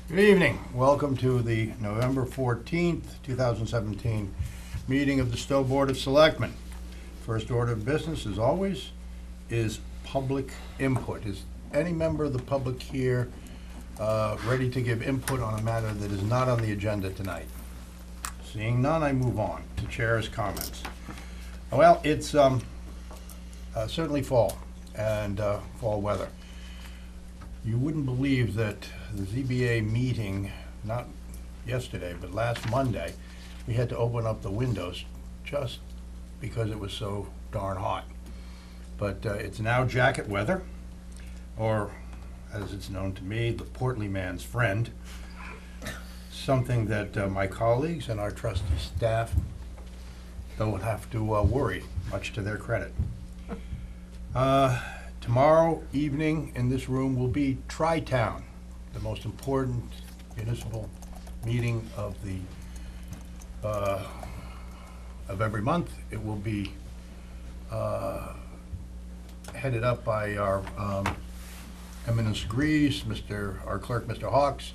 Good evening. Welcome to the November 14th, 2017 meeting of the Stow Board of Selectmen. First order of business, as always, is public input. Is any member of the public here ready to give input on a matter that is not on the agenda tonight? Seeing none, I move on to chair's comments. Well, it's certainly fall and fall weather. You wouldn't believe that the ZBA meeting, not yesterday, but last Monday, we had to open up the windows just because it was so darn hot. But it's now jacket weather, or as it's known to me, the portly man's friend, something that my colleagues and our trusty staff don't have to worry, much to their credit. Tomorrow evening in this room will be Tri-Town, the most important municipal meeting of every month. It will be headed up by our eminence Grease, our clerk, Mr. Hawks,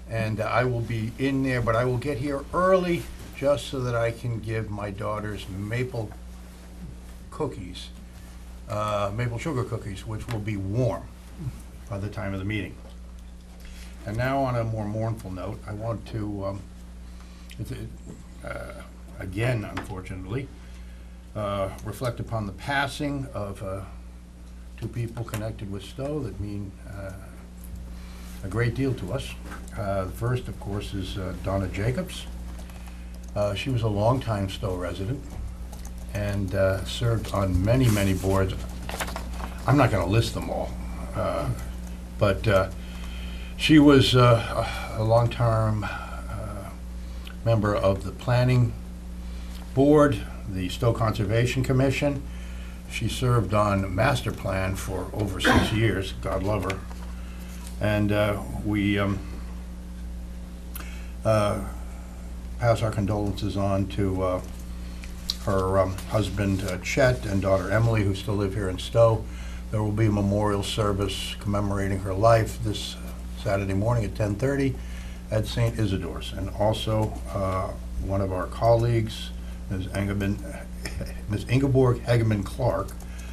and I will be in there, but I will get here early just so that I can give my daughters maple cookies. Maple sugar cookies, which will be warm by the time of the meeting. And now on a more mournful note, I want to, again, unfortunately, reflect upon the passing of two people connected with Stow that mean a great deal to us. The first, of course, is Donna Jacobs. She was a longtime Stow resident and served on many, many boards. I'm not going to list them all, but she was a long-term member of the Planning Board, the Stow Conservation Commission. She served on Master Plan for over 6 years, God love her. And we pass our condolences on to her husband Chet and daughter Emily, who still live here in Stow. There will be a memorial service commemorating her life this Saturday morning at 10:30 at St. Isidore's. And also one of our colleagues, Ms. Ingeborg Hageman-Clark,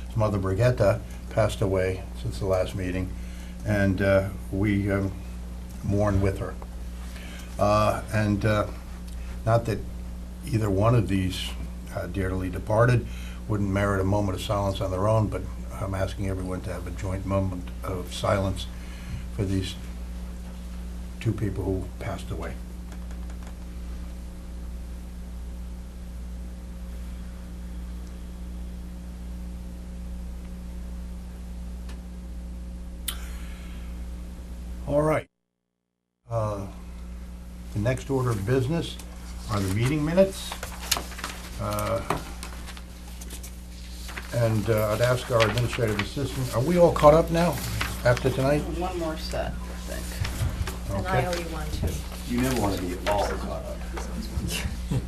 his mother Brigitta, passed away since the last meeting, and we mourn with her. And not that either one of these dearly departed wouldn't merit a moment of silence on their own, but I'm asking everyone to have a joint moment of silence for these two people who passed away. All right. The next order of business are the meeting minutes. And I'd ask our administrative assistant, are we all caught up now after tonight? One more set, I think. And I Okay. owe you one too. You never want to be all caught up.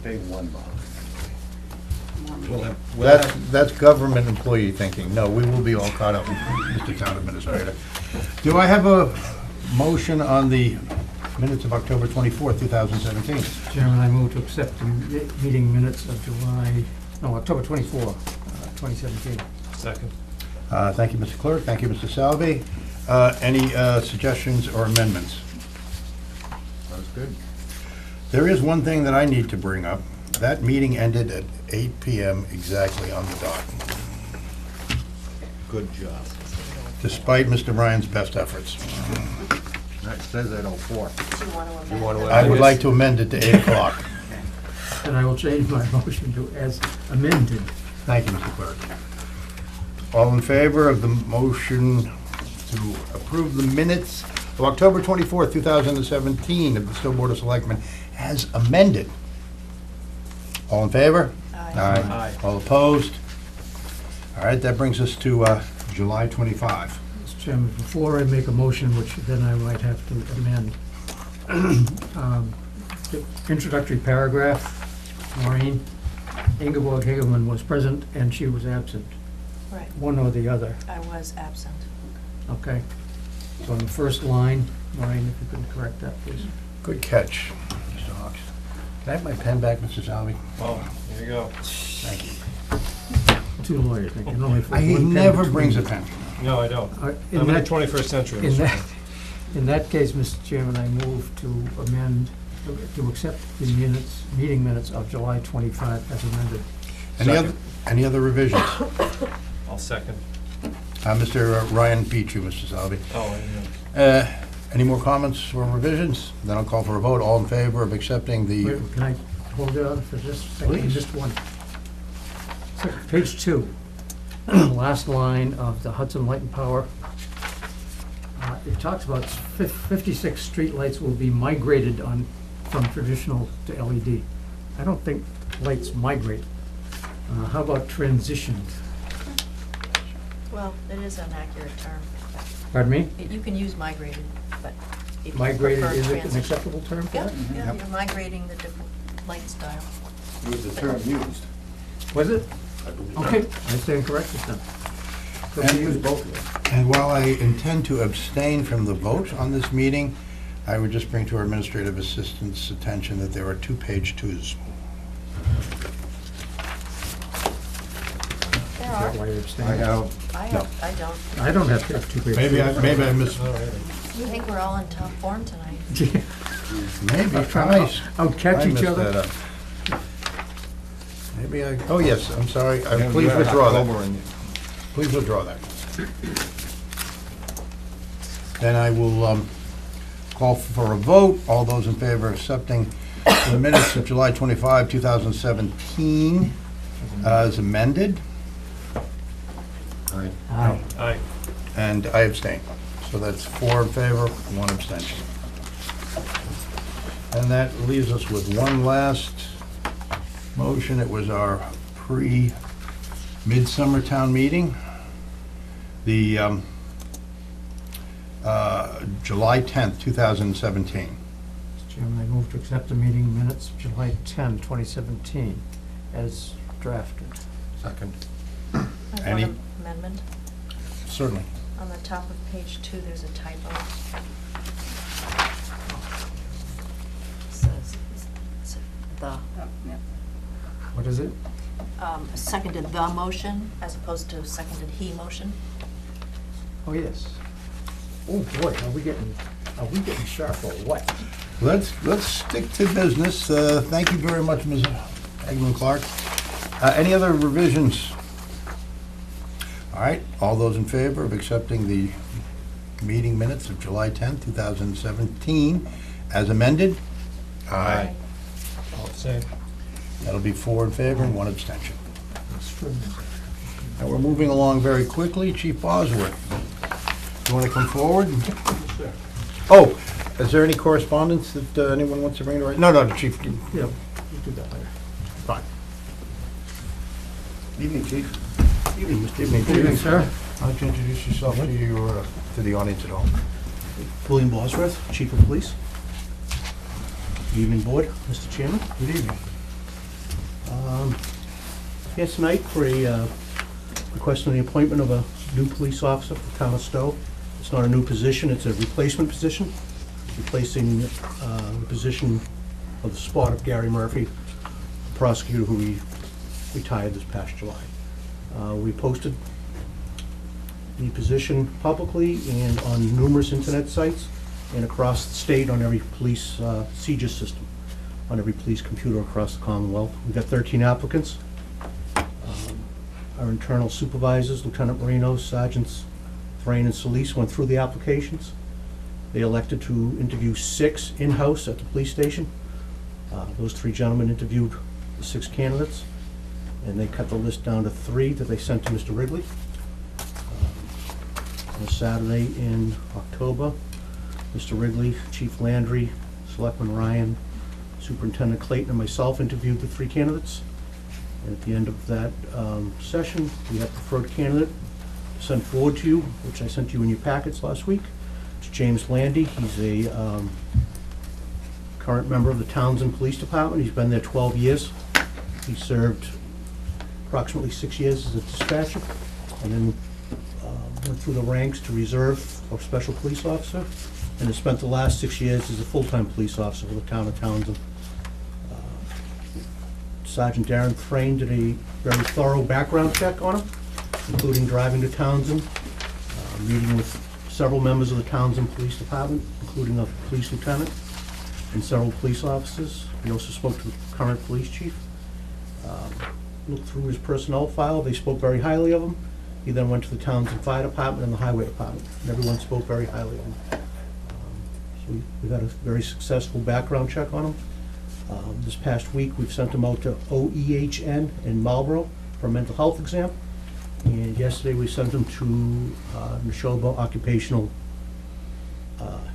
Pay one buck. That's government employee thinking. No, we will be all caught up, Mr. Town Administrator. Do I have a motion on the minutes of October 24th, 2017? Chairman, I move to accept the meeting minutes of October 24, 2017. Second. Thank you, Mr. Clerk. Thank you, Mr. Salvi. Any suggestions or amendments? Sounds good. There is one thing that I need to bring up. That meeting ended at 8 p.m. exactly on the dot, Good job. despite Mr. Ryan's best efforts. It says at 04. Do you want to amend? You want to that? I would like to amend it to 8 o'clock. And I will change my motion to as amended. Thank you, Mr. Clerk. All in favor of the motion to approve the minutes of October 24th, 2017 of the Stow Board of Selectmen as amended? All in favor? Aye. Aye. All opposed? All right, that brings us to July 25. Mr. Chairman, before I make a motion, which then I might have to amend, the introductory paragraph, Maureen, Ingeborg Hageman was present and she was absent, Right, one or the other, I was absent. okay? So on the first line, Maureen, if you could correct that, please. Good catch, Mr. Hawks. Can I have my pen back, Mr. Salvi? Oh, here you go. Thank you. Two lawyers, they can only fit He one pen never between brings a you. pen. No, I don't. In I'm in the that- 21st century. In Mr. that, in that case, Mr. Chairman, I move to amend, to accept the meeting minutes of July 25 as amended. Any other revisions? I'll second. Mr. Ryan beat you, Mr. Salvi. Oh, I know. Any more comments or revisions? Then I'll call for a vote. All in favor of accepting the, Wait, can I hold it on for just a second? Please. Just one. Page 2, last line of the Hudson Light and Power. It talks about 56 streetlights will be migrated from traditional to LED. I don't think lights migrate. How about transitioned? Well, it is an accurate term. Pardon me? You can use migrated, but if you Migrated, prefer is it an transition- acceptable term for Yeah, that? yeah, Yep. you're migrating the different light style. It was the term used. Was it? I believe. Okay, I stand corrected then. Could And- we use both of them? and while I intend to abstain from the vote on this meeting, I would just bring to our administrative assistant's attention that there are 2 page 2s. There Is are. that why you're I abstaining? have, I No. don't. I don't have to have 2 pages. Maybe I missed, All right. You think we're all in tough form tonight? maybe, I'll try- I'll catch I each messed other. that up. Maybe oh yes, I'm sorry, you please had withdraw October that. in Please withdraw that. Then I will call for a vote. All those in favor of accepting the minutes of July 25, 2017 as amended, Aye. Aye. Aye. and I abstain. So that's 4 in favor, 1 abstention. And that leaves us with one last motion. It was our pre-midsummer town meeting. The July 10th, 2017. Mr. Chairman, I move to accept the meeting minutes of July 10, 2017 as drafted. Second. I have Any- one amendment. Certainly. On the top of page 2, there's a typo. Says the, What is it? seconded the motion as opposed to seconded he motion. Oh, yes. Oh, boy, are we getting sharp or what? Let's stick to business. Thank you very much, Ms. Eggman Clark. Any other revisions? All right, all those in favor of accepting the meeting minutes of July 10th, 2017 as amended? Aye. All the same. That'll be 4 in favor and 1 abstention. Extraordinary. And we're moving along very quickly. Chief Bosworth, you want to come forward? Oh, is there any correspondence that anyone wants to bring to? No, the chief. Yeah, we'll do that later. Fine. Evening, Chief. Evening, Mr. Evening. Good evening, sir. Why don't you introduce yourself to the audience at home? William Bosworth, Chief of Police. Good evening, Board, Mr. Chairman. Good evening. Here tonight for a request on the appointment of a new police officer for the town of Stow. It's not a new position, it's a replacement position, replacing the position of the spot of Gary Murphy, the prosecutor who retired this past July. We posted the position publicly and on numerous internet sites and across the state on every police CJIS system, on every police computer across the Commonwealth. We've got 13 applicants. Our internal supervisors, Lieutenant Marino, Sergeants Thrain and Solis, went through the applications. They elected to interview 6 in-house at the police station. Those 3 gentlemen interviewed the 6 candidates, and they cut the list down to 3 that they sent to Mr. Wrigley. On a Saturday in October, Mr. Wrigley, Chief Landry, Selectman Ryan, Superintendent Clayton, and myself interviewed the 3 candidates. And at the end of that session, we had preferred candidate sent forward to you, which I sent you in your packets last week. It's James Landy. He's a current member of the Townsend Police Department. He's been there 12 years. He served approximately 6 years as a dispatcher, and then went through the ranks to reserve or special police officer. and has spent the last 6 years as a full-time police officer for the town of Townsend. Sergeant Darren Thrain did a very thorough background check on him, including driving to Townsend, meeting with several members of the Townsend Police Department, including a police lieutenant and several police officers. He also spoke to the current police chief. Looked through his personnel file, they spoke very highly of him. He then went to the Townsend Fire Department and the Highway Department, and everyone spoke very highly of him. So we've had a very successful background check on him. This past week, we've sent him out to OEHN in Marlboro for a mental health exam. And yesterday, we sent him to Neshoba Occupational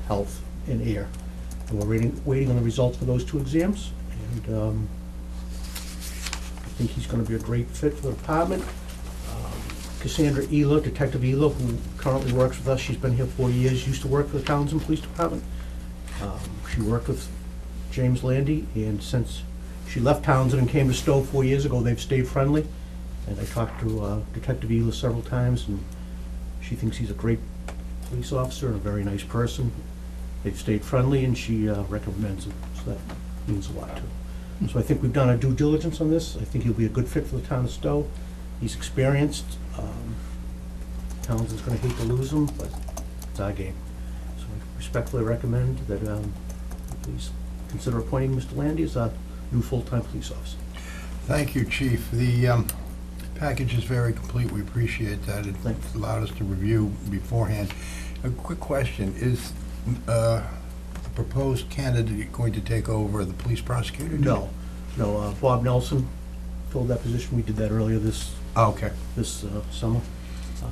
Health and Air. And we're waiting on the results for those 2 exams. And I think he's gonna be a great fit for the department. Cassandra Ela, Detective Ela, who currently works with us, she's been here 4 years, used to work for the Townsend Police Department. She worked with James Landy, and since she left Townsend and came to Stowe 4 years ago, they've stayed friendly. And I talked to Detective Ela several times, and she thinks he's a great police officer and a very nice person. They've stayed friendly, and she recommends him, so that means a lot to her. So I think we've done our due diligence on this. I think he'll be a good fit for the town of Stowe. He's experienced. Townsend's gonna hate to lose him, but it's our game. So I respectfully recommend that please consider appointing Mr. Landy as our new full-time police officer. Thank you, Chief. The package is very complete. We appreciate that. It Thanks. allowed us to review beforehand. A quick question, is the proposed candidate going to take over the police prosecutor? No, Bob Nelson filled that position. We did that earlier this Oh, okay. summer.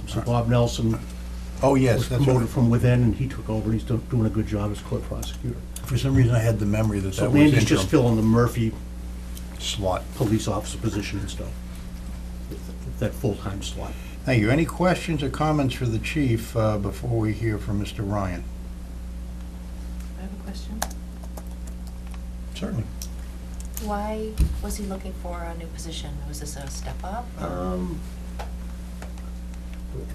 So Bob Nelson Oh, yes, was that's promoted right. from within, and he took over. He's doing a good job as court prosecutor. For some reason, I had the memory that So that was Landy's just interim filling the Murphy slot. police officer position and stuff, that full-time slot. Thank you. Any questions or comments for the chief before we hear from Mr. Ryan? I have a question. Certainly. Why was he looking for a new position? Was this a step up? I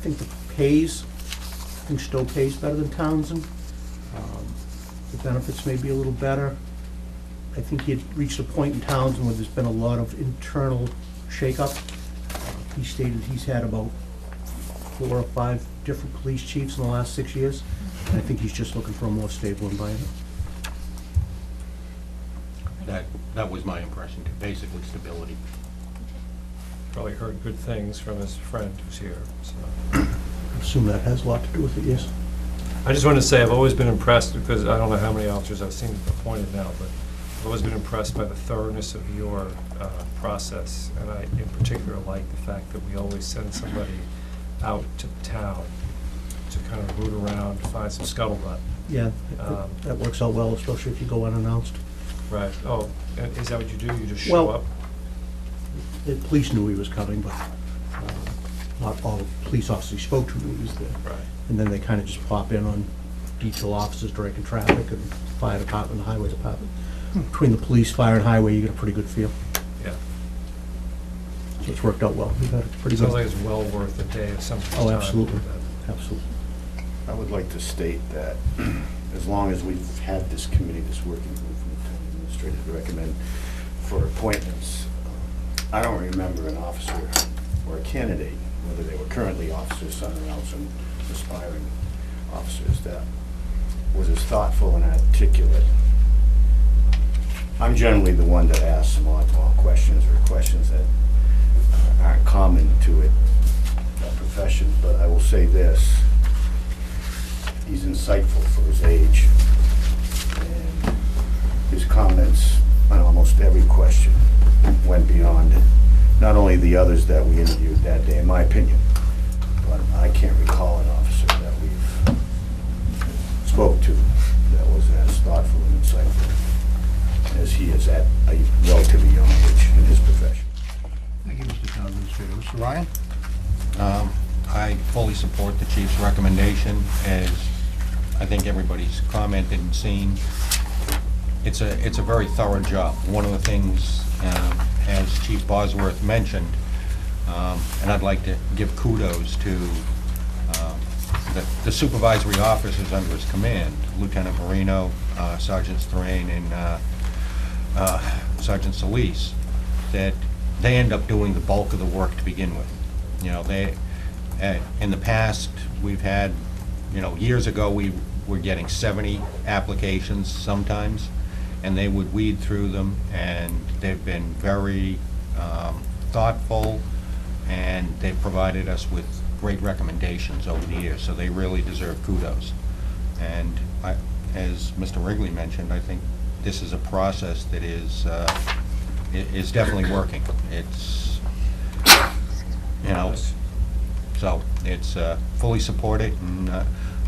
think the pays, I think Stowe pays better than Townsend. The benefits may be a little better. I think he had reached a point in Townsend where there's been a lot of internal shakeup. He stated he's had about 4 or 5 different police chiefs in the last 6 years. And I think he's just looking for a more stable environment. That was my impression, basically stability. Probably heard good things from his friend who's here, so. I assume that has a lot to do with it, yes? I just wanted to say, I've always been impressed, because I don't know how many officers I've seen appointed now, but I've always been impressed by the thoroughness of your process, and I in particular like the fact that we always send somebody out to town to kind of root around, find some scuttlebutt. Yeah, Um, that works out well, especially if you go unannounced. Right, oh, and is that what you do? You just show Well, up? The police knew he was coming, but not all the police officers he spoke to knew he was there. Right. And then they kind of just pop in on detail officers directing traffic and fire department, the highway department. Between the police, fire, and highway, you get a pretty good feel. Yeah. So it's worked out well. We've had a pretty Sounds good. like it's well worth a day of somebody's time. Oh, absolutely, absolutely. I would like to state that as long as we've had this committee, this working group from the town administrator to recommend for appointments, I don't remember an officer or a candidate, whether they were currently officers, somewhere else, and aspiring officers, that was as thoughtful and articulate. I'm generally the one that asks some oddball questions or questions that aren't common to that profession, but I will say this. He's insightful for his age, and his comments on almost every question went beyond not only the others that we interviewed that day, in my opinion, but I can't recall an officer that we've spoke to that was as thoughtful and insightful as he is at a relatively young age in his profession. Thank you, Mr. Town Administrator. Mr. Ryan? I fully support the chief's recommendation, as I think everybody's commented and seen. It's a very thorough job. One of the things, as Chief Bosworth mentioned, and I'd like to give kudos to the supervisory officers under his command, Lieutenant Marino, Sergeant Thrain, and Sergeant Solis, that they end up doing the bulk of the work to begin with. You know, in the past, we've had, years ago, we were getting 70 applications sometimes, and they would weed through them, and they've been very thoughtful, and they've provided us with great recommendations over the years, so they really deserve kudos. And as Mr. Wrigley mentioned, I think this is a process that is definitely working. It's, so it's fully supported, and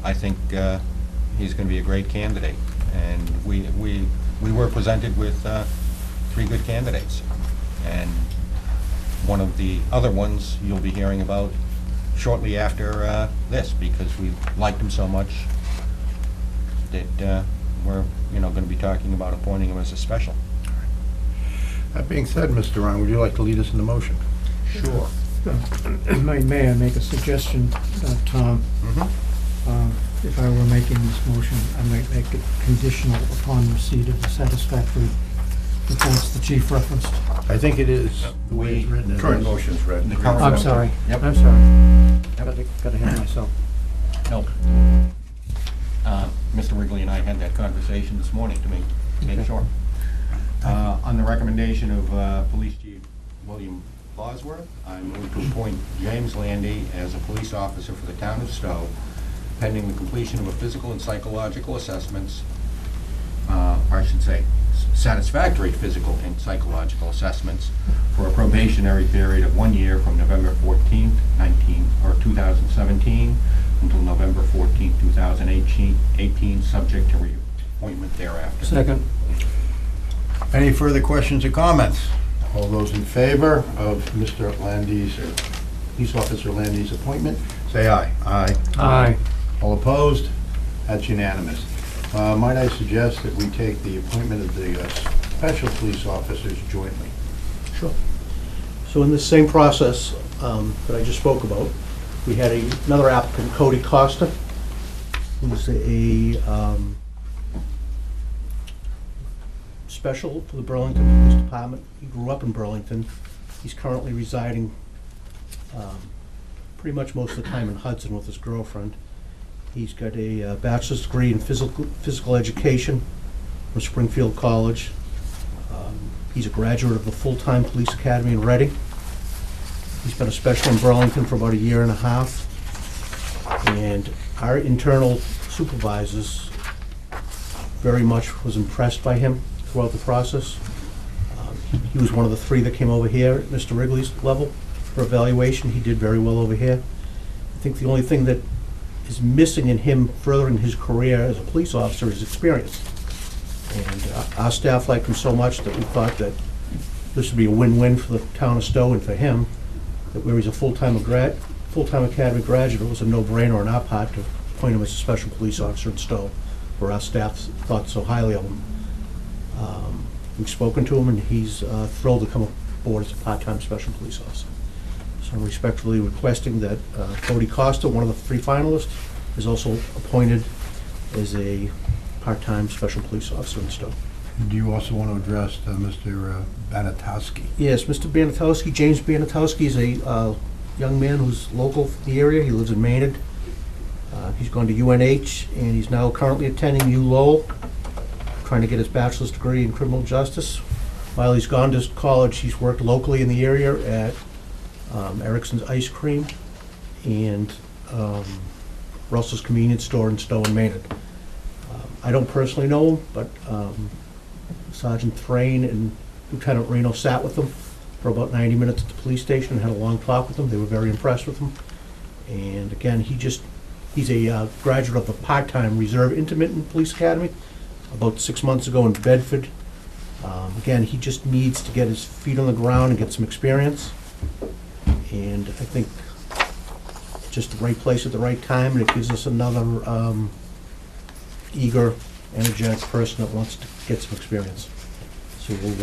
I think he's going to be a great candidate. And we were presented with 3 good candidates, and one of the other ones you'll be hearing about shortly after this, because we liked him so much that we're going to be talking about appointing him as a special. That being said, Mr. Ron, would you like to lead us in the motion? Sure. May I make a suggestion, Tom? If I were making this motion, I might make it conditional upon receipt of the satisfactory reports the chief referenced. I think it is the way it's written. Current motion's read. The current I'm motion. sorry. Yep. I'm sorry. Got ahead of myself. No. Mr. Wrigley and I had that conversation this morning to make sure. On the recommendation of Police Chief William Bosworth, I move to appoint James Landy as a police officer for the town of Stow, pending the completion of a physical and psychological assessments, or I should say, satisfactory physical and psychological assessments for a probationary period of 1 year from November 14th, 2017 until November 14th, 2018, subject to reappointment thereafter. Second. Any further questions or comments? All those in favor of Mr. Landy's, or Police Officer Landy's appointment, say aye. Aye. Aye. All opposed? That's unanimous. Might I suggest that we take the appointment of the special police officers jointly? Sure. So in this same process that I just spoke about, we had another applicant, Cody Costa, who's a special for the Burlington Police Department. He grew up in Burlington. He's currently residing pretty much most of the time in Hudson with his girlfriend. He's got a bachelor's degree in physical education from Springfield College. He's a graduate of the full-time police academy in Reading. He's been a special in Burlington for about 1.5 years. And our internal supervisors very much was impressed by him throughout the process. He was one of the 3 that came over here at Mr. Wrigley's level for evaluation. He did very well over here. I think the only thing that is missing in him furthering his career as a police officer is experience. And our staff liked him so much that we thought that this would be a win-win for the town of Stow and for him, that where he's a full-time academy graduate, it was a no-brainer on our part to appoint him as a special police officer in Stow, where our staff thought so highly of him. We've spoken to him, and he's thrilled to come aboard as a part-time special police officer. So I'm respectfully requesting that Cody Costa, one of the 3 finalists, is also appointed as a part-time special police officer in Stow. Do you also want to address Mr. Banatowski? Yes, Mr. Banatowski, James Banatowski, is a young man who's local to the area. He lives in Maynard. He's gone to UNH, and he's now currently attending U Lowell, trying to get his bachelor's degree in criminal justice. While he's gone to college, he's worked locally in the area at Erickson's Ice Cream and Russell's Convenience Store in Stow and Maynard. I don't personally know him, but Sergeant Thrain and Lieutenant Reno sat with him for about 90 minutes at the police station and had a long talk with him. They were very impressed with him. And again, he's a graduate of the part-time Reserve Intermittent Police Academy about 6 months ago in Bedford. Again, he just needs to get his feet on the ground and get some experience. And I think just the right place at the right time, and it gives us another eager, energetic person that wants to get some experience. So we'll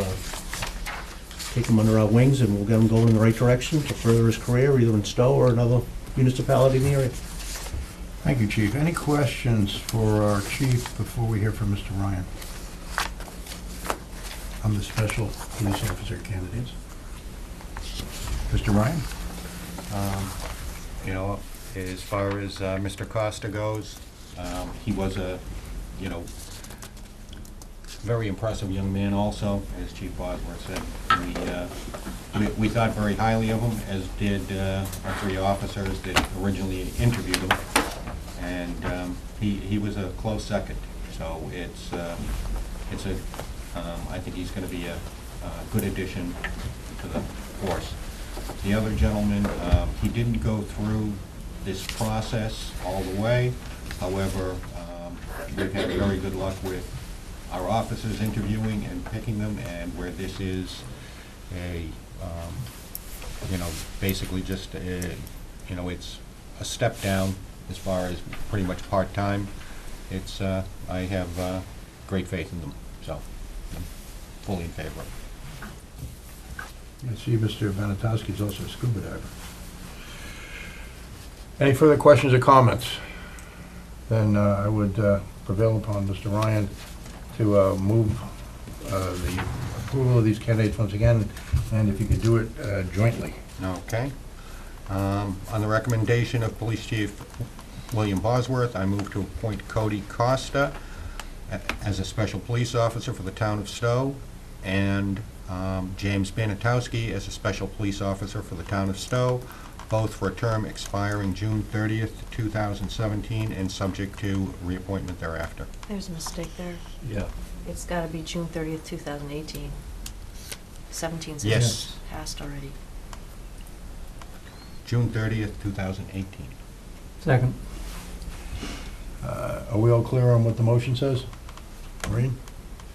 take him under our wings, and we'll get him going in the right direction to further his career, either in Stow or another municipality in the area. Thank you, Chief. Any questions for our chief before we hear from Mr. Ryan? On the special police officer candidates. Mr. Ryan? You know, as far as Mr. Costa goes, he was a, you know, very impressive young man also, as Chief Bosworth said. We thought very highly of him, as did our three officers that originally interviewed him. And he was a close second. So I think he's going to be a good addition to the force. The other gentleman, he didn't go through this process all the way. However, we've had very good luck with our officers interviewing and picking them, and where this is a, you know, basically just a, you know, it's a step down as far as pretty much part-time. It's, I have great faith in them, so I'm fully in favor of it. I see Mr. Vanatowski is also a scuba diver. Any further questions or comments? Then I would prevail upon Mr. Ryan to move the approval of these candidates once again, and if you could do it jointly. Okay. On the recommendation of Police Chief William Bosworth, I move to appoint Cody Costa as a special police officer for the town of Stow, and James Banatowski as a special police officer for the town of Stow, both for a term expiring June 30th, 2017, and subject to reappointment thereafter. There's a mistake there. Yeah. It's gotta be June 30th, 2018. 17's Yes. passed already. June 30th, 2018. Second. Are we all clear on what the motion says? Maureen?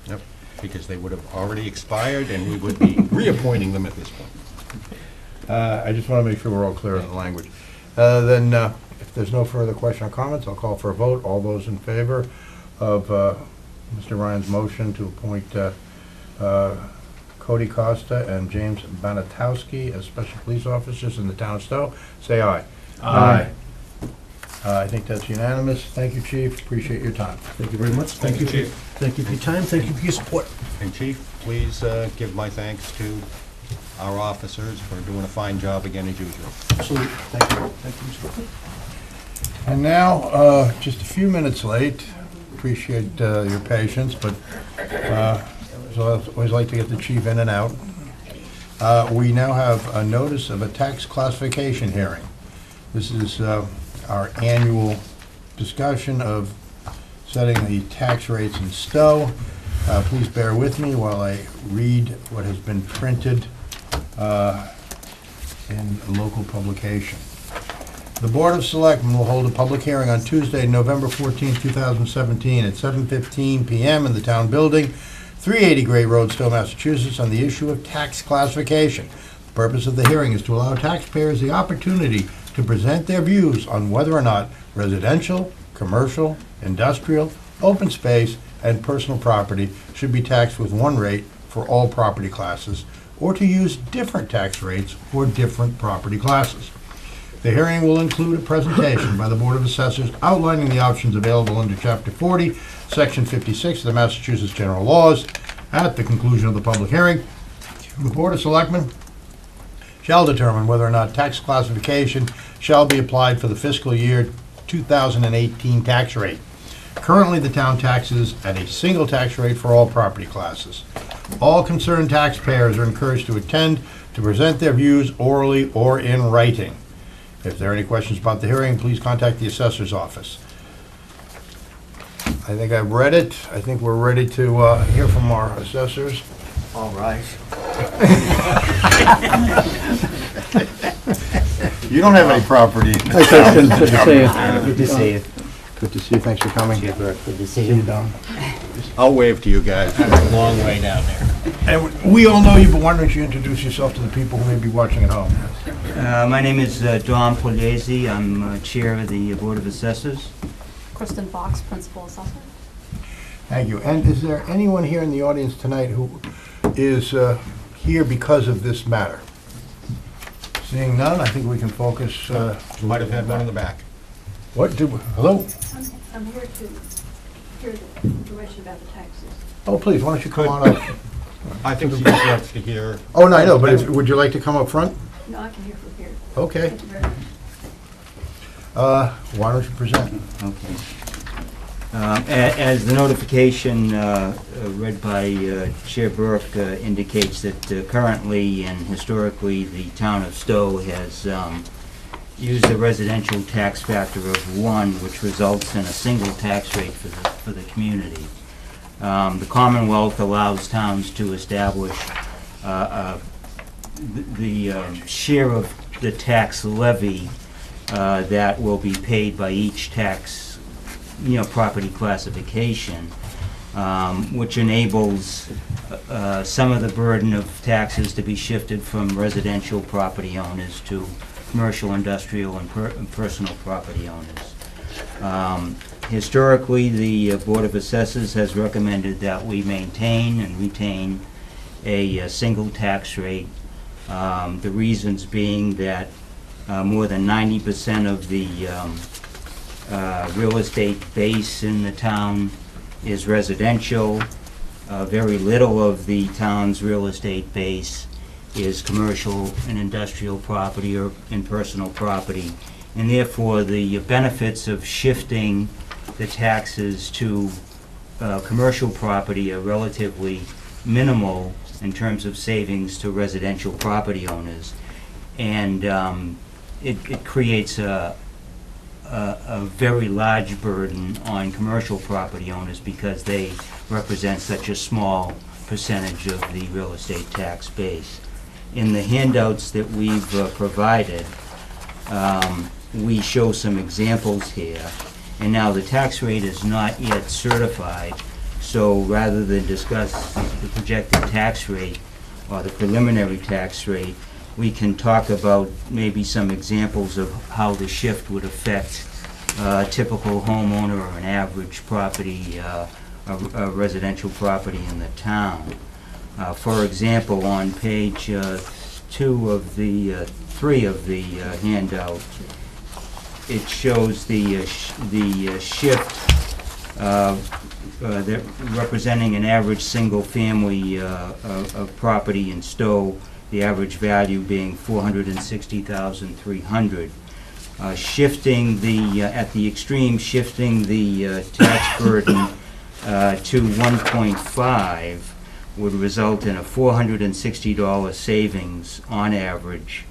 Yep, because they would have already expired, and we would be reappointing them at this point. I just want to make sure we're all clear on the language. Then, if there's no further question or comments, I'll call for a vote. All those in favor of Mr. Ryan's motion to appoint Cody Costa and James Banatowski as special police officers in the town of Stow, say aye. Aye. I think that's unanimous. Thank you, Chief. Appreciate your time. Thank you very much. Thank you. Chief. Thank you for your time, thank you for your support. And Chief, please give my thanks to our officers for doing a fine job again as usual. Absolutely, thank you. Thank you, Mr. Whitney. And now, just a few minutes late. Appreciate your patience, but so I always like to get the chief in and out. We now have a notice of a tax classification hearing. This is our annual discussion of setting the tax rates in Stow. Please bear with me while I read what has been printed in a local publication. The Board of Selectmen will hold a public hearing on Tuesday, November 14, 2017, at 7:15 p.m. in the Town Building, 380 Gray Road, Stowe, Massachusetts, on the issue of tax classification. The purpose of the hearing is to allow taxpayers the opportunity to present their views on whether or not residential, commercial, industrial, open space, and personal property should be taxed with one rate for all property classes, or to use different tax rates for different property classes. The hearing will include a presentation by the Board of Assessors outlining the options available under Chapter 40, Section 56 of the Massachusetts General Laws. At the conclusion of the public hearing, the Board of Selectmen shall determine whether or not tax classification shall be applied for the fiscal year 2018 tax rate. Currently, the town taxes at a single tax rate for all property classes. All concerned taxpayers are encouraged to attend to present their views orally or in writing. If there are any questions about the hearing, please contact the Assessor's office. I think I've read it. I think we're ready to hear from our assessors. All right. You don't have any property. Hi, Kristen. Good to see you. Good to see you. Good to see you. Thanks for coming. Good to see See you you. down. I'll wave to you guys. That's a long way down there. And we all know you, but why don't you introduce yourself to the people who may be watching at home? My name is Don Pugliese. I'm Chair of the Board of Assessors. Kristen Fox, Principal Assessor. Thank you. And is there anyone here in the audience tonight who is here because of this matter? Seeing none, I think we can focus. Might have had one in the back. What, hello? I'm here to hear the information about the taxes. Oh, please, why don't you come on up? I think she just wants to hear. Oh, no, I know, but would you like to come up front? No, I can hear from here. Okay. Thank you very much. Why don't you present? Okay. As the notification read by Chair Burke indicates that currently and historically, the town of Stow has used a residential tax factor of 1, which results in a single tax rate for the community. The Commonwealth allows towns to establish the share of the tax levy that will be paid by each tax, property classification, which enables some of the burden of taxes to be shifted from residential property owners to commercial, industrial, and personal property owners. Historically, the Board of Assessors has recommended that we maintain and retain a single tax rate. The reasons being that more than 90% of the real estate base in the town is residential. Very little of the town's real estate base is commercial and industrial property or in personal property. And therefore, the benefits of shifting the taxes to commercial property are relatively minimal in terms of savings to residential property owners. And it creates a very large burden on commercial property owners because they represent such a small percentage of the real estate tax base. In the handouts that we've provided, we show some examples here. And now the tax rate is not yet certified, so rather than discuss the projected tax rate or the preliminary tax rate, we can talk about maybe some examples of how the shift would affect a typical homeowner or an average property, a residential property in the town. For example, on page 3 of the handout, it shows the shift that representing an average single family of property in Stow, the average value being $460,300. Shifting at the extreme, shifting the tax burden to 1.5 would result in a $460 savings on average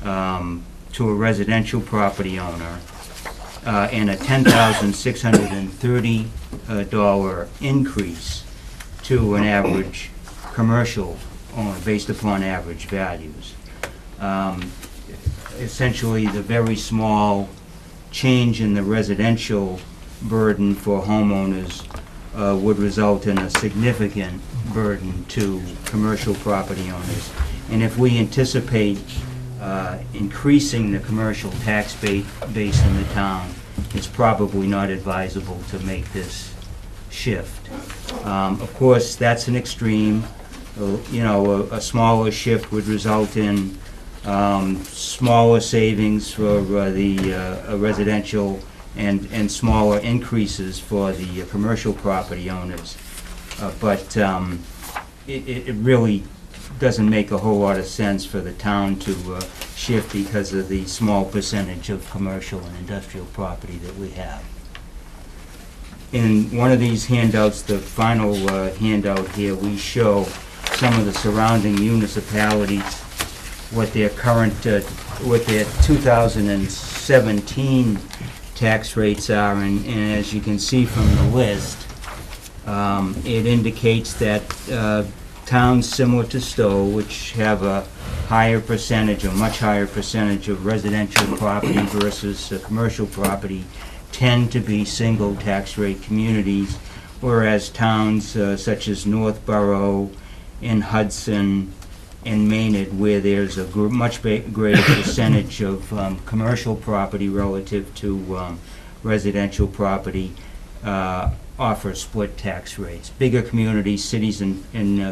to a residential property owner and a $10,630 increase to an average commercial owner based upon average values. Essentially, the very small change in the residential burden for homeowners would result in a significant burden to commercial property owners. And if we anticipate increasing the commercial tax base in the town, it's probably not advisable to make this shift. Of course, that's an extreme. A smaller shift would result in smaller savings for the residential and smaller increases for the commercial property owners. But it really doesn't make a whole lot of sense for the town to shift because of the small percentage of commercial and industrial property that we have. In one of these handouts, the final handout here, we show some of the surrounding municipalities, what their current, what their 2017 tax rates are, and as you can see from the list, it indicates that towns similar to Stow, which have a higher percentage, a much higher percentage of residential property versus commercial property, tend to be single tax rate communities, whereas towns such as Northborough and Hudson and Maynard, where there's a much greater percentage of commercial property relative to residential property, offer split tax rates. Bigger communities, cities and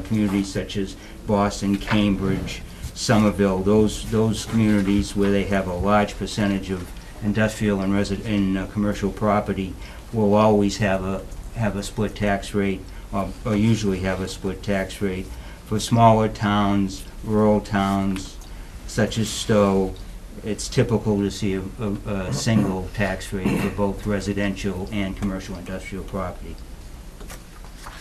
communities such as Boston, Cambridge, Somerville, those communities where they have a large percentage of industrial and commercial property will always have a split tax rate, or usually have a split tax rate. For smaller towns, rural towns, such as Stow, it's typical to see a single tax rate for both residential and commercial industrial property.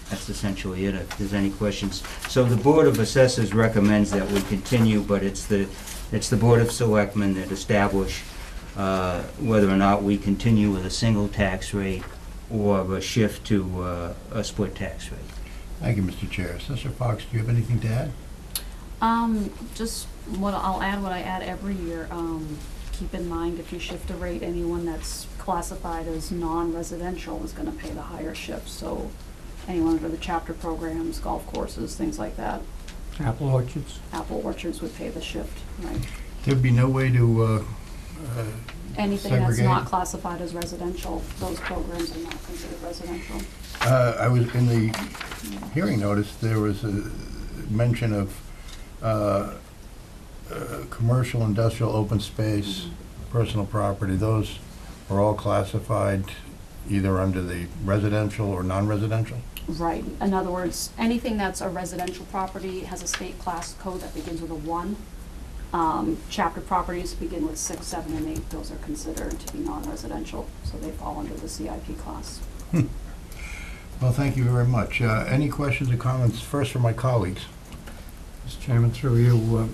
That's essentially it, if there's any questions. So the Board of Assessors recommends that we continue, but it's the Board of Selectmen that establish whether or not we continue with a single tax rate or a shift to a split tax rate. Thank you, Mr. Chair. Assessor Fox, do you have anything to add? Just I'll add what I add every year. Keep in mind, if you shift a rate, anyone that's classified as non-residential is gonna pay the higher shift. So anyone under the chapter programs, golf courses, things like that. Apple orchards? Apple orchards would pay the shift, right? There'd be no way to Anything that's segregate? not classified as residential, those programs are not considered residential. I was, in the hearing notice, there was a mention of commercial, industrial, open space, personal property. Those are all classified either under the residential or non-residential? Right. In other words, anything that's a residential property has a state class code that begins with a 1. Chapter properties begin with 6, 7, and 8. Those are considered to be non-residential, so they fall under the CIP class. Well, thank you very much. Any questions or comments, first from my colleagues? Mr. Chairman, through you,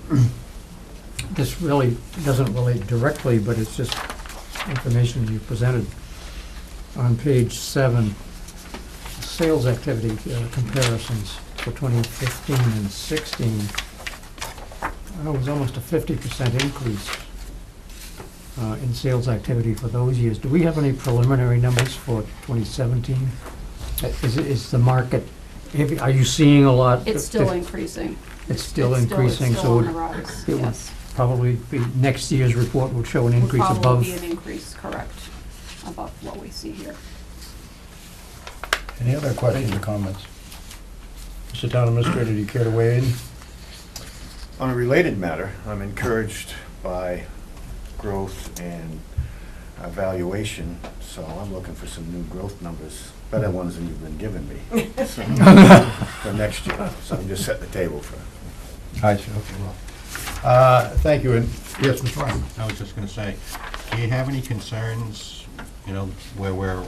this really doesn't relate directly, but it's just information you presented on page 7, sales activity comparisons for 2015 and 16. It was almost a 50% increase in sales activity for those years. Do we have any preliminary numbers for 2017? Is the market, are you seeing a lot? It's still increasing. It's still increasing, It's still so on the rise, it would yes. probably be, next year's report will show an Would increase above. probably be an increase, correct, above what we see here. Any other questions or comments? Mr. Town Administrator, do you care to weigh in? On a related matter, I'm encouraged by growth and valuation, so I'm looking for some new growth numbers, better ones than you've been giving me so, for next year. So I'm just setting the table for I see, okay, well. Thank you, and yes, Mr. Ryan? I was just gonna say, do you have any concerns, where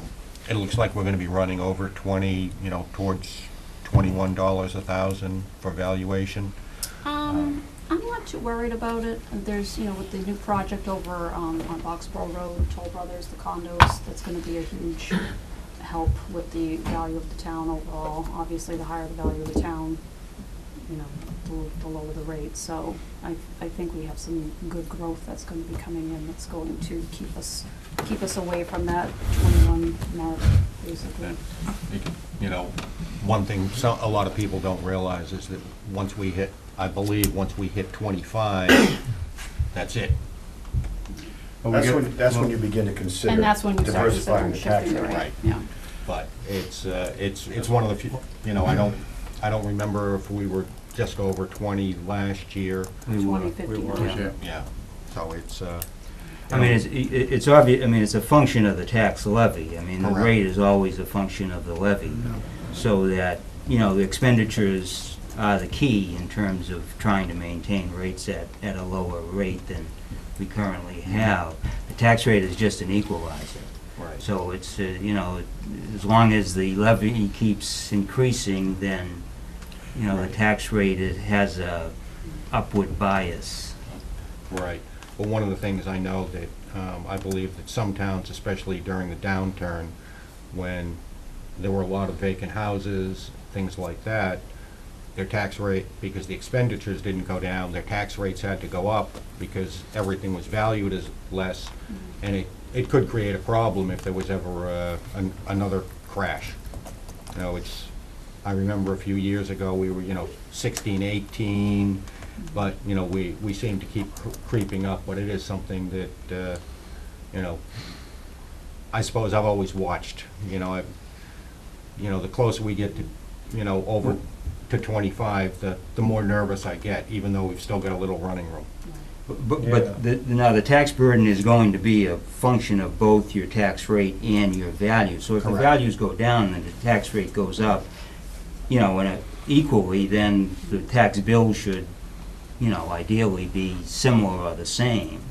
it looks like we're gonna be running over 20, towards $21 a thousand for valuation? I'm not too worried about it. There's, with the new project over on Boxborough Road, Toll Brothers, the condos, that's gonna be a huge help with the value of the town overall. Obviously, the higher the value of the town, the lower the rate. So I think we have some good growth that's gonna be coming in that's going to keep us away from that 21 mark, basically. One thing a lot of people don't realize is that once we hit 25, that's it. that's when you begin to consider And that's when you start diversifying considering the tax shifting the rate. rate, yeah. But it's one of the few, I don't remember if we were just over 20 last year. We were. 2015. Yeah, so it's, I mean, it's obvious, it's a function of the tax levy. I mean, the Correct. rate is always a function of the levy. So that, the expenditures are the key in terms of trying to maintain rates at a lower rate than we currently have. The tax rate is just an equalizer. right. So it's, as long as the levy keeps increasing, then, the tax rate has a upward bias. Right. Well, one of the things I know that, I believe that some towns, especially during the downturn, when there were a lot of vacant houses, things like that, their tax rate, because the expenditures didn't go down, their tax rates had to go up because everything was valued as less, and it could create a problem if there was ever another crash. I remember a few years ago, we were, 16, 18, but, we seem to keep creeping up, but it is something that, I suppose I've always watched, the closer we get to, over to 25, the more nervous I get, even though we've still got a little running room. But now the tax burden is going to be a function of both your tax rate and your value. So if the Correct. values go down and the tax rate goes up, equally, then the tax bill should, ideally be similar or the same.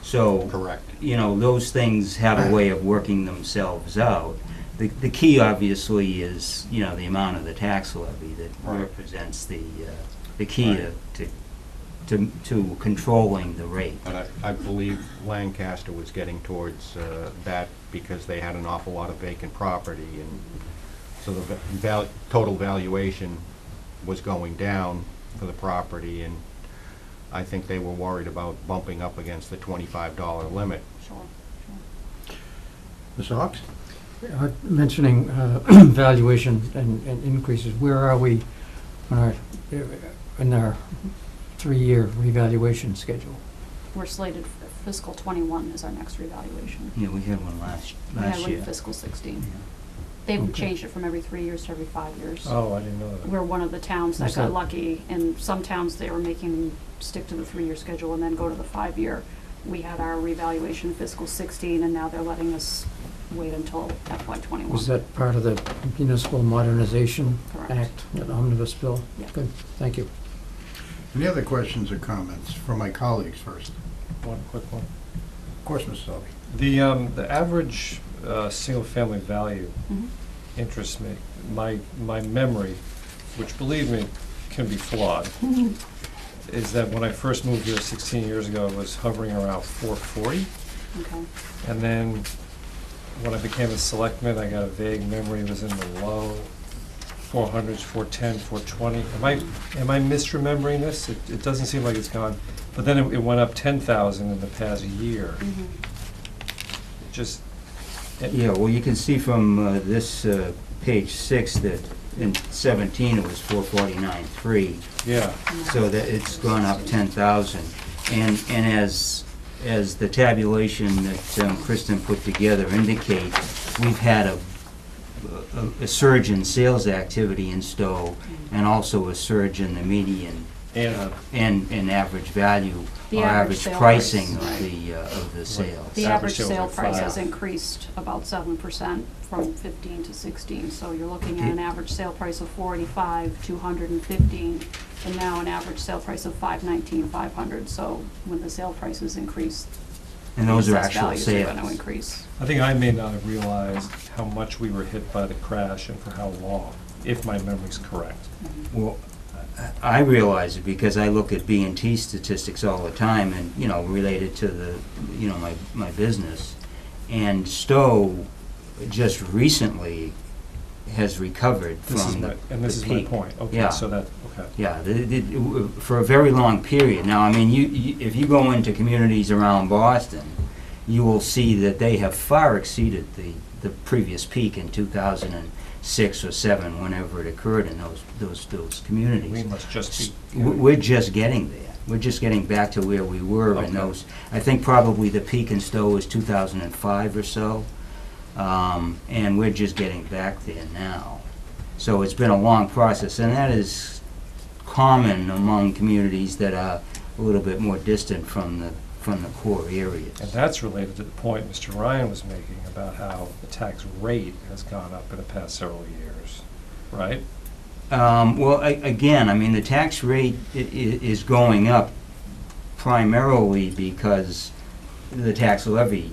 So, Correct. those things have a way of working themselves out. The key, obviously, is, the amount of the tax levy that represents the key to controlling the rate. But I believe Lancaster was getting towards that because they had an awful lot of vacant property, and so the total valuation was going down for the property, and I think they were worried about bumping up against the $25 limit. Sure. Mr. Hawks? Mentioning valuation and increases, where are we in our 3-year revaluation schedule? We're slated for fiscal '21 is our next revaluation. Yeah, we had one last We had one year. in fiscal '16. Yeah. They've Okay. changed it from every 3 years to every 5 years. Oh, I didn't know that. We're one of the towns that Is got that- lucky, and some towns, they were making stick to the 3-year schedule and then go to the 5-year. We had our revaluation fiscal '16, and now they're letting us wait until FY '21. Was that part of the Municipal Modernization Correct. Act, that omnibus bill? Yeah. Good, thank you. Any other questions or comments from my colleagues first? One quick one. Of course, Mr. Selby. The average single-family value Mhm. interests me. My memory, which believe me, can be flawed, is that when I first moved here 16 years ago, it was hovering around 440. Okay. And then when I became a selectman, I got a vague memory it was in the low 400s, 410, 420. Am I misremembering this? It doesn't seem like it's gone. But then it went up 10,000 in the past year. Mhm. Just, Yeah, well, you can see from this page 6 that in 17 it was 449.3, yeah. so that it's gone up 10,000. And as the tabulation that Kristen put together indicate, we've had a surge in sales activity in Stow, and also a surge in the median and average value, The or average average sale pricing price, of the sales. The Average average sales sale like price 5. has increased about 7% from 15 to 16, so you're looking at an average sale price of 485, 215, and now an average sale price of 519, 500. So when the sale prices increase, And those are assessed actual values are going to sales. increase. I think I may not have realized how much we were hit by the crash and for how long, if my memory's correct. Well, I realize it because I look at B&T statistics all the time and, related to the, my business. And Stow just recently has recovered This is from my, and this the is my peak. point. Okay, Yeah. so that, okay. Yeah, for a very long period. Now, I mean, if you go into communities around Boston, you will see that they have far exceeded the previous peak in 2006 or 7, whenever it occurred in those communities. We must just be. We're just getting there. We're just getting back to where we were in Okay. those. I think probably the peak in Stow was 2005 or so, and we're just getting back there now. So it's been a long process, and that is common among communities that are a little bit more distant from the core areas. And that's related to the point Mr. Ryan was making about how the tax rate has gone up in the past several years, right? Well, again, I mean, the tax rate is going up primarily because the tax levy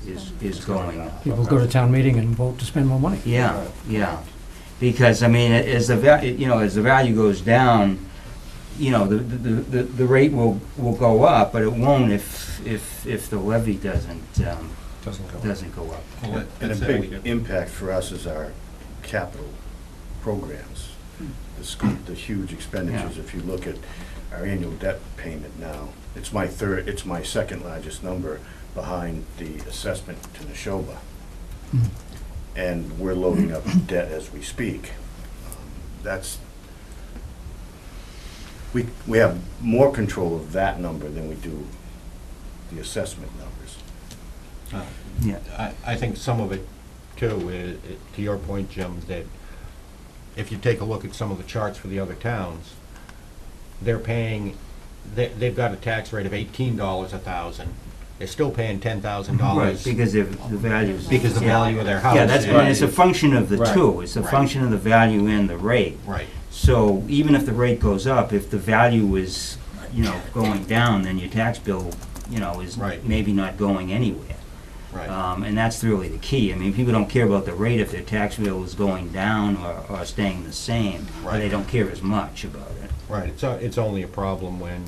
is going up. People go to town meeting and vote to spend more money. Yeah, yeah. Because, I mean, as the value goes down, the rate will go up, but it won't if the levy doesn't go up. And a big impact for us is our capital programs, the huge expenditures. Yeah. If you look at our annual debt payment now, it's my second largest number behind the assessment to Neshoba. And we're loading up debt as we speak. We have more control of that number than we do the assessment numbers. Yeah. I think some of it, too, is, to your point, Jim, that if you take a look at some of the charts for the other towns, they're paying they've got a tax rate of $18 a thousand. They're still paying $10,000. Right, because of the values. Because the value of their house. Yeah, that's, is- and it's a function of the Right. two. It's a Right. function of the value and the rate. Right, So even if the rate goes up, if the value is, going down, then your tax bill, is Right. maybe not going anywhere. right. And that's really the key. I mean, people don't care about the rate if their tax bill is going down or staying the same, or they Right. don't care as much about it. Right, it's only a problem when,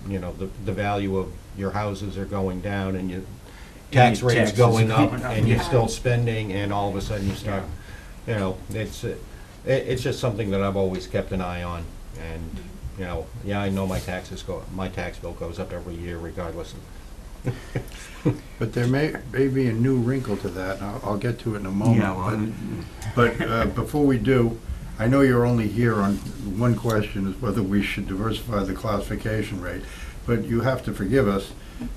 the value of your houses are going down and your tax your rate's taxes going are up going up, and you're yeah. still spending and all of a sudden you start, it's just something that I've always kept an eye on. And, I know my tax bill goes up every year regardless of. But there may be a new wrinkle to that, and I'll get to it in a moment. Yeah, well, But before we do, I know you're only here on one question, is whether we should diversify the classification rate. But you have to forgive us.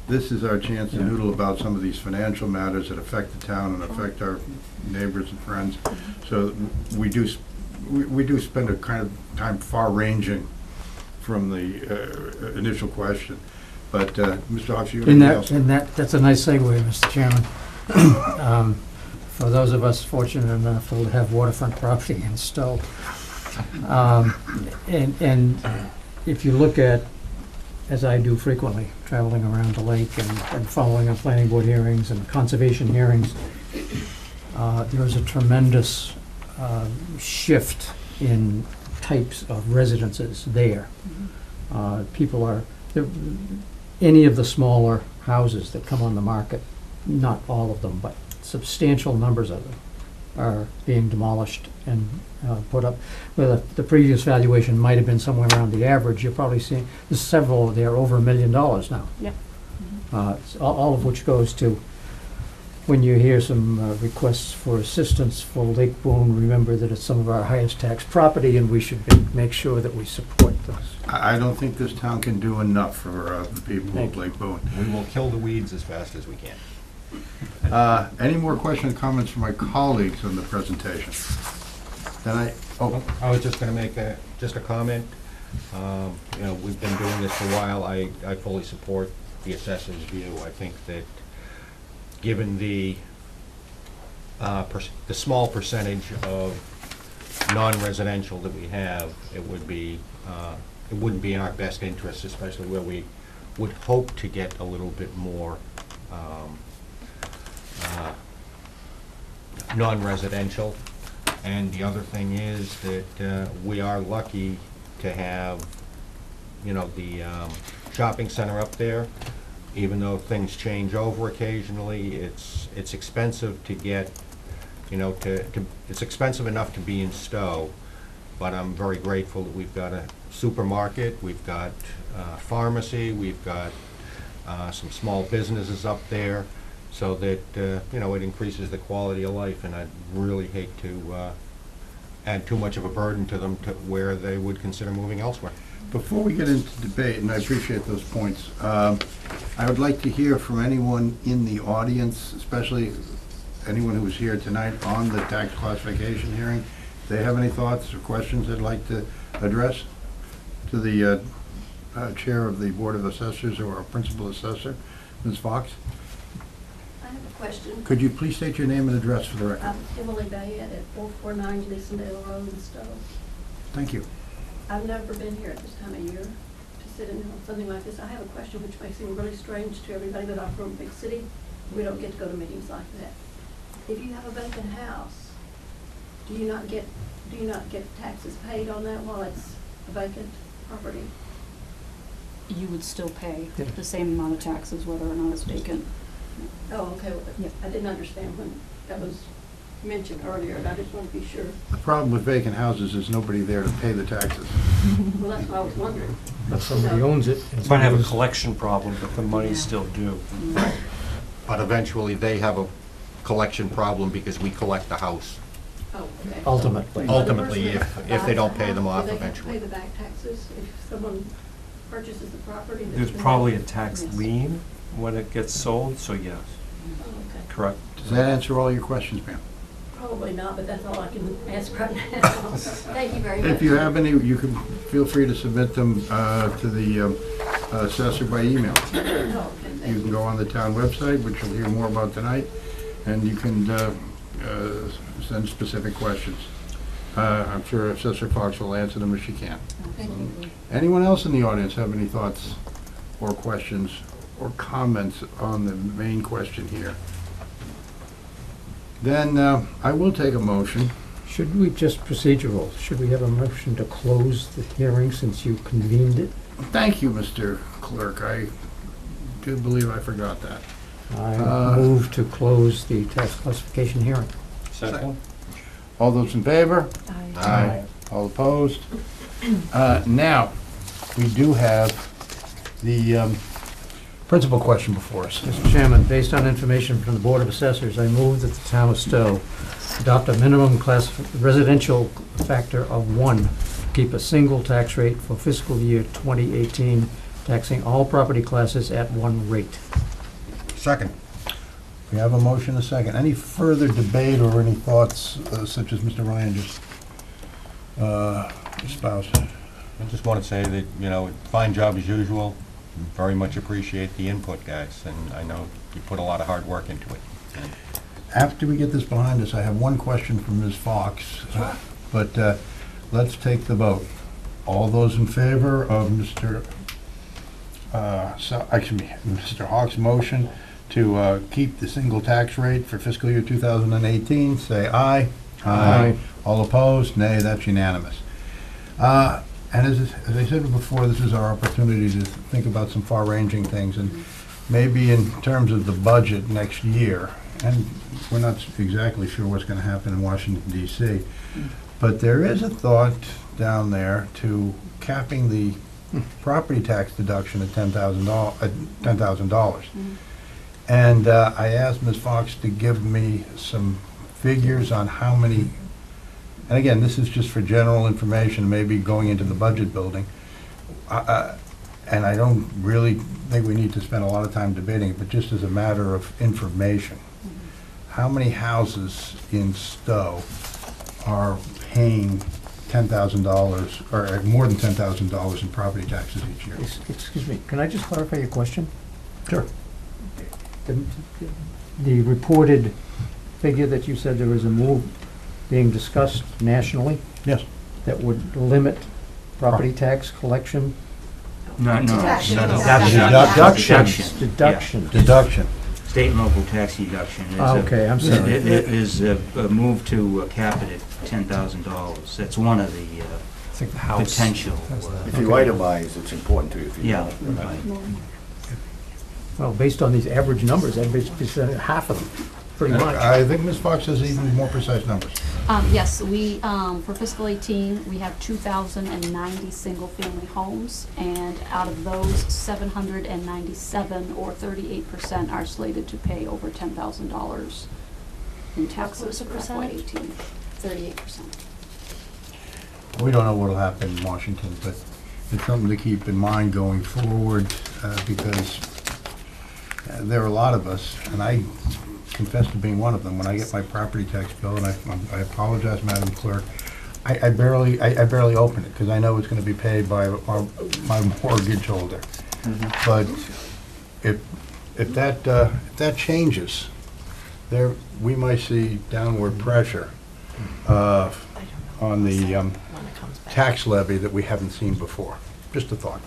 This is our chance to noodle about some of these financial matters that affect the town and affect our neighbors and friends. So we do spend a kind of time far-ranging from the initial question. But, Mr. Hoff, you have anything else? That's a nice segue, Mr. Chairman. For those of us fortunate enough to have waterfront property in Stow. And if you look at, as I do frequently, traveling around the lake and following on planning board hearings and conservation hearings, there's a tremendous shift in types of residences there. Any of the smaller houses that come on the market, not all of them, but substantial numbers of them are being demolished and put up. Where the previous valuation might have been somewhere around the average, you're probably seeing, there's several, they're over $1 million now. Yep. All of which goes to, when you hear some requests for assistance for Lake Boone, remember that it's some of our highest tax property and we should make sure that we support those. I don't think this town can do enough for the people of Lake Boone. We will kill the weeds as fast as we can. Any more questions or comments from my colleagues on the presentation? Then I was just gonna make just a comment. We've been doing this for a while. I fully support the assessor's view. I think that given the small percentage of non-residential that we have, it wouldn't be in our best interest, especially where we would hope to get a little bit more non-residential. And the other thing is that we are lucky to have, the shopping center up there. Even though things change over occasionally, it's expensive to get, it's expensive enough to be in Stow. But I'm very grateful that we've got a supermarket, we've got pharmacy, we've got some small businesses up there, so that, it increases the quality of life, and I'd really hate to add too much of a burden to them to where they would consider moving elsewhere. before we get into debate, and I appreciate those points, I would like to hear from anyone in the audience, especially anyone who was here tonight on the tax classification hearing. If they have any thoughts or questions they'd like to address to the chair of the Board of Assessors or our principal assessor, Ms. Fox. I have a question. Could you please state your name and address for the record? I'm Emily Bayette at 449 Gleasondale Road in Stowe. Thank you. I've never been here at this time of year to sit in on something like this. I have a question which may seem really strange to everybody, but I'm from a big city. We don't get to go to meetings like that. If you have a vacant house, do you not get taxes paid on that while it's a vacant property? You would still pay Yeah. the same amount of taxes whether or not it's vacant. Oh, okay. Well, Yeah. I didn't understand when that was mentioned earlier, and I just want to be sure. The problem with vacant houses is nobody there to pay the taxes. Well, that's what I was wondering. But somebody owns it. and Might have a somebody's- collection problem, but the money's still due. But eventually, they have a collection problem because we collect the house. Oh, okay. Ultimately. Ultimately, The person if they don't pay them buys off the house, do eventually. they have to pay the back taxes if someone purchases the property? that's There's been- probably a tax Yes. lien when it gets sold, so yes, Oh, okay. correct. Does that answer all your questions, ma'am? Probably not, but that's all I can ask right now. Thank you very much. If you have any, you can feel free to submit them to the assessor by email. You can go on the town website, which you'll hear more about tonight, and you can send specific questions. I'm sure Assessor Fox will answer them if she can. Anyone else in the audience have any thoughts or questions or comments on the main question here? Then I will take a motion. Should we just procedural, should we have a motion to close the hearing since you convened it? Thank you, Mr. Clerk. I do believe I forgot that. I move to close the tax classification hearing. Second? All those in favor? Aye. All opposed? Now, we do have the principal question before us. Mr. Chairman, based on information from the Board of Assessors, I move that the town of Stow adopt a minimum residential factor of 1, keep a single tax rate for fiscal year 2018, taxing all property classes at 1 rate. Second. We have a motion, a second. Any further debate or any thoughts such as Mr. Ryan just espoused? I just want to say that, you know, fine job as usual. Very much appreciate the input, guys, and I know you put a lot of hard work into it. After we get this behind us, I have one question from Ms. Fox, but let's take the vote. All those in favor of Mr. Hawks' motion to keep the single tax rate for fiscal year 2018, say aye. Aye. All opposed? Nay, that's unanimous. And as I said before, this is our opportunity to think about some far-ranging things, and maybe in terms of the budget next year, and we're not exactly sure what's going to happen in Washington, D.C., but there is a thought down there to capping the property tax deduction at $10,000. And I asked Ms. Fox to give me some figures on how many, and again, this is just for general information, maybe going into the budget building. And I don't really think we need to spend a lot of time debating it, but just as a matter of information. How many houses in Stow are paying $10,000 or more than $10,000 in property taxes each year? Excuse me, can I just clarify your question? Sure. The reported figure that you said there was a move being discussed nationally Yes. that would limit property tax collection? No. Deduction. Deduction. Deduction. State and local tax deduction is Okay, I'm sorry. is a move to cap it at $10,000. That's one of the I think the House potential. has that. If you itemize, it's important to you. If you Yeah. don't. Well, based on these average numbers, that'd be half of them, pretty much. I think Ms. Fox has even more precise numbers. Yes, we, for fiscal 18, we have 2,090 single-family homes, and out of those, 797, or 38%, are slated to pay over $10,000 in taxes What was the for percentage? FY18. 38%. We don't know what'll happen in Washington, but it's something to keep in mind going forward, because there are a lot of us, and I confess to being one of them. When I get my property tax bill, and I apologize, Madam Clerk, I barely open it, because I know it's going to be paid by my mortgage holder. But if that changes, we might see downward pressure on the When it comes back. tax levy that we haven't seen before. Just a thought.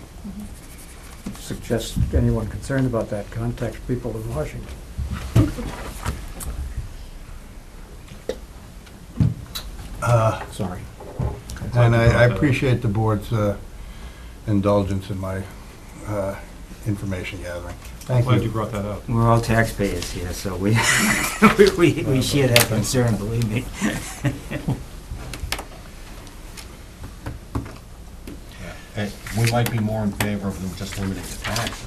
Suggest anyone concerned about that contact people in Washington. Sorry. And I appreciate the board's indulgence in my information gathering. I'm Thank glad you you. brought that up. We're all taxpayers here, so we we share that concern, believe me. And we might be more in favor of them just limiting the tax.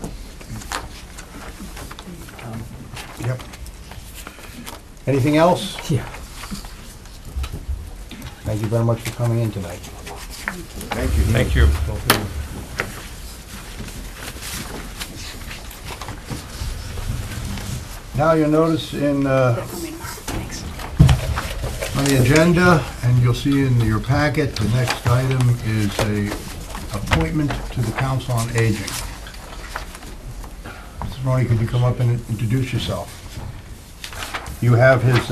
Yep. Anything else? Yeah. Thank you very much for coming in tonight. Thank you. Thank you. Now you'll notice on the agenda, and you'll see in your packet, the next item is a appointment to the Council on Aging. Mr. Maloney, could you come up and introduce yourself? You have his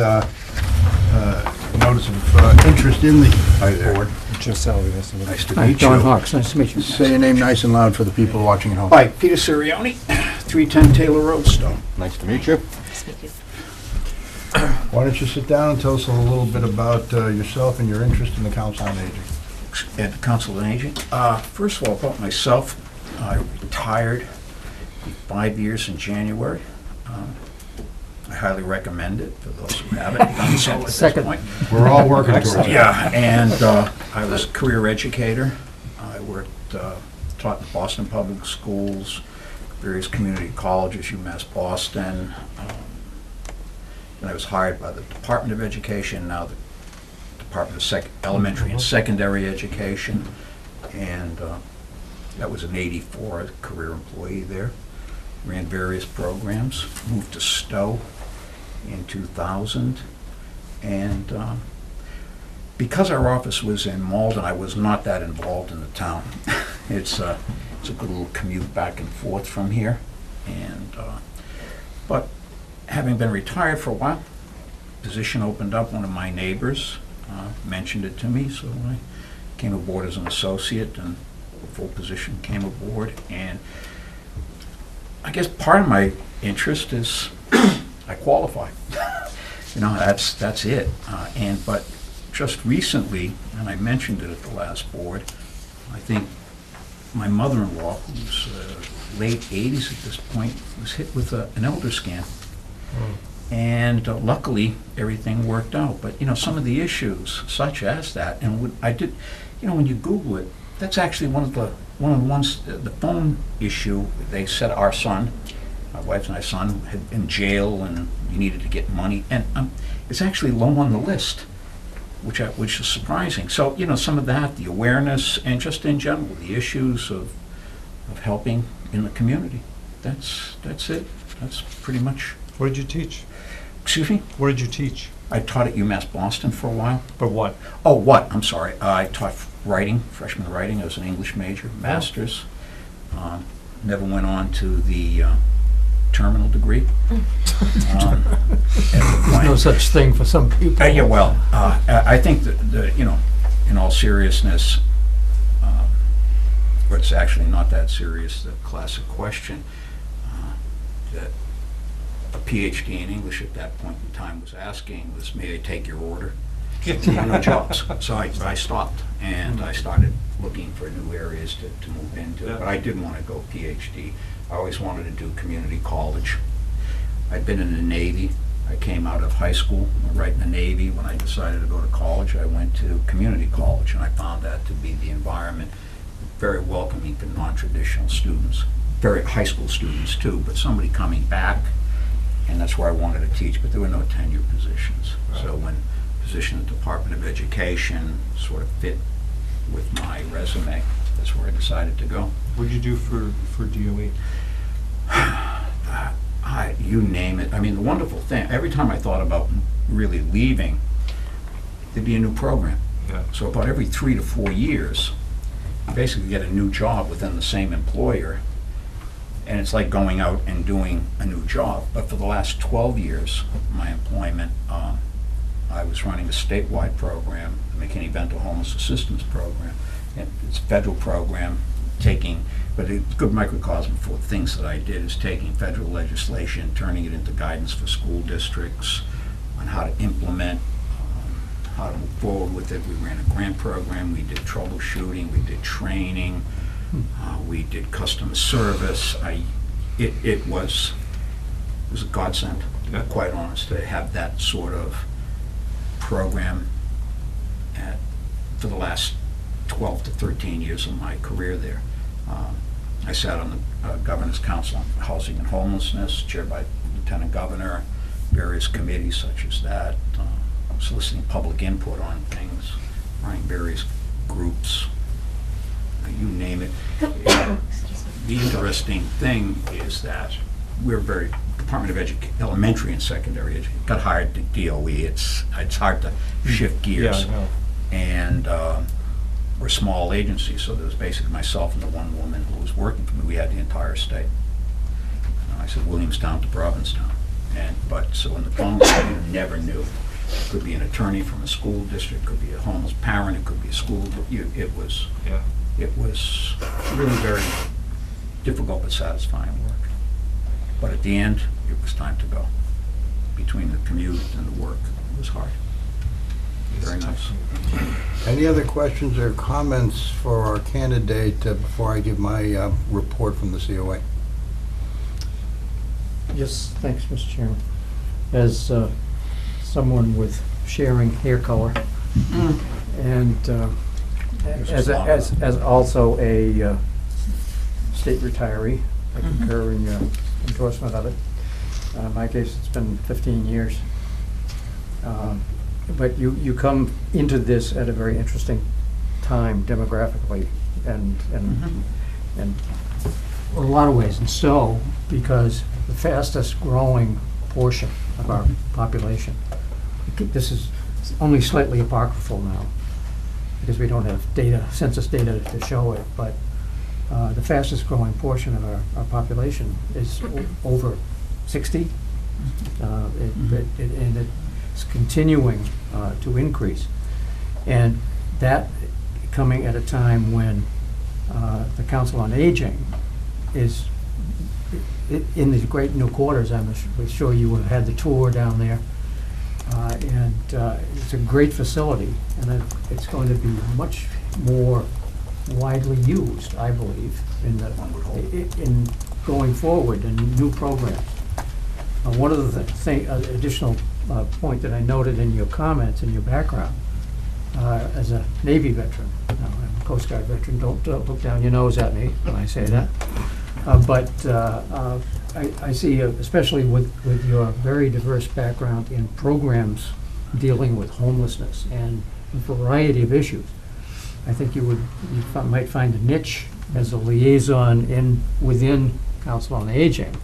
notice of interest in the board. Jim Salvi, nice to meet you. Nice to Hi, meet you. John Hawks, nice to meet you. Say your name nice and loud for the people watching at home. Hi, Peter Sirioni, 310 Taylor Road, Stow. Nice to meet you. Thank you. Why don't you sit down and tell us a little bit about yourself and your interest in the Council on Aging? At the Council on Aging. First of all, about myself, I retired 5 years in January. I highly recommend it for those who haven't done so at this Second. point. We're all working towards it. Yeah, and I was a career educator. I worked, taught in Boston Public Schools, various community colleges, UMass Boston. And I was hired by the Department of Education, now the Department of Elementary and Secondary Education. And that was an 84 career employee there. Ran various programs, moved to Stow in 2000. And because our office was in Malden, I was not that involved in the town. It's a good little commute back and forth from here. And but having been retired for a while, position opened up. One of my neighbors mentioned it to me, so I came aboard as an associate, and a full position came aboard. And I guess part of my interest is I qualify. You know, that's it. But just recently, and I mentioned it at the last board, I think my mother-in-law, who's late 80s at this point, was hit with an elder scan. And luckily, everything worked out. But, you know, some of the issues, such as that, and I did, you know, when you Google it, that's actually one of the ones, the phone issue. They said our son, my wife and my son, had been in jail and he needed to get money. And it's actually low on the list, which is surprising. So, you know, some of that, the awareness, and just in general, the issues of helping in the community. That's it. That's pretty much. What did you teach? Excuse me? What did you teach? I taught at UMass Boston for a while. For what? Oh, what? I'm sorry. I taught writing, freshman writing. I was an English major, master's. Never went on to the terminal degree. There's no such thing for some people. Yeah, well, I think that, you know, in all seriousness, or it's actually not that serious, the classic question that a PhD in English at that point in time was asking was, may I take your order? No jobs. So I stopped, and I started looking for new areas to move into. Yeah. But I didn't want to go PhD. I always wanted to do community college. I'd been in the Navy. I came out of high school, right in the Navy. When I decided to go to college, I went to community college, and I found that to be the environment very welcoming for non-traditional students, very high school students too, but somebody coming back, and that's where I wanted to teach, but there were no tenure positions. Right. So when position at the Department of Education sort of fit with my resume, that's where I decided to go. What did you do for DOE? You name it. I mean, the wonderful thing, every time I thought about really leaving, there'd be a new program. Yeah. So about every 3 to 4 years, you basically get a new job within the same employer, and it's like going out and doing a new job. But for the last 12 years of my employment, I was running a statewide program, the McKinney-Vento Homeless Assistance Program. And it's a federal program, but it's a good microcosm for things that I did, is taking federal legislation, turning it into guidance for school districts on how to implement, how to move forward with it. We ran a grant program, we did troubleshooting, we did training, we did customer service. It was a godsend, to be quite honest, to have that sort of program for the last 12 to 13 years of my career there. I sat on the Governor's Council on Housing and Homelessness, chaired by Lieutenant Governor, various committees such as that, soliciting public input on things, running various groups, you name it. The interesting thing is that we're very, Department of Elementary and Secondary Education, got hired to DOE. It's hard to shift gears. Yeah, I know. And we're a small agency, so there was basically myself and the one woman who was working for me. We had the entire state. I said, Williamstown to Provincetown. So in the council, you never knew. It could be an attorney from a school district, could be a homeless parent, it could be a school, it was really very difficult but satisfying work. But at the end, it was time to go. Between the commute and the work, it was hard. Very nice. Any other questions or comments for our candidate before I give my report from the COA? Yes, thanks, Mr. Chairman. As someone with sharing hair color, and as also a state retiree, I concur in your endorsement of it. In my case, it's been 15 years. But you come into this at a very interesting time demographically and in a lot of ways. And so, because the fastest growing portion of our population, this is only slightly apocryphal now, because we don't have data, census data to show it, but the fastest growing portion of our population is over 60. And it's continuing to increase. And that coming at a time when the Council on Aging is in the great new quarters. I'm sure you have had the tour down there. And it's a great facility, and it's going to be much more widely used, I believe, in going forward in new programs. One of the additional point that I noted in your comments, in your background, as a Navy veteran, now I'm a Coast Guard veteran, don't look down your nose at me when I say that, but I see, especially with your very diverse background in programs dealing with homelessness and a variety of issues, I think you might find a niche as a liaison within Council on Aging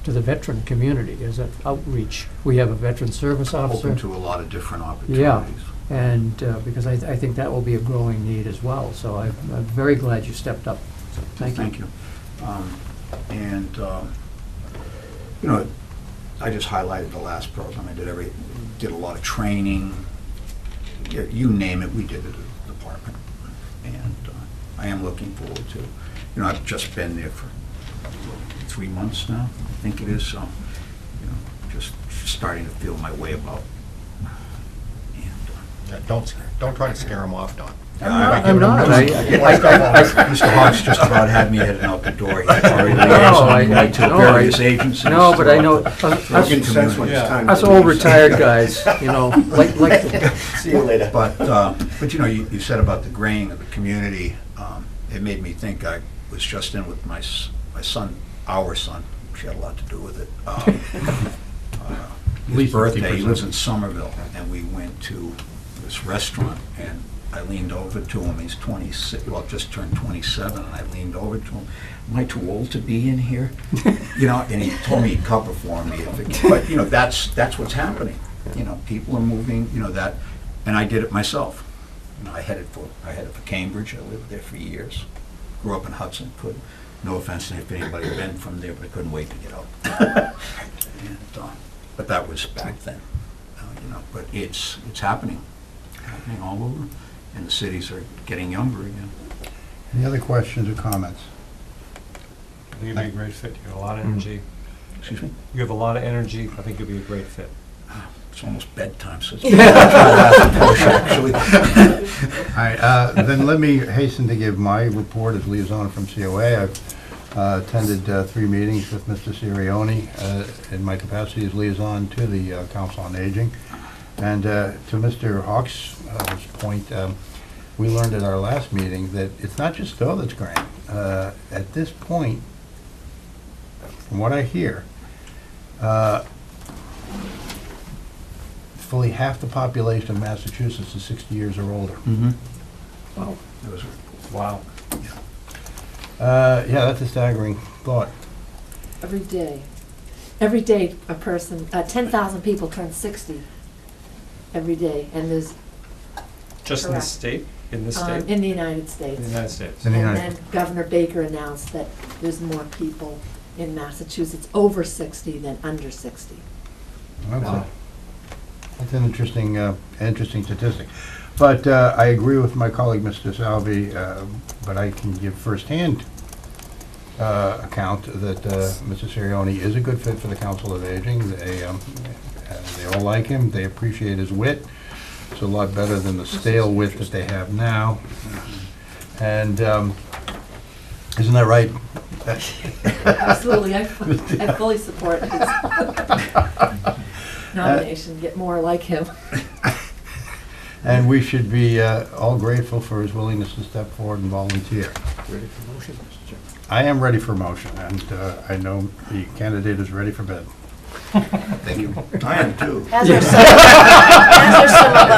to the veteran community as an outreach. We have a veteran service officer. Open to a lot of different opportunities. Yeah, and because I think that will be a growing need as well. So I'm very glad you stepped up. So thank you. And you know, I just highlighted the last program. I did a lot of training. You name it, we did it at the department. And I am looking forward to, I've just been there for 3 months now, I think it is, so, just starting to feel my way about. And Don't try to scare them off, Don. I'm not. Mr. Hawks just about had me heading out the door. He already liaised to various agencies. No, but I know, us old retired guys, like. See you later. But you said about the graying of the community, it made me think. I was just in with my son, our son, she had a lot to do with it. His birthday, he lives in Somerville, and we went to this restaurant, and I leaned over to him. He's 26, just turned 27, and I leaned over to him. Am I too old to be in here? And he told me he'd cover for me. But that's what's happening. People are moving. That, and I did it myself. I headed for Cambridge. I lived there for years. Grew up in Hudson. No offense to if anybody had been from there, but I couldn't wait to get out. But that was back then. But it's happening all over. And the cities are getting younger again. Any other questions or comments? I think you'd be a great fit. You have a lot of energy. Excuse me? You have a lot of energy. I think you'd be a great fit. It's almost bedtime, so it's actually. All right, then let me hasten to give my report as liaison from COA. I've attended 3 meetings with Mr. Sirioni in my capacity as liaison to the Council on Aging. And to Mr. Hawks' point, we learned at our last meeting that it's not just Stowe that's graying. At this point, from what I hear, fully half the population of Massachusetts is 60 years or older. Mm-hmm. Wow. Wow. Yeah, that's a staggering thought. Every day a person, 10,000 people turn 60 every day, and there's... Just in the state? In this state? In the United States. In the United States. In the And United then Governor Baker announced that there's more people in Massachusetts over 60 than under 60. That's an interesting statistic. But I agree with my colleague, Mr. Salvi, but I can give firsthand account that Mr. Sirioni is a good fit for the Council of Aging. They all like him. They appreciate his wit. It's a lot better than the stale wit that they have now. And isn't that right? Absolutely, I fully support his nomination, get more like him. And we should be all grateful for his willingness to step forward and volunteer. Ready for motion, Mr. Chairman? I am ready for motion, and I know the candidate is ready for bed. Thank you. I am too. As are some of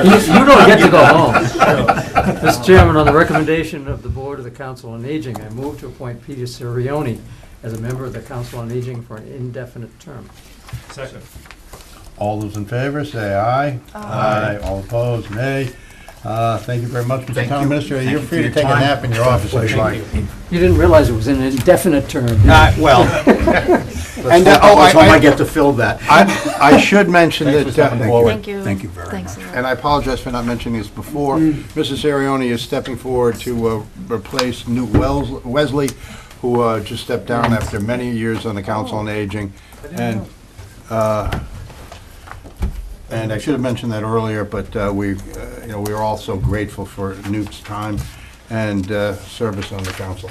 us. You don't get to go home. Mr. Chairman, on the recommendation of the Board of the Council on Aging, I move to appoint Peter Sirioni as a member of the Council on Aging for an indefinite term. Second. All those in favor, say aye. Aye. All opposed, nay. Thank you very much, Mr. Thank Town you. Administrator. Thank You're you free for to your take a time. nap in your office if you like. You didn't realize it was an indefinite term. did you? Well, And, I get to fill that. I should mention Thanks for that, stepping forward. Thank you. Thank you very Thanks much. a lot. and I apologize for not mentioning this before, Mrs. Sirioni is stepping forward to replace Newt Wesley, who just stepped down after many years on the Council on Aging. And I should have mentioned that earlier, but we are also grateful for Newt's time and service on the council.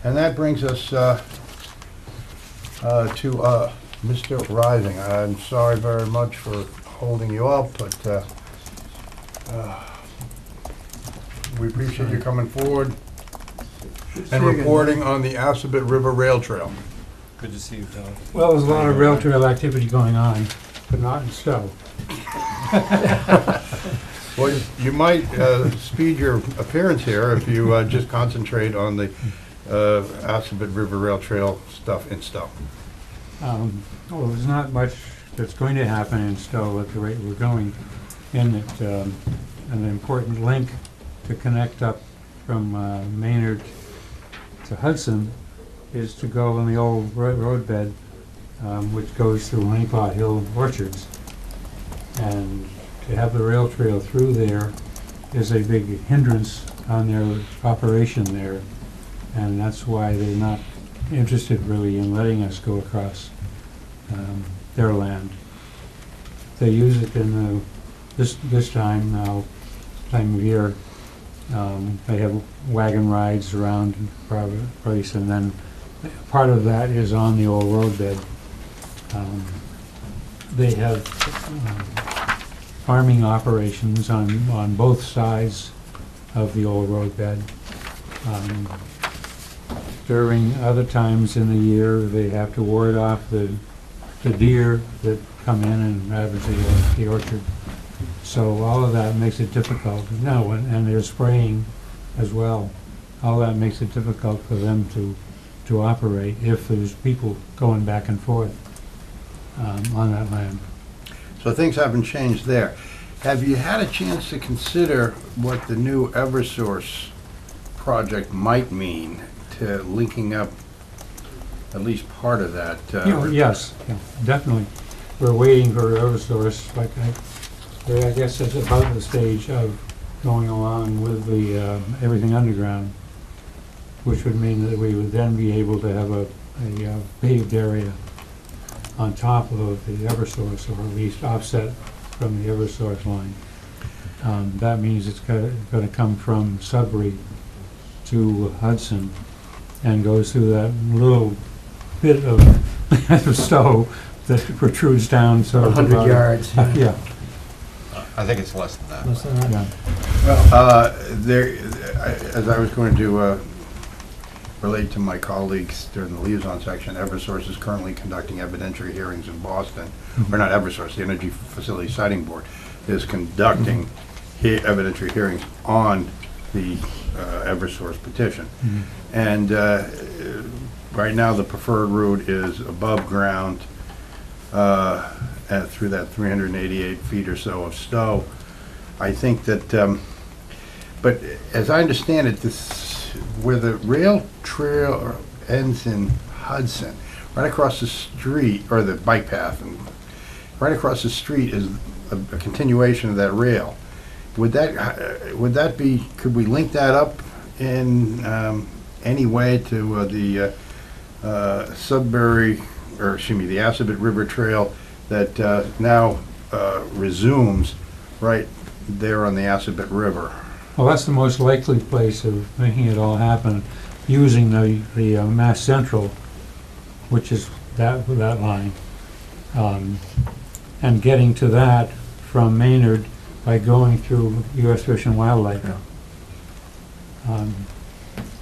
And that brings us to Mr. Rising. I'm sorry very much for holding you up, but we appreciate you coming forward and reporting on the Assabet River Rail Trail. Good to see you, Tom. Well, there's a lot of rail trail activity going on, but not in Stow. Well, you might speed your appearance here if you just concentrate on the Assabet River Rail Trail stuff in Stow. Well, there's not much that's going to happen in Stow at the rate we're going, in that an important link to connect up from Maynard to Hudson is to go on the old roadbed, which goes through Honeypot Hill Orchards. And to have the rail trail through there is a big hindrance on their operation there. And that's why they're not interested really in letting us go across their land. They use it in this time of year. They have wagon rides around the place, and then part of that is on the old roadbed. They have farming operations on both sides of the old roadbed. During other times in the year, they have to ward off the deer that come in and ravage the orchard. So all of that makes it difficult. No, and they're spraying as well. All that makes it difficult for them to operate if there's people going back and forth on that land. So things haven't changed there. Have you had a chance to consider what the new Eversource project might mean to linking up at least part of that? Yes, yeah, definitely. We're waiting for Eversource, but I guess it's about the stage of going along with the everything underground, which would mean that we would then be able to have a paved area on top of the Eversource, or at least offset from the Eversource line. That means it's going to come from Sudbury to Hudson and goes through that little bit of Stow that protrudes down sort of 100 yards. Yeah. I think it's less than that. Less than that? Yeah. As I was going to relate to my colleagues during the Liaison section, Eversource is currently conducting evidentiary hearings in Boston, or not Eversource, the Energy Facility Siting Board is conducting evidentiary hearings on the Eversource petition. And right now the preferred route is above ground through that 388 feet or so of Stow. I think that But as I understand it, this, where the rail trail ends in Hudson, right across the street, or the bike path, and right across the street is a continuation of that rail. Would that be, could we link that up in any way to the Sudbury, or excuse me, the Assabet River Trail that now resumes right there on the Assabet River? Well, that's the most likely place of making it all happen, using the Mass Central, which is that line, and getting to that from Maynard by going through U.S. Fish and Wildlife.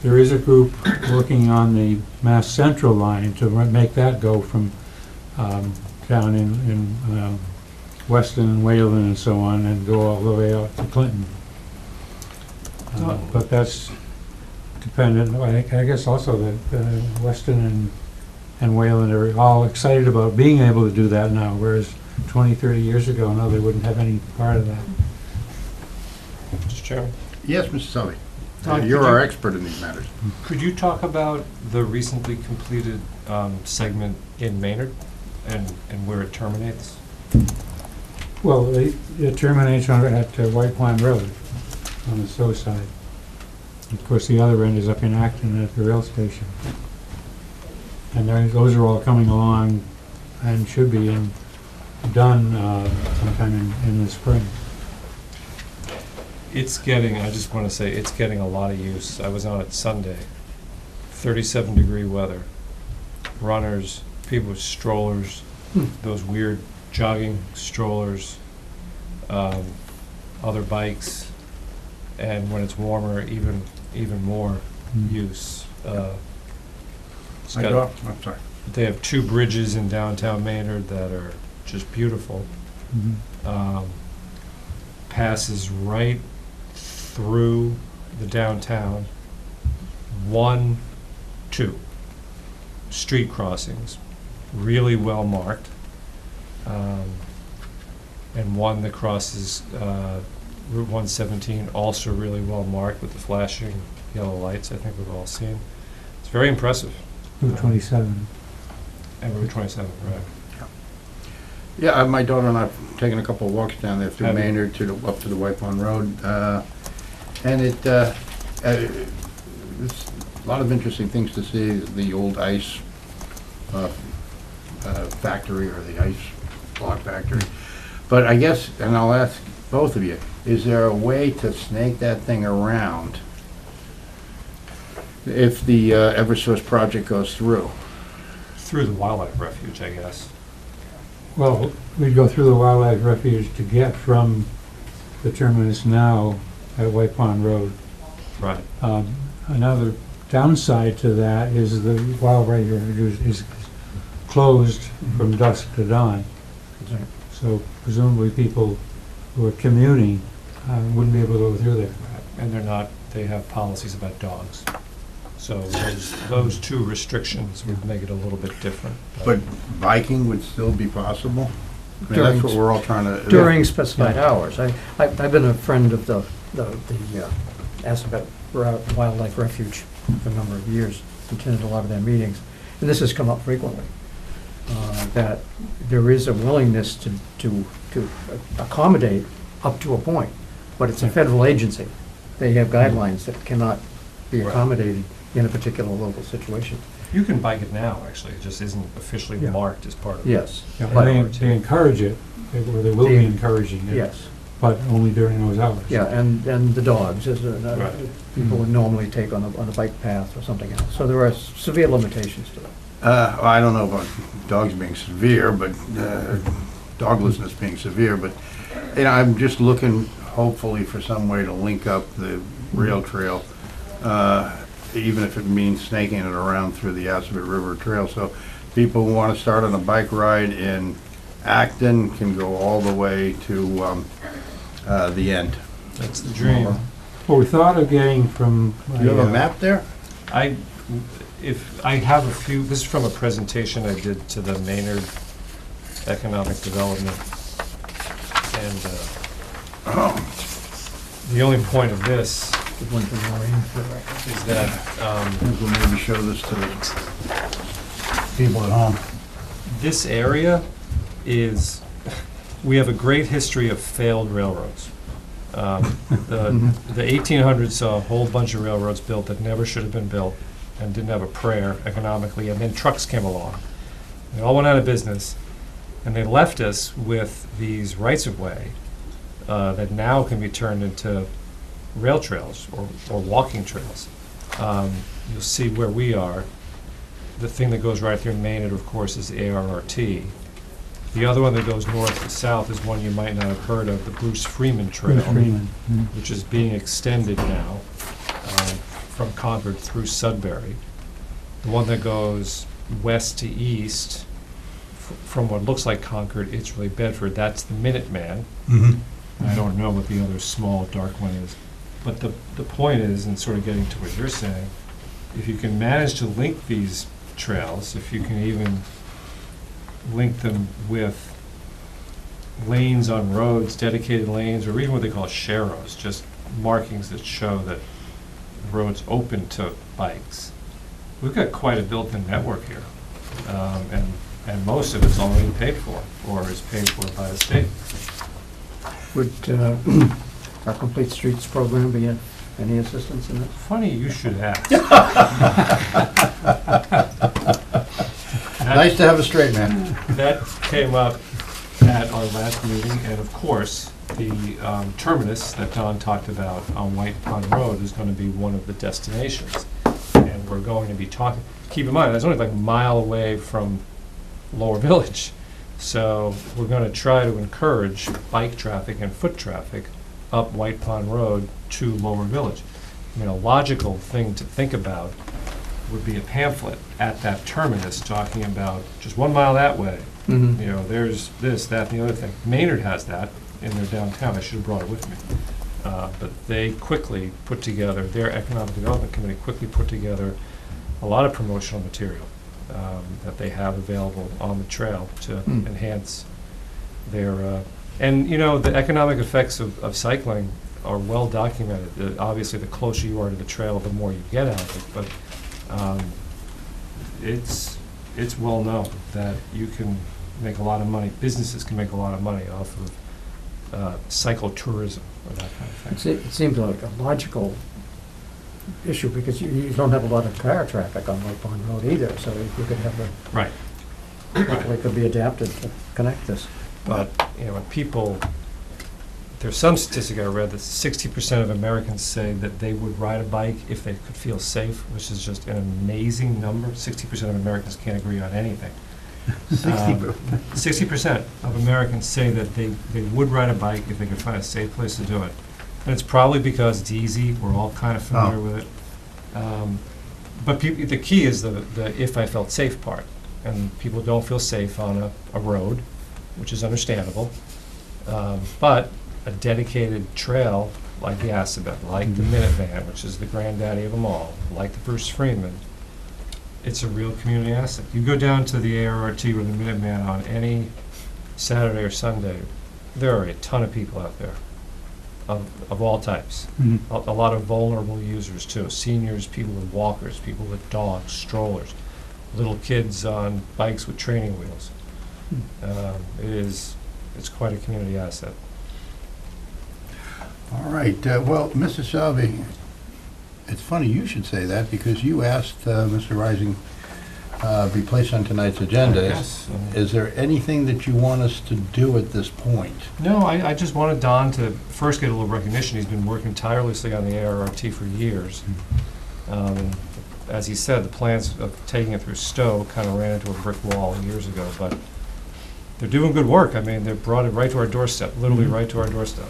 There is a group working on the Mass Central line to make that go from down in Weston and Wayland and so on, and go all the way out to Clinton. But that's dependent, I guess also that Weston and Wayland are all excited about being able to do that now, whereas 20, 30 years ago, no, they wouldn't have any part of that. Mr. Chairman? Yes, Mr. Sully. Could You're you- our expert in these matters. Could you talk about the recently completed segment in Maynard and where it terminates? Well, it terminates at White Pond Road on the Stow side. Of course, the other end is up in Acton at the rail station. And those are all coming along and should be done sometime in the spring. It's getting, I just want to say, it's getting a lot of use. I was on it Sunday, 37-degree weather, runners, people with strollers, those weird jogging strollers, other bikes, and when it's warmer, even more use. It's got- I'm sorry. They have 2 bridges in downtown Maynard that are just beautiful. Passes right through the downtown. 1, 2 street crossings, really well marked. And one that crosses Route 117, also really well marked with the flashing yellow lights I think we've all seen. It's very impressive. Route 27. And Route 27, right. Yeah, my daughter and I have taken a couple of walks down there through Have you? Maynard up to the White Pond Road. And it's a lot of interesting things to see, the old ice factory, or the ice block factory. But I guess, and I'll ask both of you, is there a way to snake that thing around if the Eversource project goes through? Through the wildlife refuge, I guess. Well, we'd go through the wildlife refuge to get from the terminus now at White Pond Road. Right. Another downside to that is the wildlife refuge is closed from dusk to dawn. So presumably people who are commuting wouldn't be able to go through there. And they have policies about dogs. So those 2 restrictions would make it a little bit different. But biking would still be possible? I mean, that's what we're all trying to... During specified hours. I've been a friend of the Assabet Wildlife Refuge for a number of years, attended a lot of their meetings, and this has come up frequently, that there is a willingness to accommodate up to a point, but it's a federal agency. They have guidelines that cannot be accommodated in a particular local situation. You can bike it now, actually. It just isn't officially Yeah. marked as part of it. Yes. Yeah, But- they encourage it, or they will be encouraging it. Yes. But only during those hours. Yeah, and the dogs, Right. people would normally take on a bike path or something else. So there are severe limitations to it. I don't know about dogs being severe, but doglessness being severe, but I'm just looking hopefully for some way to link up the rail trail, even if it means snaking it around through the Assabet River Trail. So people who want to start on a bike ride in Acton can go all the way to the end. That's the dream. Well, we thought of getting from... Do you have a map there? If I have a few, this is from a presentation I did to the Maynard Economic Development, and The only point of this Give one to Maureen for the record. is that, I think we'll maybe show this to the people at home. this area is, we have a great history of failed railroads. The 1800s saw a whole bunch of railroads built that never should have been built and didn't have a prayer economically, and then trucks came along. They all went out of business, and they left us with these rights-of-way that now can be turned into rail trails or walking trails. You'll see where we are. The thing that goes right through Maynard, of course, is the ARRT. The other one that goes north to south is one you might not have heard of, the Bruce Freeman Trail, Bruce Freeman. which is being extended now from Concord through Sudbury. The one that goes west to east, from what looks like Concord, it's really Bedford, that's the Minuteman. I don't know what the other small dark one is. But the point is, and sort of getting to what you're saying, if you can manage to link these trails, if you can even link them with lanes on roads, dedicated lanes, or even what they call sharrows, just markings that show that the road's open to bikes. We've got quite a built-in network here, and most of it's already paid for, or is paid for by the state. Would our Complete Streets program be any assistance in that? Funny you should ask. Nice to have a straight man. That came up at our last meeting, and of course, the terminus that Don talked about on White Pond Road is going to be one of the destinations. And we're going to be talking, keep in mind, that's only like a mile away from Lower Village. So we're going to try to encourage bike traffic and foot traffic up White Pond Road to Lower Village. I mean, a logical thing to think about would be a pamphlet at that terminus talking about just 1 mile that way. You know, there's this, that, and the other thing. Maynard has that in their downtown. I should have brought it with me. But they quickly put together, their Economic Development Committee quickly put together a lot of promotional material that they have available on the trail to enhance their, and you know, the economic effects of cycling are well documented. Obviously, the closer you are to the trail, the more you get out of it, but it's well known that you can make a lot of money, businesses can make a lot of money off of cycle tourism or that kind of thing. It seems like a logical issue because you don't have a lot of car traffic on White Pond Road either, so you could have a, Right. it could be adapted to connect this. But, you know, when people, there's some statistic I read that 60% of Americans say that they would ride a bike if they could feel safe, which is just an amazing number. 60% of Americans can't agree on anything. 60% of Americans say that they would ride a bike if they could find a safe place to do it. And it's probably because it's easy, we're all kind of familiar with it. But the key is the if I felt safe part. And people don't feel safe on a road, which is understandable. But a dedicated trail like the Assabet, like the Minuteman, which is the granddaddy of them all, like the Bruce Freeman, it's a real community asset. You go down to the ARRT or the Minuteman on any Saturday or Sunday, there are a ton of people out there of all types. A lot of vulnerable users too, seniors, people with walkers, people with dogs, strollers, little kids on bikes with training wheels. It's quite a community asset. All right, well, Mrs. Salvi, it's funny you should say that because you asked Mr. Rising be placed on tonight's agenda. Yes. Is there anything that you want us to do at this point? No, I just wanted Don to first get a little recognition. He's been working tirelessly on the ARRT for years. As he said, the plans of taking it through Stow kind of ran into a brick wall years ago, but they're doing good work. I mean, they've brought it right to our doorstep, literally right to our doorstep.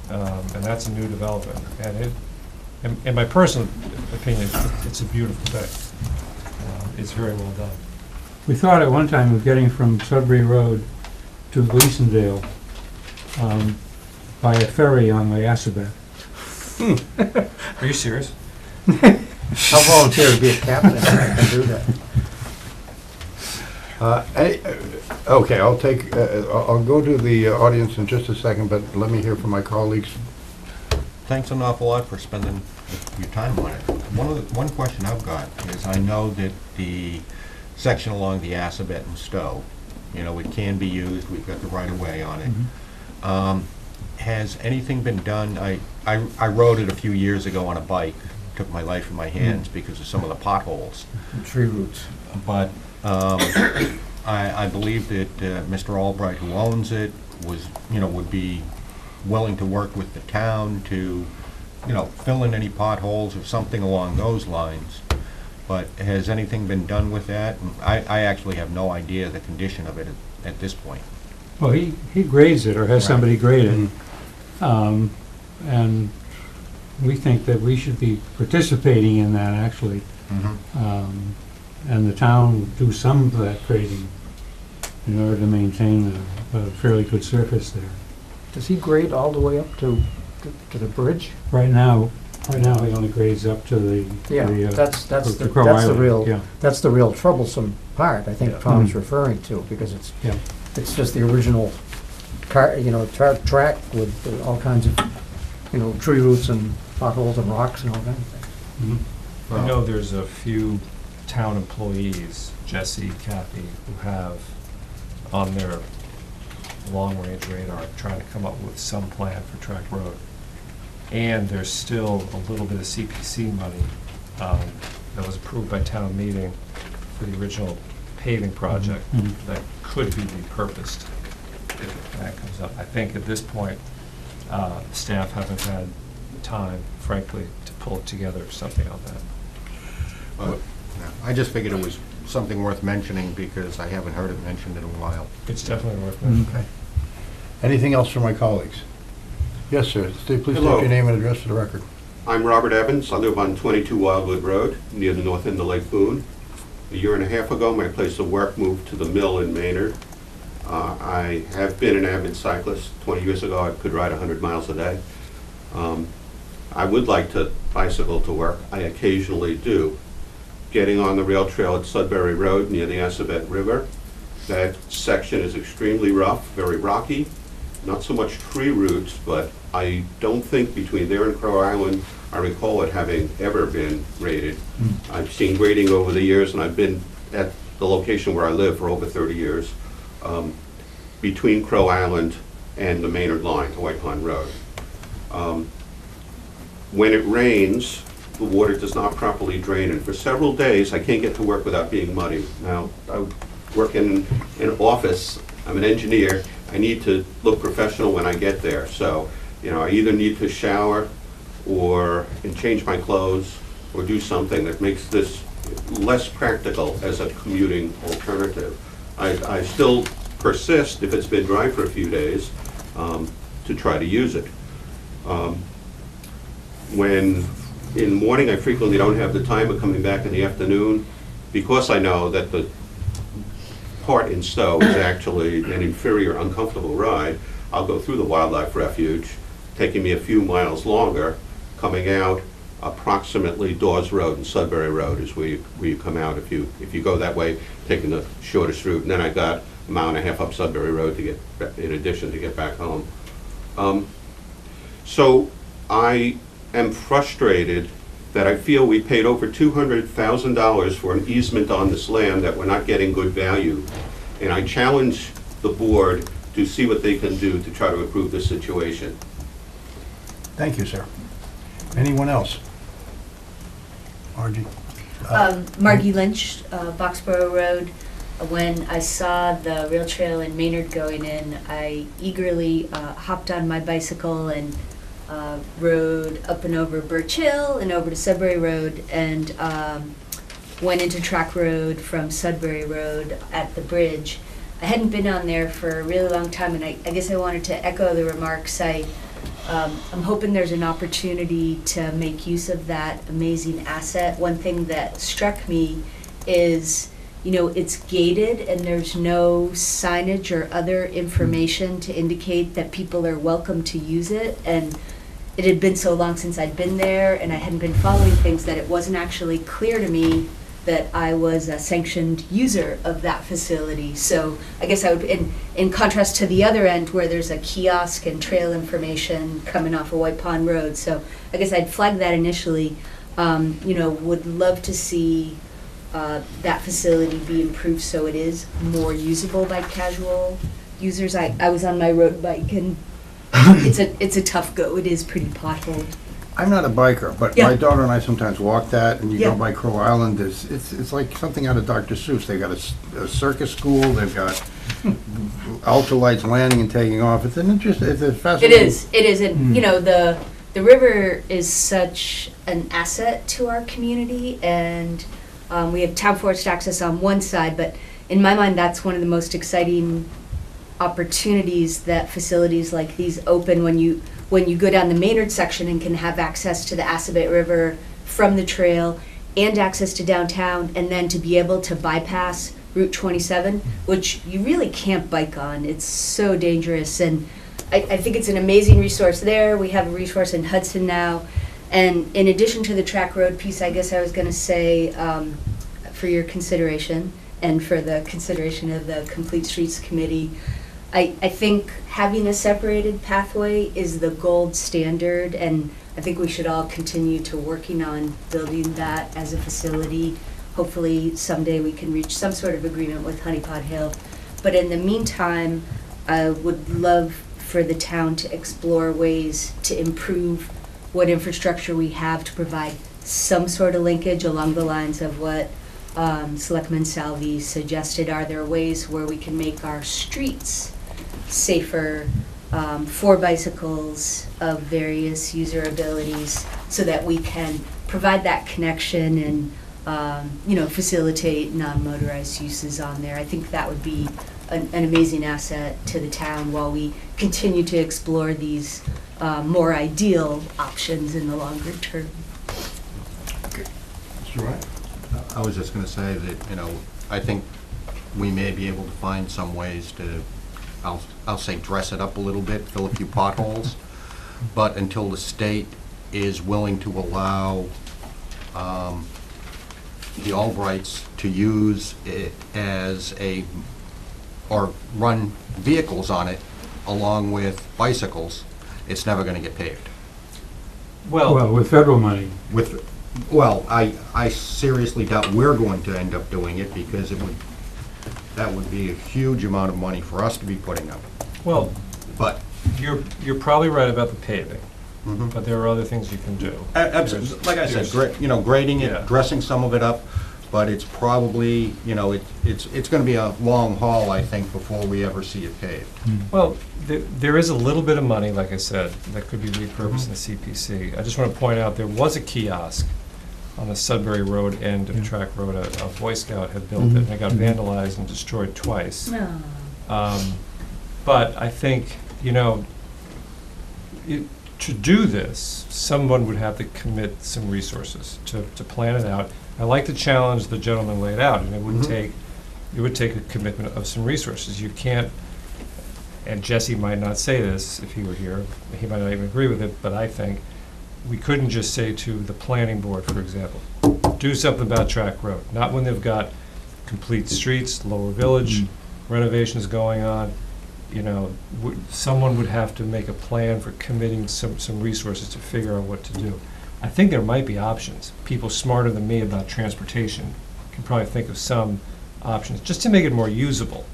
And that's a new development. And in my personal opinion, it's a beautiful thing. It's very well done. We thought at one time of getting from Sudbury Road to Gleasondale by a ferry on the Assabet. Are you serious? I'll volunteer to be a captain if I can do that. Okay, I'll go to the audience in just a second, but let me hear from my colleagues. thanks an awful lot for spending your time on it. One question I've got is, I know that the section along the Assabet and Stow, you know, it can be used, we've got the right of way on it. Has anything been done? I rode it a few years ago on a bike, took my life in my hands because of some of the potholes. Tree roots. But I believe that Mr. Albright, who owns it, would be willing to work with the town to, fill in any potholes or something along those lines. But has anything been done with that? And I actually have no idea the condition of it at this point. Well, he grades it, or has Right. somebody grade it. And we think that we should be participating in that, actually. And the town do some of that grading in order to maintain a fairly good surface there. Does he grade all the way up to the bridge? Right now, he only grades up to the That's to the Crow that's the Island, real yeah. that's the real troublesome part. I think Yeah. Tom's referring to, because it's Yeah. it's just the original track with all kinds of tree roots and potholes and rocks and all kinds of things. I know there's a few town employees, Jesse, Kathy, who have on their long-range radar trying to come up with some plan for Track Road. And there's still a little bit of CPC money that was approved by town meeting for the original paving project that could be repurposed if that comes up. I think at this point, staff haven't had time, frankly, to pull together something on that. But I just figured it was something worth mentioning because I haven't heard it mentioned in a while. It's definitely worth mentioning. Okay. Anything else from my colleagues? Yes, sir. Please state Hello. your name and address for the record. I'm Robert Evans. I live on 22 Wildwood Road, near the north end of Lake Boone. A year and a half ago, my place of work moved to the mill in Maynard. I have been an avid cyclist. 20 years ago, I could ride 100 miles a day. I would like to bicycle to work. I occasionally do. Getting on the rail trail at Sudbury Road near the Assabet River, that section is extremely rough, very rocky. Not so much tree roots, but I don't think between there and Crow Island, I recall it having ever been graded. I've seen grading over the years, and I've been at the location where I live for over 30 years, between Crow Island and the Maynard line, to White Pond Road. When it rains, the water does not properly drain, and for several days, I can't get to work without being muddy. Now, I work in an office, I'm an engineer, I need to look professional when I get there. So, I either need to shower and change my clothes or do something that makes this less practical as a commuting alternative. I still persist, if it's been dry for a few days, to try to use it. When in the morning, I frequently don't have the time of coming back in the afternoon, because I know that the part in Stow is actually an inferior, uncomfortable ride. I'll go through the wildlife refuge, taking me a few miles longer, coming out approximately Dawes Road and Sudbury Road is where you come out if you go that way, taking the shortest route. And then I got a mile and a half up Sudbury Road to get back home. So I am frustrated that I feel we paid over $200,000 for an easement on this land that we're not getting good value. And I challenge the board to see what they can do to try to improve this situation. Thank you, sir. Anyone else? Margie? Margie Lynch, Boxborough Road. When I saw the rail trail in Maynard going in, I eagerly hopped on my bicycle and rode up and over Birch Hill and over to Sudbury Road, and went into Track Road from Sudbury Road at the bridge. I hadn't been on there for a really long time, and I guess I wanted to echo the remarks. I'm hoping there's an opportunity to make use of that amazing asset. One thing that struck me is, it's gated and there's no signage or other information to indicate that people are welcome to use it. And it had been so long since I'd been there, and I hadn't been following things, that it wasn't actually clear to me that I was a sanctioned user of that facility. So I guess I would, in contrast to the other end where there's a kiosk and trail information coming off of White Pond Road. So I guess I'd flag that initially. Would love to see that facility be improved so it is more usable by casual users. I was on my road bike and it's a tough go. It is pretty potholed. I'm not a biker, but Yeah. my daughter and I sometimes walk that, and you Yeah. go by Crow Island, it's like something out of Dr. Seuss. They've got a circus school, they've got ultralights landing and taking off. It's an interesting, it's a fascinating. It is, and the river is such an asset to our community, and we have town forest access on one side, but in my mind, that's one of the most exciting opportunities that facilities like these open when you go down the Maynard section and can have access to the Assabet River from the trail and access to downtown, and then to be able to bypass Route 27, which you really can't bike on. It's so dangerous, and I think it's an amazing resource there. We have a resource in Hudson now, and in addition to the track road piece, I guess I was going to say, for your consideration and for the consideration of the Complete Streets Committee, I think having a separated pathway is the gold standard, and I think we should all continue to working on building that as a facility. Hopefully someday we can reach some sort of agreement with Honey Pot Hill. But in the meantime, I would love for the town to explore ways to improve what infrastructure we have to provide some sort of linkage along the lines of what Selectman Salvi suggested. Are there ways where we can make our streets safer for bicycles of various user abilities so that we can provide that connection and facilitate non-motorized uses on there? I think that would be an amazing asset to the town while we continue to explore these more ideal options in the longer term. Mr. Wright? I was just gonna say that, I think we may be able to find some ways to, I'll say dress it up a little bit, fill a few potholes, but until the state is willing to allow the Albrights to use it as or run vehicles on it along with bicycles, it's never gonna get paved. Well, with federal money. I seriously doubt we're going to end up doing it because that would be a huge amount of money for us to be putting up. Well, But, you're probably right about the paving, mhm. but there are other things you can do. Absolutely, like I said, There's- grading Yeah. it, dressing some of it up, but it's probably, it's gonna be a long haul, I think, before we ever see it paved. Well, there is a little bit of money, like I said, that could be repurposed in the CPC. I just want to point out, there was a kiosk on the Sudbury Road end of Track Road. A Boy Scout had built it, and it got vandalized and destroyed twice. No. But I think, to do this, someone would have to commit some resources to plan it out. I like the challenge the gentleman laid out, and it would take a commitment of some resources. You can't, and Jesse might not say this if he were here, he might not even agree with it, but I think we couldn't just say to the planning board, for example, do something about Track Road, not when they've got complete streets, Lower Village, renovations going on. Someone would have to make a plan for committing some resources to figure out what to do. I think there might be options. People smarter than me about transportation can probably think of some options, just to make it more usable.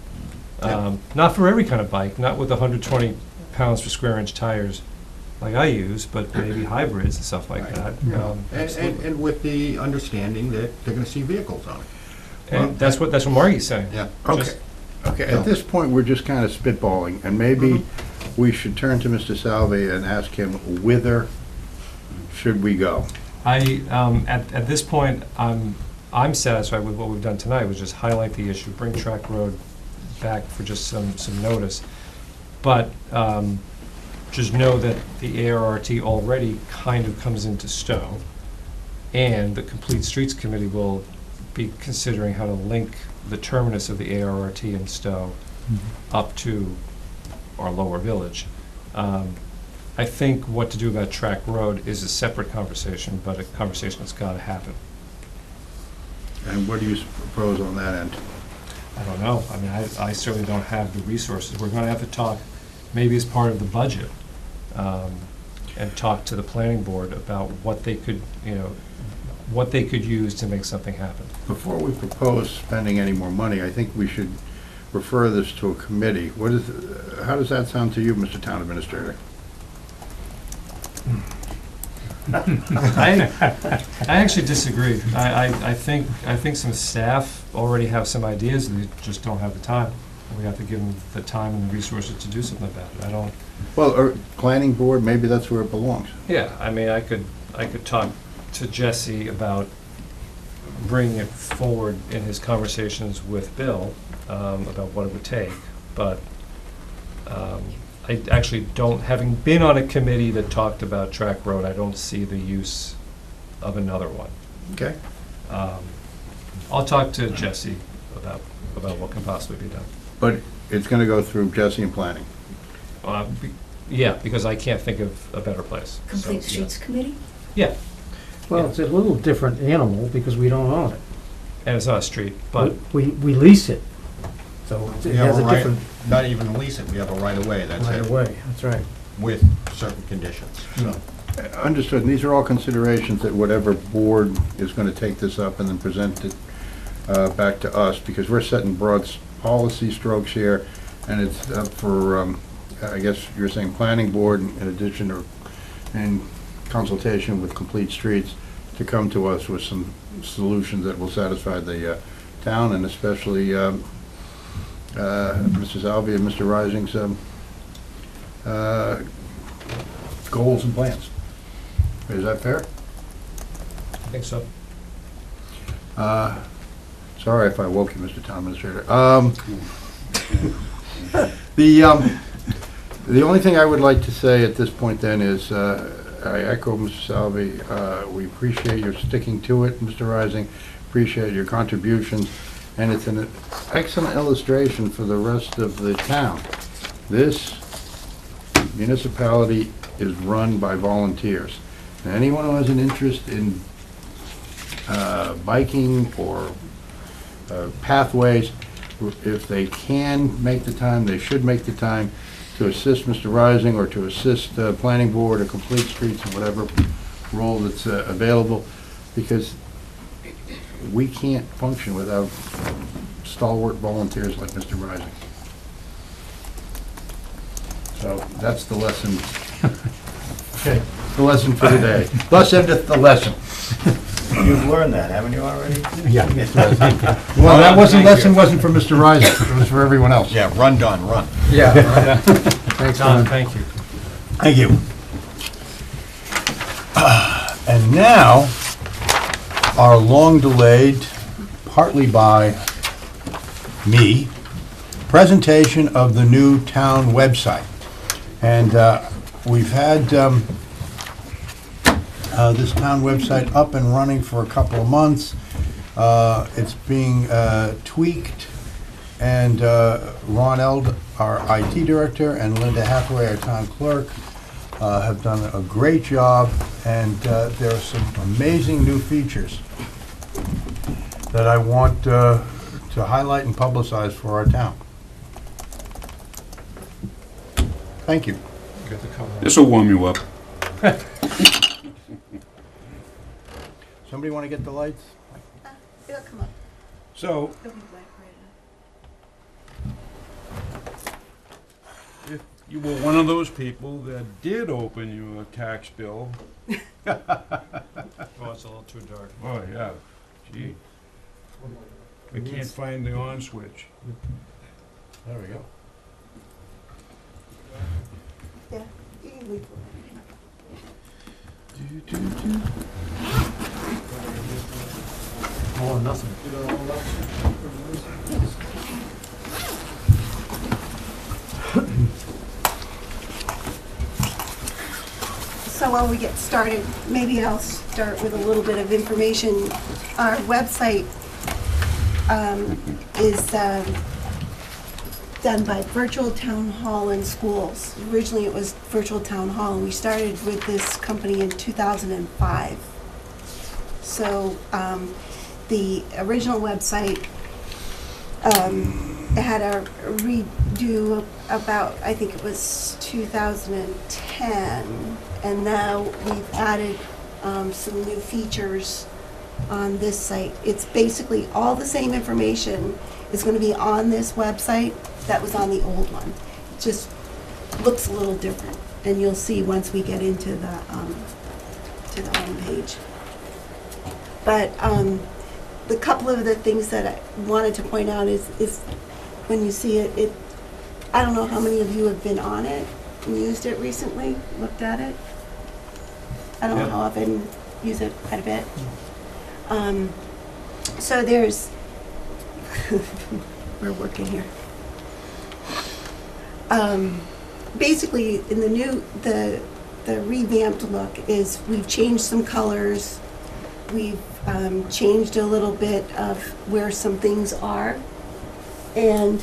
Not for every kind of bike, not with 120 pounds per square inch tires like I use, but maybe hybrids and stuff like that. And with the understanding that they're gonna see vehicles on it. And that's what Margie's saying. Yeah. Okay, at this point, we're just kind of spitballing, and maybe we should turn to Mr. Salvi and ask him whither should we go? At this point, I'm satisfied with what we've done tonight, which is highlight the issue, bring Track Road back for just some notice. But just know that the ARRT already kind of comes into Stow, and the Complete Streets Committee will be considering how to link the terminus of the ARRT in Stow up to our Lower Village. I think what to do about Track Road is a separate conversation, but a conversation that's got to happen. And what do you propose on that end? I don't know. I mean, I certainly don't have the resources. We're gonna have to talk, maybe as part of the budget, and talk to the planning board about what they could, what they could use to make something happen. Before we propose spending any more money, I think we should refer this to a committee. How does that sound to you, Mr. Town Administrator? I actually disagree. I think some staff already have some ideas, they just don't have the time. We have to give them the time and the resources to do something about it. I don't. Well, planning board, maybe that's where it belongs. Yeah, I mean, I could talk to Jesse about bringing it forward in his conversations with Bill, about what it would take, but I actually don't, having been on a committee that talked about track road, I don't see the use of another one. Okay. I'll talk to Jesse about what can possibly be done. But it's gonna go through Jesse and planning. Yeah, because I can't think of a better place. Complete So, Streets Committee? Yeah, Well, it's a little different animal because we don't own it. and it's not a street, but We lease it, so it We have has a a right, different not even lease it, we have a right of way, that's right it, of way, that's right. with certain conditions, so. Understood. And these are all considerations that whatever board is gonna take this up and then present it back to us, because we're setting broad policy strokes here, and it's up for, I guess you're saying planning board in addition or in consultation with Complete Streets to come to us with some solutions that will satisfy the town and especially Mr. Salvi and Mr. Rising's goals and plans. Is that fair? I think so. Sorry if I woke you, Mr. Town Administrator. The only thing I would like to say at this point then is, I echo Mr. Salvi, we appreciate your sticking to it, Mr. Rising, appreciate your contributions, and it's an excellent illustration for the rest of the town. This municipality is run by volunteers. And anyone who has an interest in biking or pathways, if they can make the time, they should make the time to assist Mr. Rising or to assist Planning Board or Complete Streets or whatever role that's available, because we can't function without stalwart volunteers like Mr. Rising. So that's the lesson. Okay, the lesson for today. Thus endeth the lesson. You've learned that, haven't you already? Yeah. Well, that lesson wasn't for Mr. Rising, it was for everyone else. Yeah, run, Don, run. Yeah. Thanks, Don, Don. thank you. Thank you. And now, our long-delayed, partly by me, presentation of the new town website. And we've had this town website up and running for a couple of months. It's being tweaked, and Ron Eld, our IT director, and Linda Hathaway, our town clerk, have done a great job, and there are some amazing new features that I want to highlight and publicize for our town. Thank you. Got the cover. This will warm you up. Somebody want to get the lights? It'll come up. So, It'll be black right now. if you were one of those people that did open your tax bill, Oh, it's a little too dark. oh yeah, gee, I can't find the on switch. There we go. Yeah, you can leave. All or nothing. So while we get started, maybe I'll start with a little bit of information. Our website is done by Virtual Town Hall and Schools. Originally it was Virtual Town Hall, and we started with this company in 2005. So the original website had a redo about, I think it was 2010, and now we've added some new features on this site. It's basically all the same information is going to be on this website that was on the old one. It just looks a little different, and you'll see once we get into the home page. But the couple of the things that I wanted to point out is when you see it, I don't know how many of you have been on it and used it recently, looked at it. I don't know how often, use it quite a bit. So there's, we're working here. Basically, in the new, the revamped look is we've changed some colors. We've changed a little bit of where some things are. And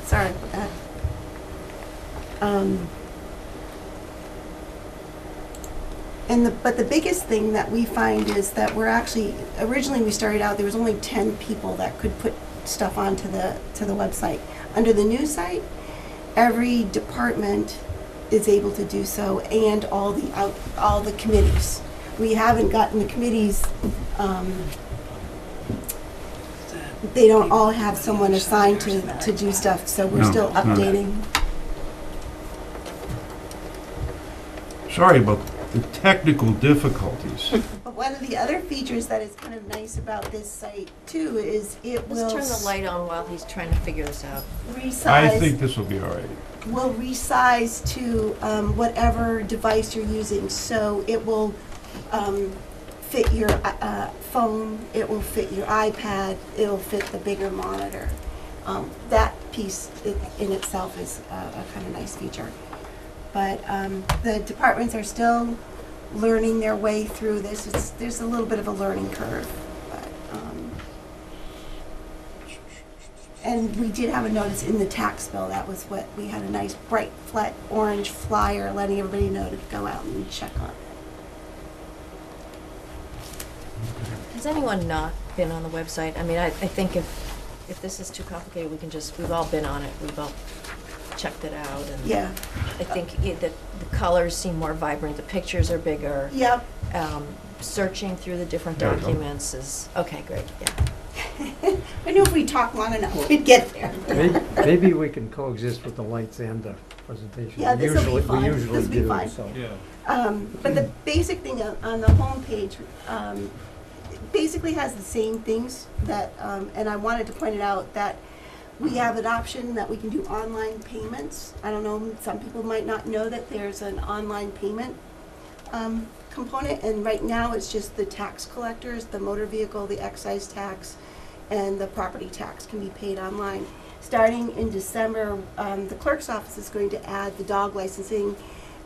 sorry about that. But the biggest thing that we find is that we're actually, originally we started out, there was only 10 people that could put stuff onto the website. Under the new site, every department is able to do so, and all the committees. We haven't gotten the committees, they don't all have someone assigned to do stuff, so we're still updating. Sorry about the technical difficulties. But one of the other features that is kind of nice about this site too is it will Let's turn the light on while he's trying to figure this out. resize. I think this will be all right. Will resize to whatever device you're using. So it will fit your phone, it will fit your iPad, it will fit the bigger monitor. That piece in itself is a kind of nice feature. But the departments are still learning their way through this. There's a little bit of a learning curve. But, and we did have a notice in the tax bill. That was what, we had a nice bright flat orange flyer letting everybody know to go out and check on it. Has anyone not been on the website? I mean, I think if this is too complicated, we've all been on it. We've all checked it out, and yeah, I think that the colors seem more vibrant, the pictures are bigger. Yep. Searching through the different documents is okay. Great. Yeah. I knew if we talk long enough, we'd get there. Maybe we can coexist with the lights and the presentation. Yeah, this will be fine. We usually This will be do. fine. So. Yeah. But the basic thing on the home page basically has the same things that, and I wanted to point it out that we have an option that we can do online payments. I don't know, some people might not know that there's an online payment component, and right now it's just the tax collectors, the motor vehicle, the excise tax, and the property tax can be paid online. Starting in December, the clerk's office is going to add the dog licensing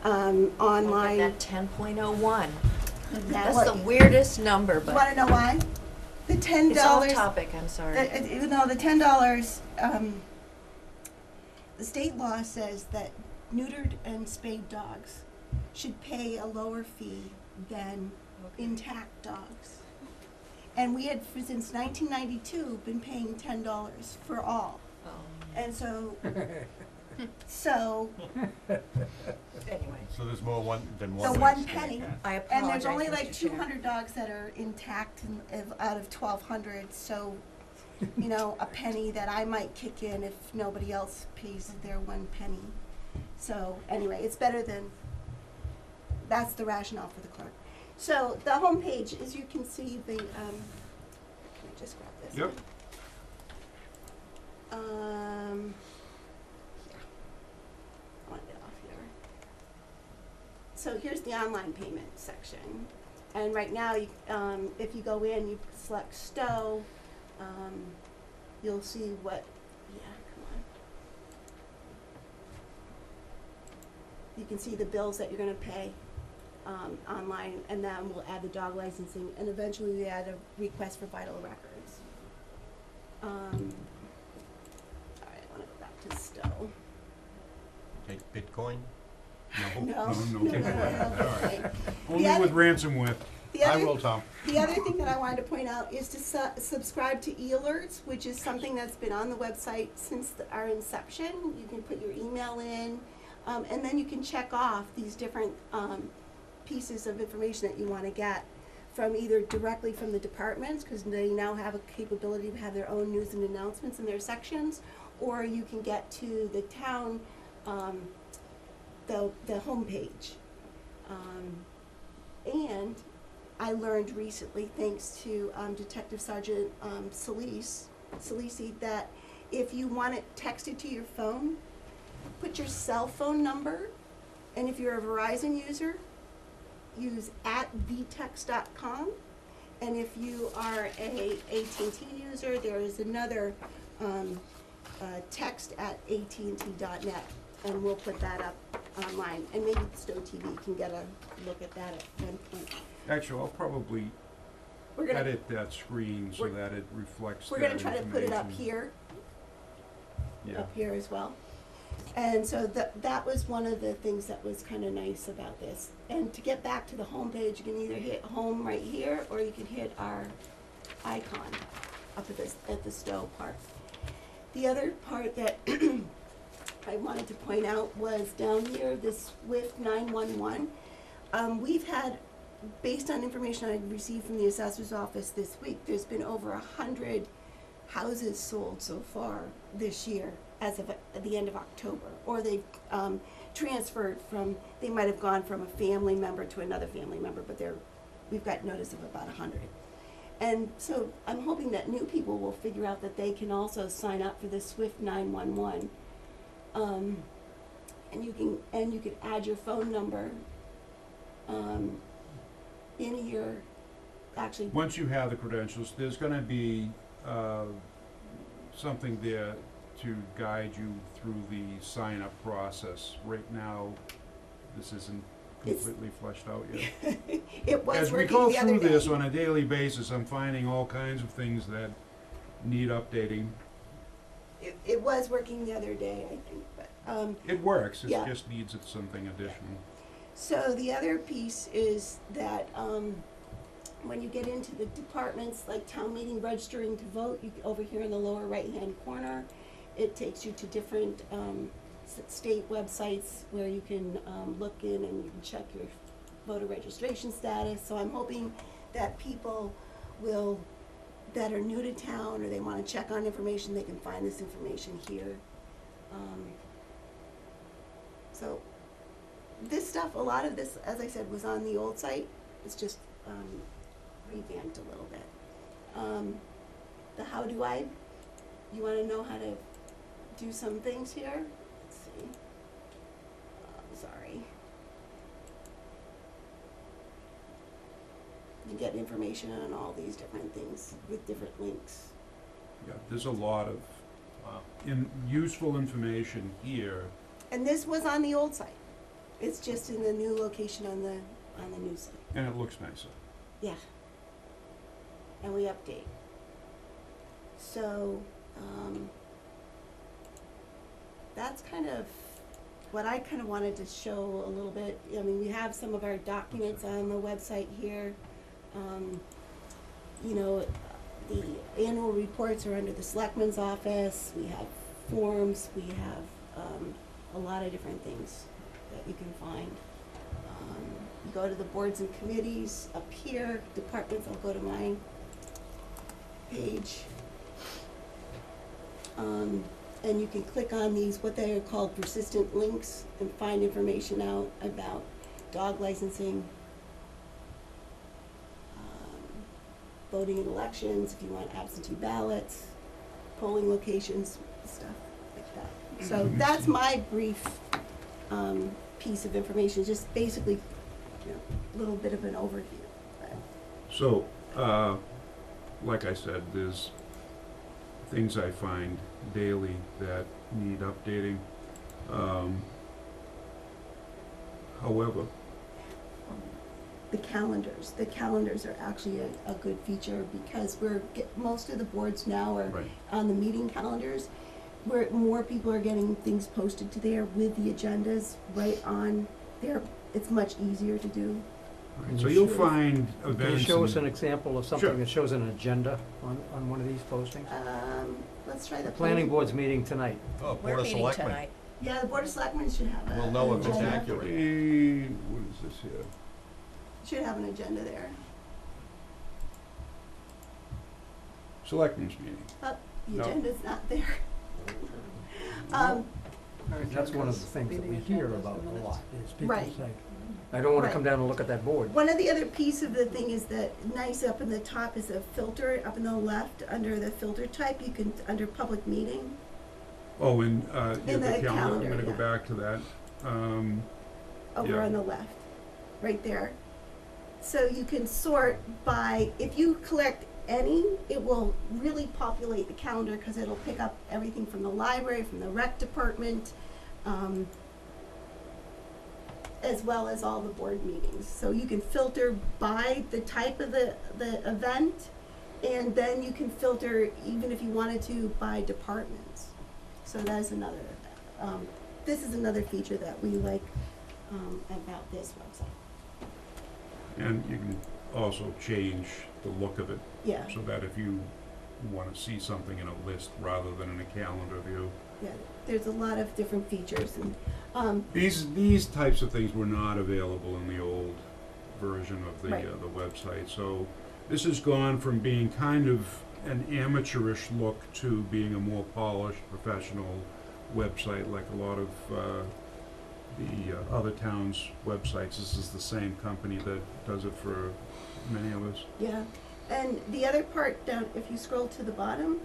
online. That 10.01. That's the weirdest number, but. You want to know why? The $10. It's off topic, I'm sorry. No, the $10, the state law says that neutered and spayed dogs should pay a lower fee than intact dogs. And we had, since 1992, been paying $10 for all. Oh. And so, Anyway. So there's more than so one. one penny. I And apologize, there's only Mr. like Chair. 200 dogs that are intact out of 1,200, so, you know, a penny that I might kick in if nobody else pays their 1 penny. So, anyway, it's better than, that's the rationale for the clerk. So, the homepage, as you can see, can I just grab this? Yep. Here. I want to get off here. So here's the online payment section. And right now, you, if you go in, you select Stow, you'll see what, come on. You can see the bills that you're going to pay online, and then we'll add the dog licensing, and eventually we add a request for vital records. All right, I want to go back to Stow. Bitcoin? No, No. no. All right. Only The with other- ransomware. The I other- will, Tom. The other thing that I wanted to point out is to subscribe to e-alerts, which is something that's been on the website since our inception. You can put your email in, and then you can check off these different pieces of information that you want to get from either directly from the departments, because they now have a capability to have their own news and announcements in their sections, or you can get to the town, the homepage. And I learned recently, thanks to Detective Sergeant Salisi, that if you want it texted to your phone, put your cell phone number, and if you're a Verizon user, use @vtext.com, and if you are a AT&T user, there is another text at AT&T.net, and we'll put that up online, and maybe Stow TV can get a look at that at one point. Actually, I'll probably We're gonna- edit that screen so that it reflects We're that gonna try to put it up information. here, Yeah. up here as well. And so that was one of the things that was kind of nice about this. And to get back to the home page, you can either hit home right here, or you can hit our icon up at the Stow part. The other part that I wanted to point out was down here, this SWIFT 911. We've had, based on information I received from the assessor's office this week, there's been over 100 houses sold so far this year as of at the end of October. Or they've transferred from, they might have gone from a family member to another family member, but we've got notice of about 100. And so I'm hoping that new people will figure out that they can also sign up for the SWIFT 911. And you can add your phone number in your, actually. Once you have the credentials, there's gonna be something there to guide you through the sign-up process. Right now, this isn't completely fleshed out yet. It was As we working go the other through this day. on a daily basis, I'm finding all kinds of things that need updating. It was working the other day, I think, but, It works, it yeah. just needs something additional. So the other piece is that when you get into the departments, like town meeting registering to vote, over here in the lower right-hand corner, it takes you to different state websites where you can look in and you can check your voter registration status. So I'm hoping that people that are new to town, or they want to check on information, they can find this information here. So this stuff, a lot of this, as I said, was on the old site. It's just revamped a little bit. The how do I, you want to know how to do some things here? Let's see. Sorry. You get information on all these different things with different links. Yeah, there's a lot of useful information here. And this was on the old site. It's just in the new location on the new site. And it looks nicer. Yeah. And we update. So, that's kind of what I kind of wanted to show a little bit. I mean, we have some of our documents on the website here. You know, the annual reports are under the Selectman's office. We have forms. We have a lot of different things that you can find. You go to the boards and committees up here, departments. I'll go to my page. And you can click on these, what they are called persistent links, and find information out about dog licensing, voting in elections, if you want absentee ballots, polling locations, stuff like that. So that's my brief piece of information, just basically, you know, a little bit of an overview. So, like I said, there's things I find daily that need updating. However, The calendars are actually a good feature, because most of the boards now are Right. on the meeting calendars, where more people are getting things posted to there with the agendas right on there. It's much easier to do. So you'll find events. Can you show us and- an example of Sure. something that shows an agenda on one of these postings? Let's try the Planning board's meeting tonight. Oh, We're Board of meeting Selectmen. tonight. Yeah, the Board of Selectmen should have a. We'll know an if it's agenda. accurate. What is this here? Should have an agenda there. Selectmen's meeting. Oh, the No. agenda's not there. That's one of the things that we hear about a lot, is people Right. say, I don't wanna Right. come down and look at that board. One of the other piece of the thing is that nice up in the top is a filter, up in the left, under the filter type, you can, under public meeting. Oh, and, In the the calendar, I'm calendar, gonna go yeah. back to that. Over Yeah. on the left, right there. So you can sort by, if you collect any, it will really populate the calendar because it'll pick up everything from the library, from the rec department, as well as all the board meetings. So you can filter by the type of the event, and then you can filter, even if you wanted to, by departments. So that is another, this is another feature that we like about this website. And you can also change the look of it. Yeah. So that if you wanna see something in a list rather than in a calendar view. Yeah, there's a lot of different features, and These types of things were not available in the old version of the, Right. The website. So this has gone from being kind of an amateurish look to being a more polished, professional website like a lot of the other towns' websites. This is the same company that does it for many of us. yeah. And the other part down, if you scroll to the bottom,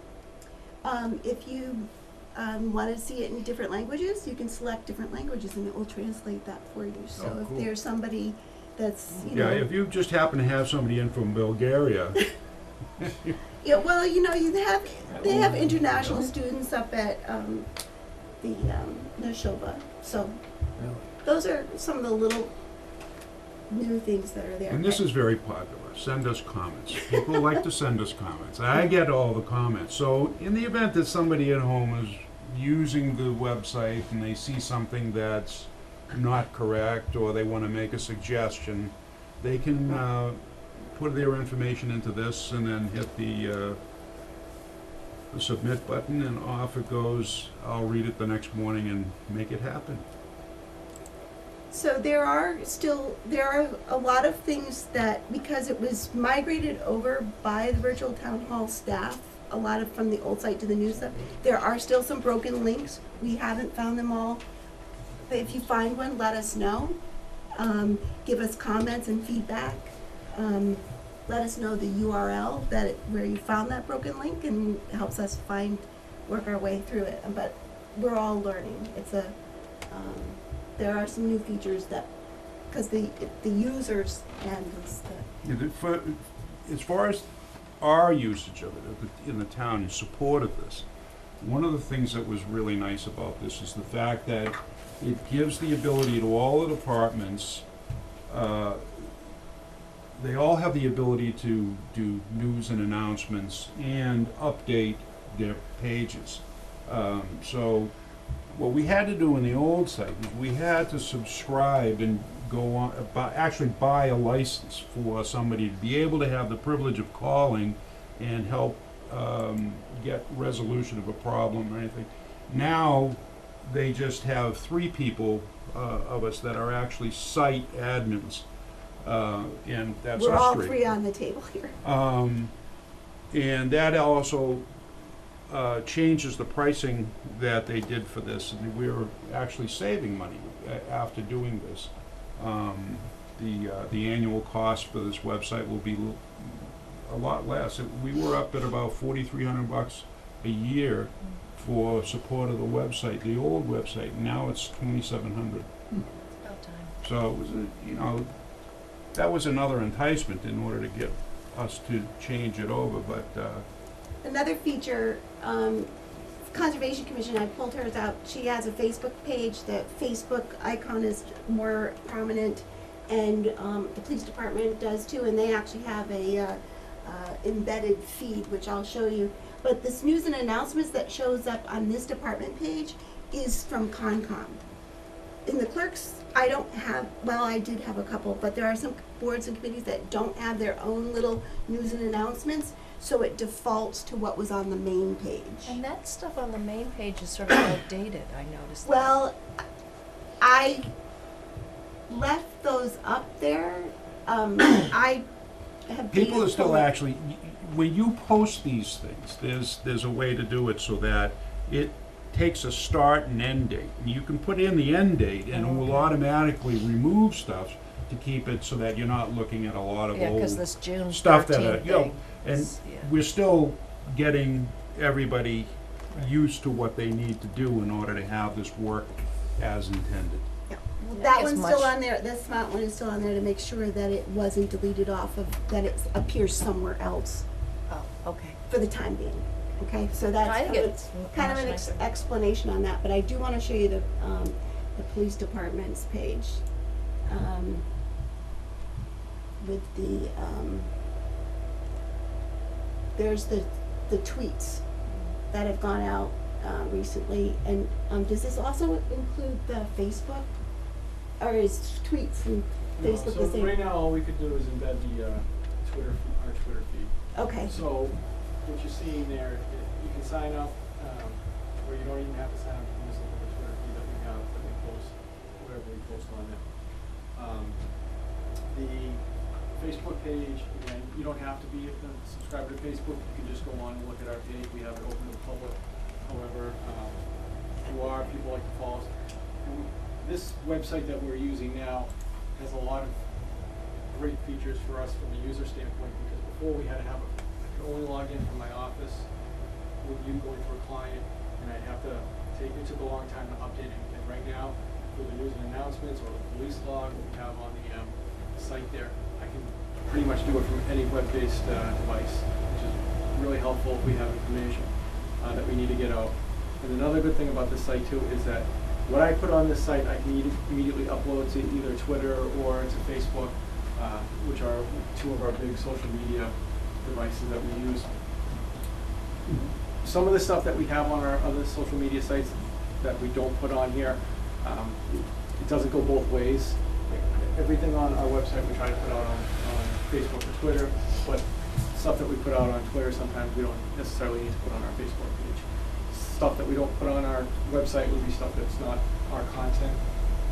if you want to see it in different languages, you can select different languages and it will translate that for you. So Oh, cool. if there's somebody that's, you Yeah, know. if you just happen to have somebody in from Bulgaria, Yeah, well, you know, they have international students up at the Neshoba. So those are some of the little new things that are there. and this is very popular. Send us comments. People like to send us comments. I get all the comments. So in the event that somebody at home is using the website and they see something that's not correct or they want to make a suggestion, they can put their information into this and then hit the submit button and off it goes. I'll read it the next morning and make it happen. So there are a lot of things that, because it was migrated over by the virtual town hall staff, a lot of from the old site to the new site, there are still some broken links. We haven't found them all. But if you find one, let us know. Give us comments and feedback. Let us know the URL where you found that broken link, and it helps us work our way through it. But we're all learning. There are some new features that, because the users and As far as our usage of it in the town in support of this, one of the things that was really nice about this is the fact that it gives the ability to all the departments, they all have the ability to do news and announcements and update their pages. So what we had to do in the old site is we had to subscribe and go on, actually buy a license for somebody to be able to have the privilege of calling and help get resolution of a problem or anything. Now, they just have 3 people of us that are actually site admins, and that's we're us all 3. 3 on the table here. And that also changes the pricing that they did for this, and we're actually saving money after doing this. The annual cost for this website will be a lot less. We were up at about $4,300 a year for support of the website, the old website. Now it's $2,700. About time. So it was, that was another enticement in order to get us to change it over, but Another feature, Conservation Commission, I pulled hers out. She has a Facebook page. The Facebook icon is more prominent, and the police department does too. And they actually have a embedded feed, which I'll show you. But this news and announcements that shows up on this department page is from Concom. In the clerks, I don't have, well, I did have a couple, but there are some boards and committees that don't have their own little news and announcements, so it defaults to what was on the main page. And that stuff on the main page is sort of outdated, I noticed. Well, I left those up there. I have People data are still from- actually, when you post these things, there's a way to do it so that it takes a start and end date. And you can put in the end date and it will automatically remove stuff to keep it so that you're not looking at a lot of Yeah, old because this June stuff 13 that are, you know, thing and is- yeah. we're still getting everybody used to what they need to do in order to have this work as intended. Yeah. Yeah, That as one's much- still on there, this smart one is still on there to make sure that it wasn't deleted off of, that it appears somewhere else Oh, okay. for the time being. Okay, so that's I think it's kind of much an nicer. explanation on that, but I do want to show you the police department's page. With the, there's the tweets that have gone out recently, and does this also include the Facebook? Or is tweets and Facebook the same? Right now, all we could do is embed the our Twitter feed. Okay. So what you're seeing there, you can sign up, or you don't even have to sign up. You can just look at the Twitter feed that we have, that we post, whatever we post on it. The Facebook page, again, you don't have to be a subscriber to Facebook. You can just go on and look at our page. We have it open to the public. However, if you are, people like to follow us. And this website that we're using now has a lot of great features for us from a user standpoint, because before we had to have I could only log in from my office with you going to a client, and I'd have to it took a long time to update anything. Right now, with the news and announcements or the police log that we have on the site there, I can pretty much do it from any web-based device, which is really helpful if we have information that we need to get out. And another good thing about this site too is that what I put on this site, I can immediately upload to either Twitter or to Facebook, which are two of our big social media devices that we use. Some of the stuff that we have on our other social media sites that we don't put on here, it doesn't go both ways. Everything on our website we try to put out on Facebook or Twitter, but stuff that we put out on Twitter sometimes we don't necessarily need to put on our Facebook page. Stuff that we don't put on our website would be stuff that's not our content.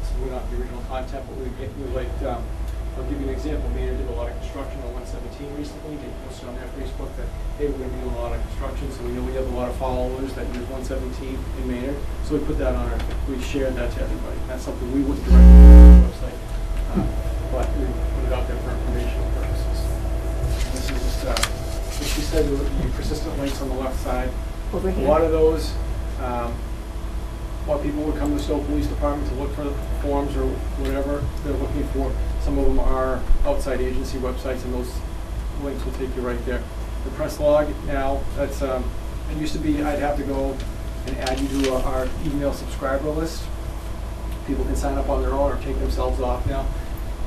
So we're not the original content, but we like, I'll give you an example. Maynard did a lot of construction on 117 recently. They posted on their Facebook that, hey, we're going to be doing a lot of construction, so we know we have a lot of followers that use 117 in Maynard. So we put that on we shared that to everybody. That's something we wouldn't directly put on our website, but we put it out there for informational purposes. And this is just, as she said, the persistent links on the left side. Over here. A lot of those, while people would come to the Stow Police Department to look for forms or whatever they're looking for, some of them are outside agency websites, and those links will take you right there. The press log now, that's it used to be I'd have to go and add you to our email subscriber list. People can sign up on their own or take themselves off now.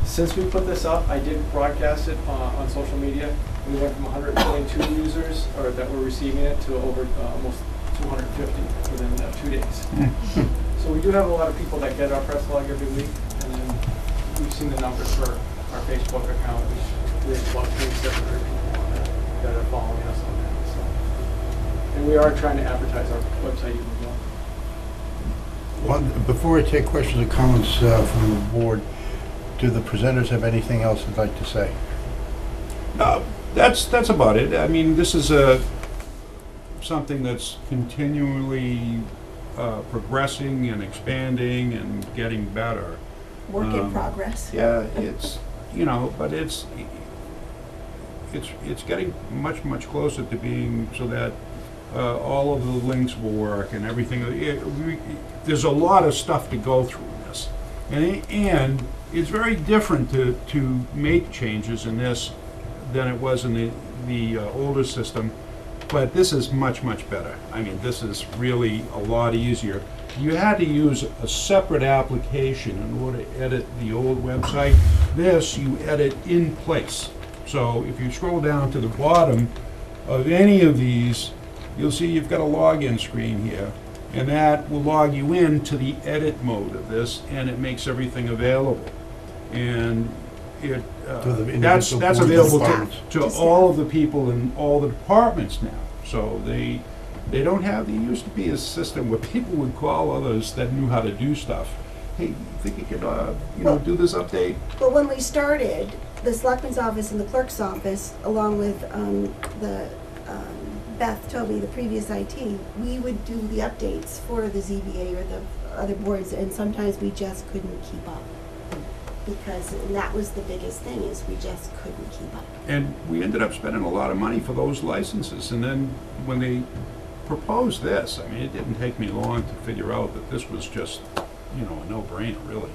Since we put this up, I did broadcast it on social media. We went from 122 users or that were receiving it to over almost 250 within 2 days. So we do have a lot of people that get our press log every week, and then we've seen the numbers for our Facebook account, which we have about 2,700 people on that that are following us on that. So. And we are trying to advertise our website even more. Before I take questions or comments from the board, do the presenters have anything else they'd like to say? That's about it. I mean, this is something that's continually progressing and expanding and getting better. Work in progress. Yeah, it's, you know, but it's getting much closer to being so that all of the links will work and everything. There's a lot of stuff to go through in this, and it's very different to make changes in this than it was in the older system, but this is much better. I mean, this is really a lot easier. You had to use a separate application in order to edit the old website. This you edit in place. So if you scroll down to the bottom of any of these, you'll see you've got a login screen here, and that will log you into the edit mode of this, and it makes everything available. And it, To the that's individual boards available and to departments. all of the people in all the departments now. So they don't have, there used to be a system where people would call others that knew how to do stuff. Hey, you think you could, do this update? But when we started, the selectman's office and the clerk's office, along with Beth Toby, the previous IT, we would do the updates for the ZBA or the other boards, and sometimes we just couldn't keep up. Because, and that was the biggest thing, is we just couldn't keep up. And we ended up spending a lot of money for those licenses. And then when they proposed this, I mean, it didn't take me long to figure out that this was just, a no-brainer, really,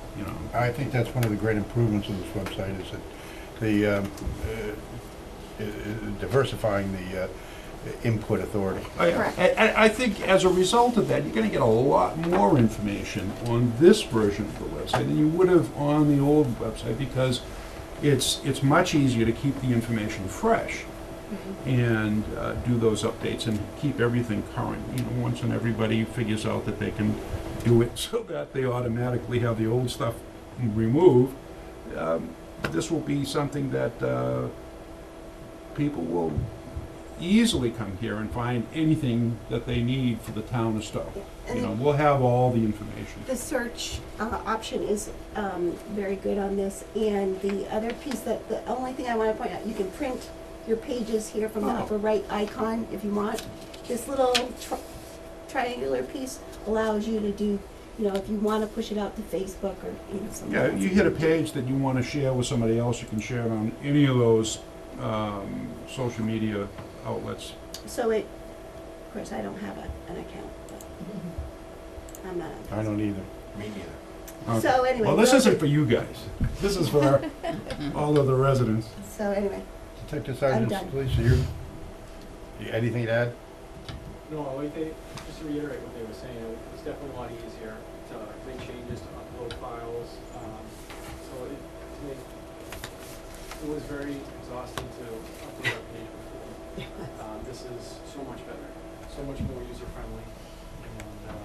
I think that's one of the great improvements of this website, is that the diversifying the input authority. I think as a result of that, you're gonna get a lot more information on this version of the website than you would have on the old website, because it's much easier to keep the information fresh and do those updates and keep everything current, once and everybody figures out that they can do it so that they automatically have the old stuff removed. This will be something that people will easily come here and find anything that they need for the town of Stow. We'll have all the information. The search option is very good on this, and the other piece, that the only thing I want to point out, you can print your pages here from the upper right icon if you want. This little triangular piece allows you to do, if you want to push it out to Facebook or something. Yeah, you hit a page that you want to share with somebody else, you can share it on any of those social media outlets. So of course, I don't have an account, but I'm not. I don't either. Me neither. Okay. So anyway. Well, this isn't for you guys. This is for all of the residents. So anyway. Detective I'm Sergeant done. Pugliese, anything to add? No, just to reiterate what they were saying, it's definitely a lot easier to make changes, to upload files. It was very exhausting to upload our page before. This is so much better, so much more user-friendly. And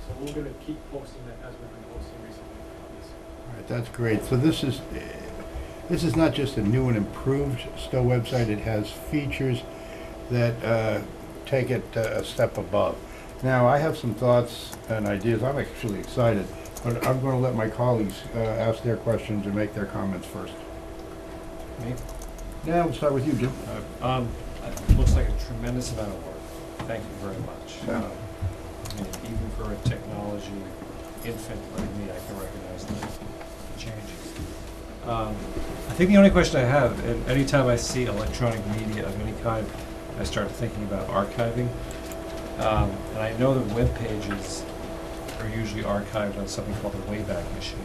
so we're going to keep posting that as we've been posting recently on this. All right, that's great. So this is not just a new and improved Stow website, it has features that take it a step above. Now, I have some thoughts and ideas. I'm actually excited, but I'm going to let my colleagues ask their questions and make their comments first. Me? Yeah, we'll start with you, Jim. It looks like a tremendous amount of work. Thank you very much. Yeah. Even for a technology infant like me, I can recognize the changes. I think the only question I have, and anytime I see electronic media of any kind, I start thinking about archiving. And I know that web pages are usually archived on something called the Wayback Machine.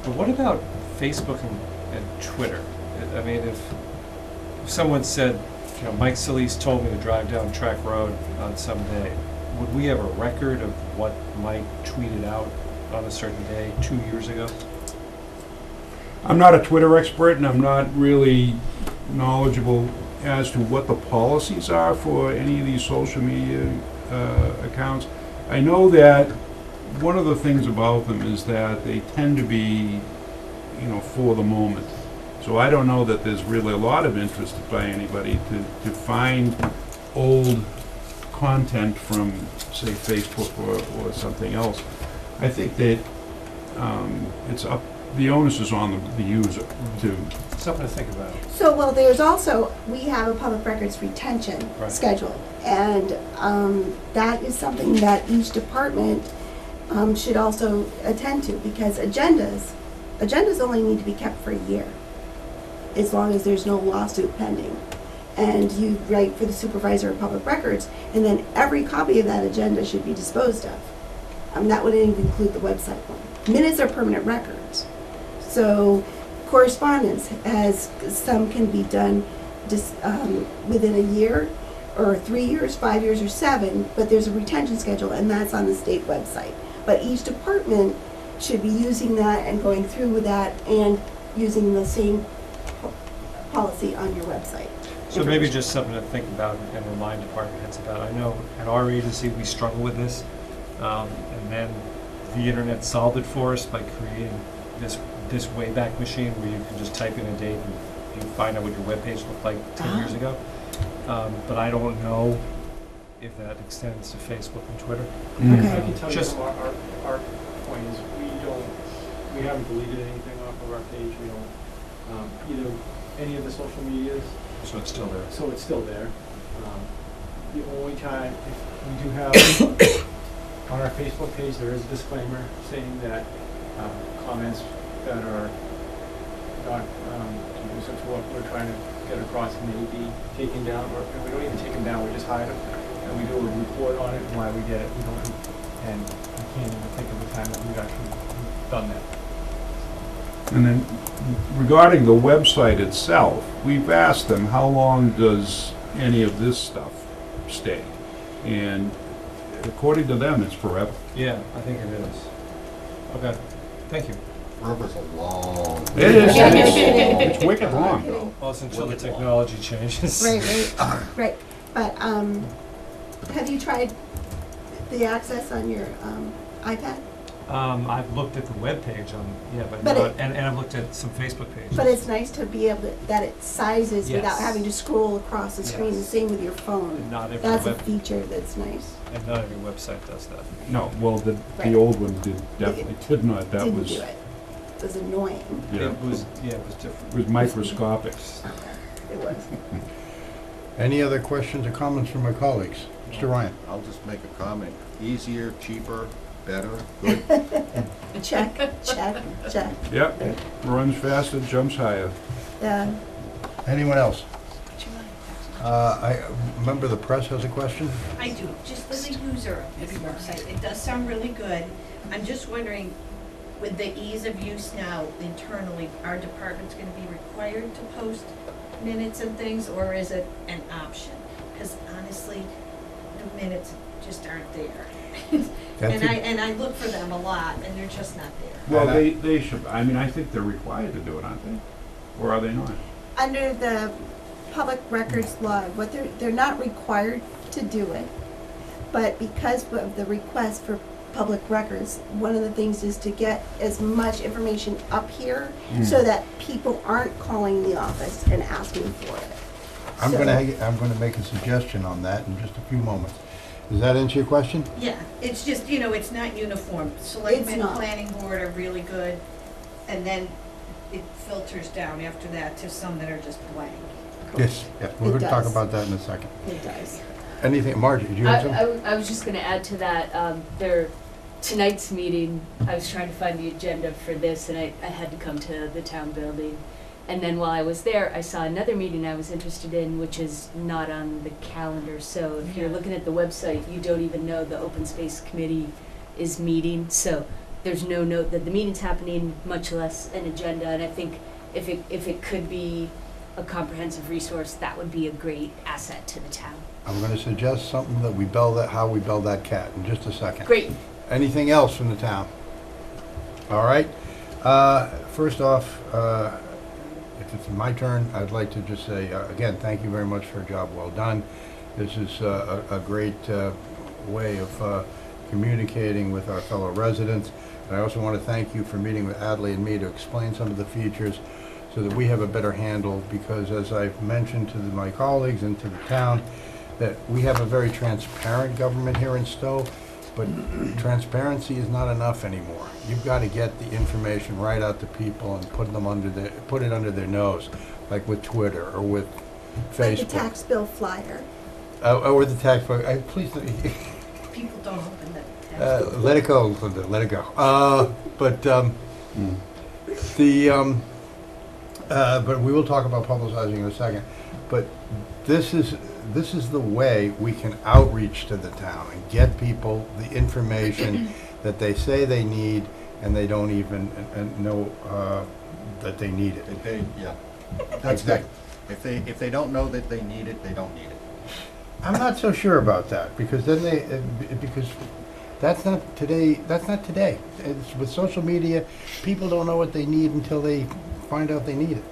But what about Facebook and Twitter? I mean, if someone said, Mike Solis told me to drive down Track Road on some day, would we have a record of what Mike tweeted out on a certain day 2 years ago? I'm not a Twitter expert, and I'm not really knowledgeable as to what the policies are for any of these social media accounts. I know that one of the things about them is that they tend to be, for the moment. So I don't know that there's really a lot of interest by anybody to find old content from, say, Facebook or something else. I think that it's up, the onus is on the user to. Something to think about. So, there's also, we have a public records retention schedule, and that is something that each department should also attend to, because agendas only need to be kept for a year, as long as there's no lawsuit pending. And you write for the supervisor of public records, and then every copy of that agenda should be disposed of. That would even include the website one. Minutes are permanent records. So correspondence, some can be done just within a year, or 3 years, 5 years, or 7, but there's a retention schedule, and that's on the state website. But each department should be using that and going through with that and using the same policy on your website. So maybe just something to think about and remind department heads about. I know at our agency, we struggle with this. And then the internet solved it for us by creating this Wayback Machine where you can just type in a date and you find out what your webpage looked like 10 years ago. But I don't know if that extends to Facebook and Twitter. Okay. I can tell you from our point is we haven't deleted anything off of our page. We don't, either any of the social medias. So it's still there. So it's still there. The only time, if we do have, on our Facebook page, there is a disclaimer saying that comments that are not conducive to what we're trying to get across may be taken down, or we don't even take them down, we just hide them. And we do a report on it and why we get it. We don't, and we can't even think of the time that we've actually done that. And then regarding the website itself, we've asked them how long does any of this stuff stay? And according to them, it's forever. Yeah, I think it is. Okay, thank you. Forever's a long. It is. It's wicked long. Well, it's until the technology changes. Right. But have you tried the access on your iPad? I've looked at the webpage but But not, and I've looked at some Facebook pages. But it's nice to be able to, that it sizes without Yes. having to scroll across the screen. The Yes. same with your phone. And not every That's a web- feature that's nice. And not every website does that. No, well, the Right. old one definitely did not. That Didn't was. do it. It was annoying. Yeah. It was different. It was microscopic. It was. Any other questions or comments from my colleagues? Mr. Ryan? I'll just make a comment. Easier, cheaper, better, good. Check, check, check. Yep, runs faster, jumps higher. Yeah. Anyone else? I remember the press has a question. I do, just as a user of this website, it does sound really good. I'm just wondering, with the ease of use now internally, are departments gonna be required to post minutes and things, or is it an option? Because honestly, the minutes just aren't there. And I look for them a lot, and they're just not there. Well, they should, I mean, I think they're required to do it, aren't they? Or are they not? Under the public records law, what they're not required to do it, but because of the request for public records, one of the things is to get as much information up here so that people aren't calling the office and asking for it. I'm gonna make a suggestion on that in just a few moments. Does that answer your question? Yeah, it's just, it's not uniform. Selectmen, not. planning board are really good, and then it filters down after that to some that are just blank. Yes, we're gonna talk about that in a second. It does. Anything, Margie, did you have something? I was just gonna add to that, tonight's meeting, I was trying to find the agenda for this, and I had to come to the town building. And then while I was there, I saw another meeting I was interested in, which is not on the calendar. So if you're looking at the website, you don't even know the Open Space Committee is meeting. So there's no note that the meeting's happening, much less an agenda. And I think if it could be a comprehensive resource, that would be a great asset to the town. I'm gonna suggest something that how we bell that cat in just a second. Great. Anything else from the town? All right. First off, if it's my turn, I'd like to just say, again, thank you very much for a job well done. This is a great way of communicating with our fellow residents. And I also want to thank you for meeting with Adley and me to explain some of the features so that we have a better handle, because as I've mentioned to my colleagues and to the town, that we have a very transparent government here in Stow, but transparency is not enough anymore. You've got to get the information right out to people and put it under their nose, like with Twitter or with Facebook. Like the tax bill flyer. Or the tax bill. Please. People don't open the tax bill. Let it go, Linda. Let it go. But we will talk about publicizing in a second. But this is the way we can outreach to the town and get people the information that they say they need, and they don't even know that they need it. That's Exactly. good. If they don't know that they need it, they don't need it. I'm not so sure about that, because then because that's not today. That's not today. It's with social media, people don't know what they need until they find out they need it.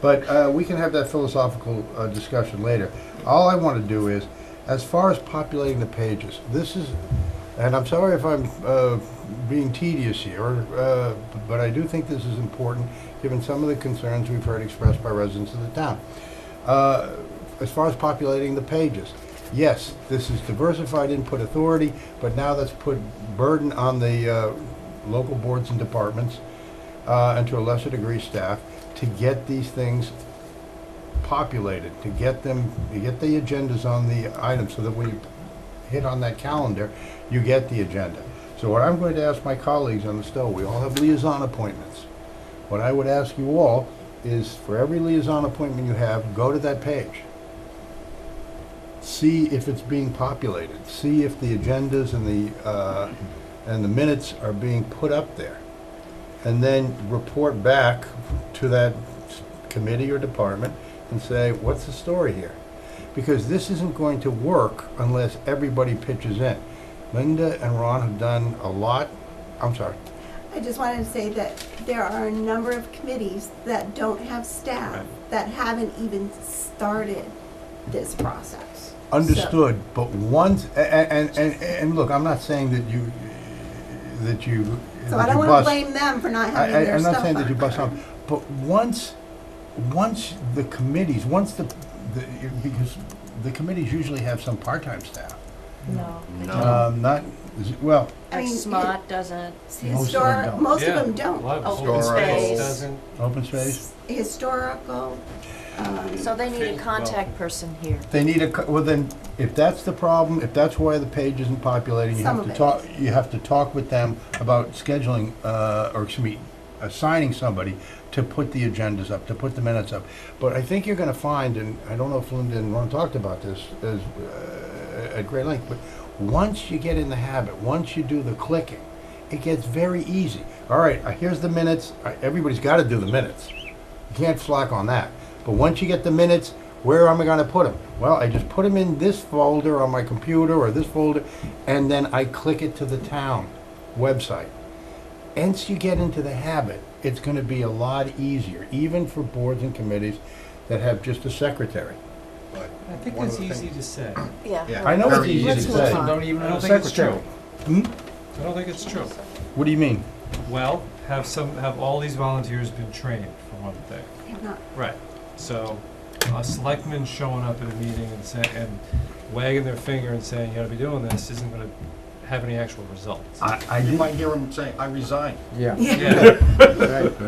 But we can have that philosophical discussion later. All I want to do is, as far as populating the pages, this is, and I'm sorry if I'm being tedious here, but I do think this is important, given some of the concerns we've heard expressed by residents of the town. As far as populating the pages, yes, this is diversified input authority, but now that's put burden on the local boards and departments, and to a lesser degree staff, to get these things populated, to get the agendas on the items, so that when you hit on that calendar, you get the agenda. So what I'm going to ask my colleagues on the Stow, we all have liaison appointments. What I would ask you all is, for every liaison appointment you have, go to that page. See if it's being populated. See if the agendas and the minutes are being put up there. And then report back to that committee or department and say, what's the story here? Because this isn't going to work unless everybody pitches in. Linda and Ron have done a lot. I'm sorry. I just wanted to say that there are a number of committees that don't have staff, that haven't even started this process. Understood, but once, and look, I'm not saying that you So I don't want to blame them for not having their I'm stuff not saying that on you bust on, but once the committees, because the committees usually have some part-time staff. No. Not, well. I mean, SMOT doesn't. Most of them don't. Open space doesn't. Open space? Historical. So they need a contact person here. They need well then, if that's the problem, if that's why the page isn't populating, you have to talk with them about scheduling, or excuse me, assigning somebody to put the agendas up, to put the minutes up. But I think you're gonna find, and I don't know if Linda and Ron talked about this at great length, but once you get in the habit, once you do the clicking, it gets very easy. All right, here's the minutes. Everybody's gotta do the minutes. You can't slack on that. But once you get the minutes, where am I going to put them? Well, I just put them in this folder on my computer or this folder, and then I click it to the town website. Once you get into the habit, it's going to be a lot easier, even for boards and committees that have just a secretary. I think that's easy to say. Yeah. I know it's easy to say. I don't think it's true. Hmm? I don't think it's true. What do you mean? Well, have all these volunteers been trained, for one thing? Not. Right. So, a selectman showing up at a meeting and wagging their finger and saying, you gotta be doing this, isn't gonna have any actual results. You might hear him say, I resign. Yeah.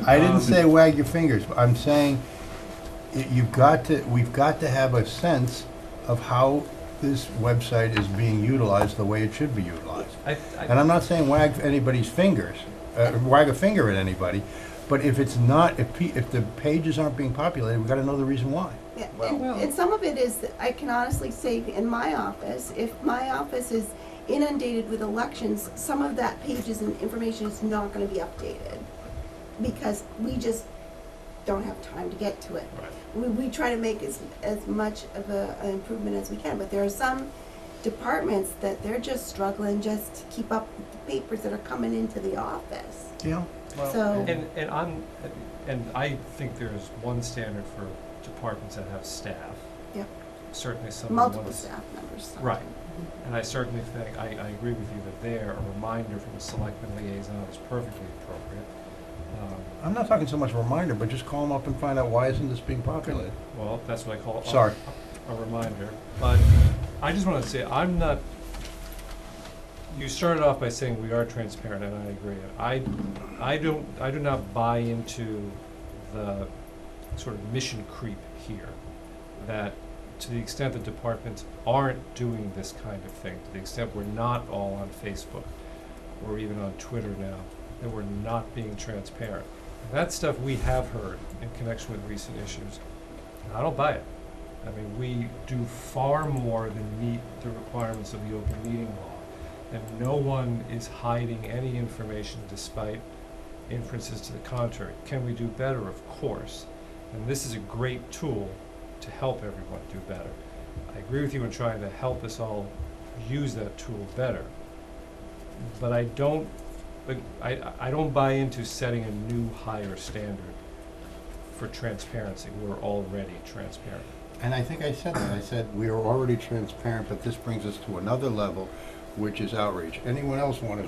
I didn't say wag your fingers. I'm saying we've got to have a sense of how this website is being utilized the way it should be utilized. And I'm not saying wag anybody's fingers, wag a finger at anybody. But if it's not, if the pages aren't being populated, we've got to know the reason why. Yeah, and some of it is, that I can honestly say, in my office, if my office is inundated with elections, some of that pages and information is not going to be updated because we just don't have time to get to it. Right. We try to make as much of an improvement as we can, but there are some departments that they're just struggling just to keep up with the papers that are coming into the office. Yeah. Well, so, and I think there's one standard for departments that have staff. Yep. Certainly some multiple ones, staff members. Right. And I certainly think I agree with you that there a reminder from the selectman liaison is perfectly appropriate. I'm not talking so much a reminder, but just call them up and find out why isn't this being populated. Well, that's what I call a reminder. But I just want to say I'm not. You started off by saying we are transparent, and I agree. I do not buy into the sort of mission creep here, that to the extent that departments aren't doing this kind of thing, to the extent we're not all on Facebook or even on Twitter now, that we're not being transparent. And that stuff we have heard in connection with recent issues. And I don't buy it. I mean, we do far more than meet the requirements of the open meeting law. And no one is hiding any information despite inferences to the contrary. Can we do better? Of course. And this is a great tool to help everyone do better. I agree with you in trying to help us all use that tool better. But I don't buy into setting a new higher standard for transparency. We're already transparent. And I think I said that. I said we are already transparent, but this brings us to another level, which is outreach. Anyone else want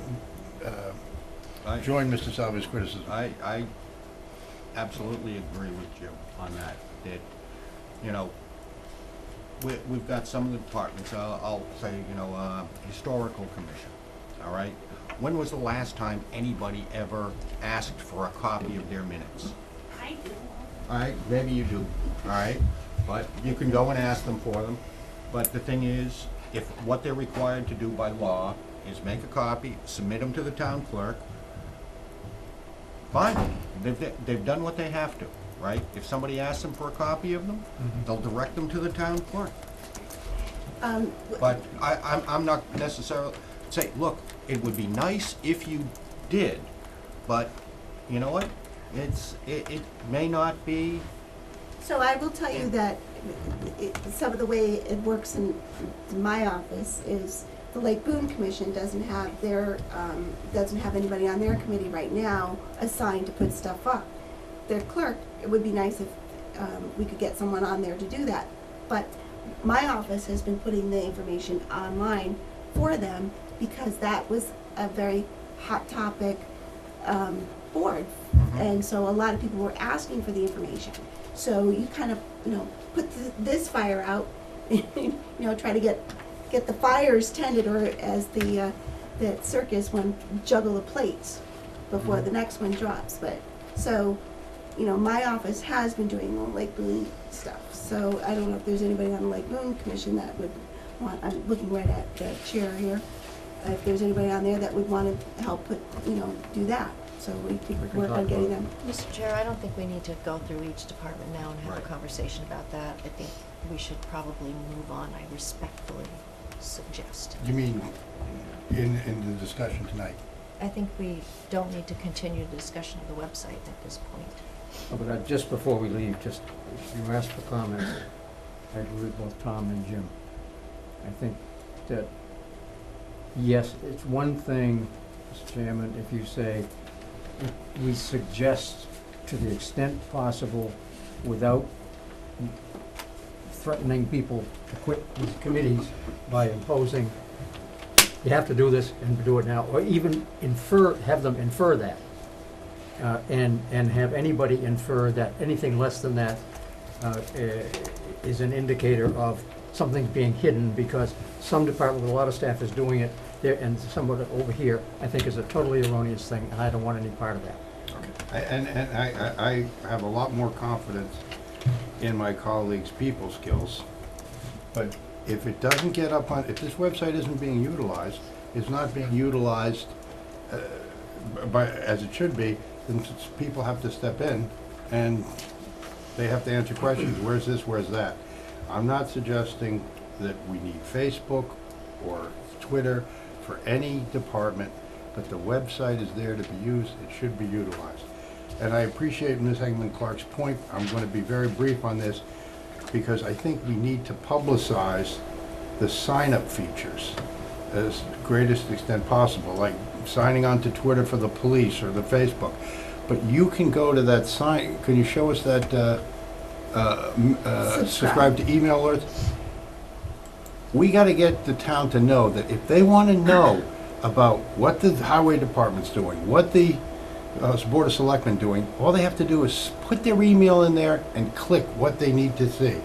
to join Mr. Salvi's criticism? I absolutely agree with Jim on that, that, you know, we've got some of the departments, I'll say, you know, historical commission, all right? When was the last time anybody ever asked for a copy of their minutes? I do. All right, maybe you do, all right? But you can go and ask them for them. But the thing is, if what they're required to do by law is make a copy, submit them to the town clerk, fine, they've done what they have to, right? If somebody asks them for a copy of them, they'll direct them to the town clerk. But I'm not necessarily, say, look, it would be nice if you did, but you know what? It may not be. So I will tell you that some of the way it works in my office is the Lake Boone Commission doesn't have anybody on their committee right now assigned to put stuff up. Their clerk, it would be nice if we could get someone on there to do that. But my office has been putting the information online for them because that was a very hot topic board. And so a lot of people were asking for the information. So you kind of, you know, put this fire out, you know, try to get the fires tended, or as the circus one, juggle the plates before the next one drops. But so, you know, my office has been doing the Lake Boone stuff. So I don't know if there's anybody on the Lake Boone Commission that would want. I'm looking right at the chair here. If there's anybody on there that would want to help put, you know, do that. So we could work on getting them. Mr. Chair, I don't think we need to go through each department now and have a conversation about that. I think we should probably move on, I respectfully suggest. You mean in the discussion tonight? I think we don't need to continue the discussion of the website at this point. Oh, but just before we leave, just, you asked for comments. I agree with both Tom and Jim. I think that, yes, it's one thing, Mr. Chairman, if you say, we suggest to the extent possible, without threatening people to quit these committees by imposing, you have to do this and do it now, or even have them infer that. And have anybody infer that anything less than that is an indicator of something being hidden, because some department with a lot of staff is doing it there, and someone over here, I think, is a totally erroneous thing, and I don't want any part of that. Okay. And I have a lot more confidence in my colleagues' people skills, but if it doesn't get up on, if this website isn't being utilized, it's not being utilized as it should be, then people have to step in and they have to answer questions. Where's this, where's that? I'm not suggesting that we need Facebook or Twitter for any department, but the website is there to be used. It should be utilized. And I appreciate Ms. Engman-Clark's point. I'm going to be very brief on this because I think we need to publicize the sign-up features as greatest extent possible, like signing on to Twitter for the police or the Facebook. But you can go to that sign. Can you show us that subscribe to email alerts? We got to get the town to know that if they want to know about what the highway department's doing, what the Board of Selectmen doing, all they have to do is put their email in there and click what they need to see.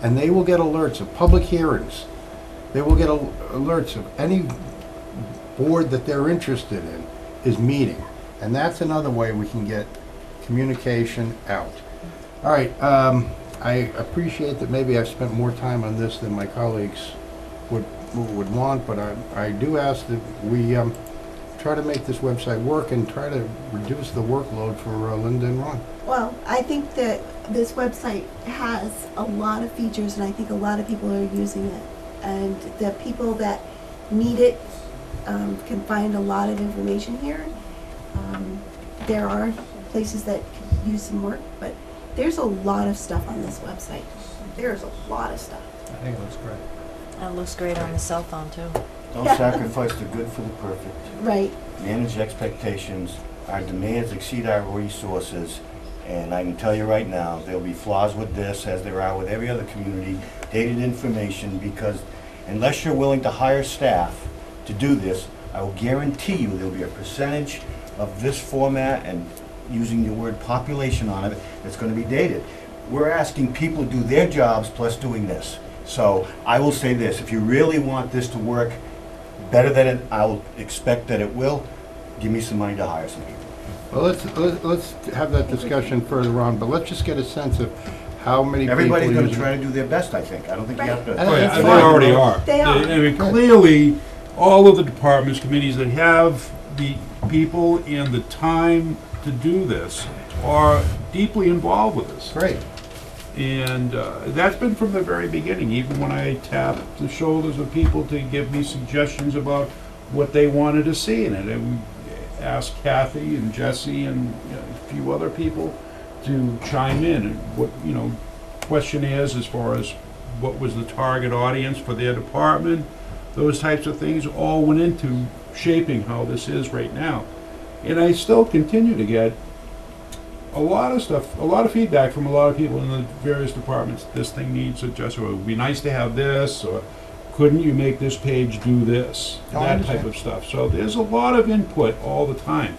And they will get alerts of public hearings. They will get alerts of any board that they're interested in is meeting. And that's another way we can get communication out. All right, I appreciate that maybe I've spent more time on this than my colleagues would want, but I do ask that we try to make this website work and try to reduce the workload for Linda and Ron. Well, I think that this website has a lot of features, and I think a lot of people are using it. And the people that need it can find a lot of information here. There are places that could use some work, but there's a lot of stuff on this website. There's a lot of stuff. I think it looks great. It looks great on the cell phone, too. Don't sacrifice the good for the perfect. Right. Manage expectations. Our demands exceed our resources, And I can tell you right now, there'll be flaws with this, as there are with every other community, dated information, because unless you're willing to hire staff to do this, I will guarantee you there'll be a percentage of this format and using the word population on it that's gonna be dated. We're asking people to do their jobs plus doing this. So I will say this, if you really want this to work better than it, I'll expect that it will, give me some money to hire some people. Well, let's have that discussion further on, but let's just get a sense of how many people. Everybody's gonna using- try to do their best, I think. I don't think you have to. Oh, yeah, That's they fine. already are. They are. I mean, clearly, all of the departments, committees that have the people and the time to do this are deeply involved with this. Great. And that's been from the very beginning, even when I tapped the shoulders of people to give me suggestions about what they wanted to see in it. And we asked Kathy and Jesse and a few other people to chime in and what, questionnaires as far as what was the target audience for their department. Those types of things all went into shaping how this is right now. And I still continue to get a lot of stuff, a lot of feedback from a lot of people in the various departments. This thing needs adjustment, or it would be nice to have this, or couldn't you make this page do this? Oh, I That understand. type of stuff. So there's a lot of input all the time.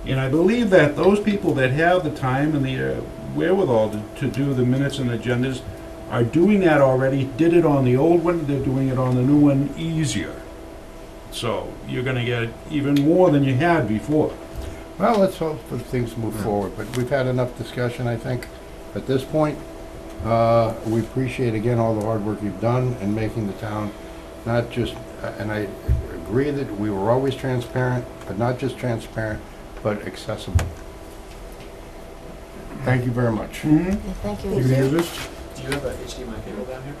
And I believe that those people that have the time and the wherewithal to do the minutes and agendas are doing that already, did it on the old one, they're doing it on the new one easier. So you're gonna get even more than you had before. Well, let's hope that things move forward, but we've had enough discussion, I think, at this point. We appreciate, again, all the hard work you've done in making the town not just, and I agree that we were always transparent, but not just transparent, but accessible. Thank you very much. Mm-hmm. Thank You can use this? Do you have a HDMI cable down here?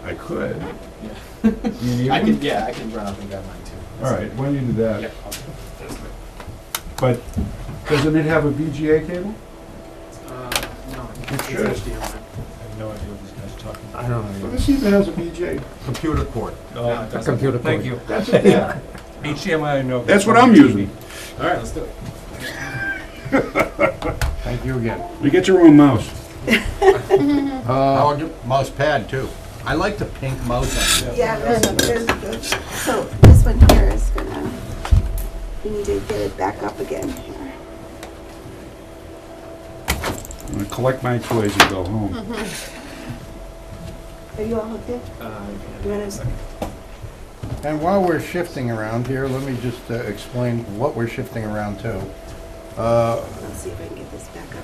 I could. Yeah. You need I one? can, yeah, I can run up and grab mine too. All right, why don't you do that? Yeah, I'll do that. But doesn't it have a VGA cable? No. It should. It's HDMI. I have no idea what these guys are talking about. I don't know. Let's see if it has a VGA. Computer cord. Oh, No, it it doesn't. computer Thank cord. you. That's it there. HDMI, no. That's what I'm using. All right, let's do it. Thank you again. You get your own mouse. Mouse pad, too. I like the pink mouse on it. Yeah, there's good. So this one here is gonna, we need to get it back up again here. I'm gonna collect my toys and go home. Are you all hooked in? You wanna- And while we're shifting around here, let me just explain what we're shifting around to. Let's see if I can get this back up.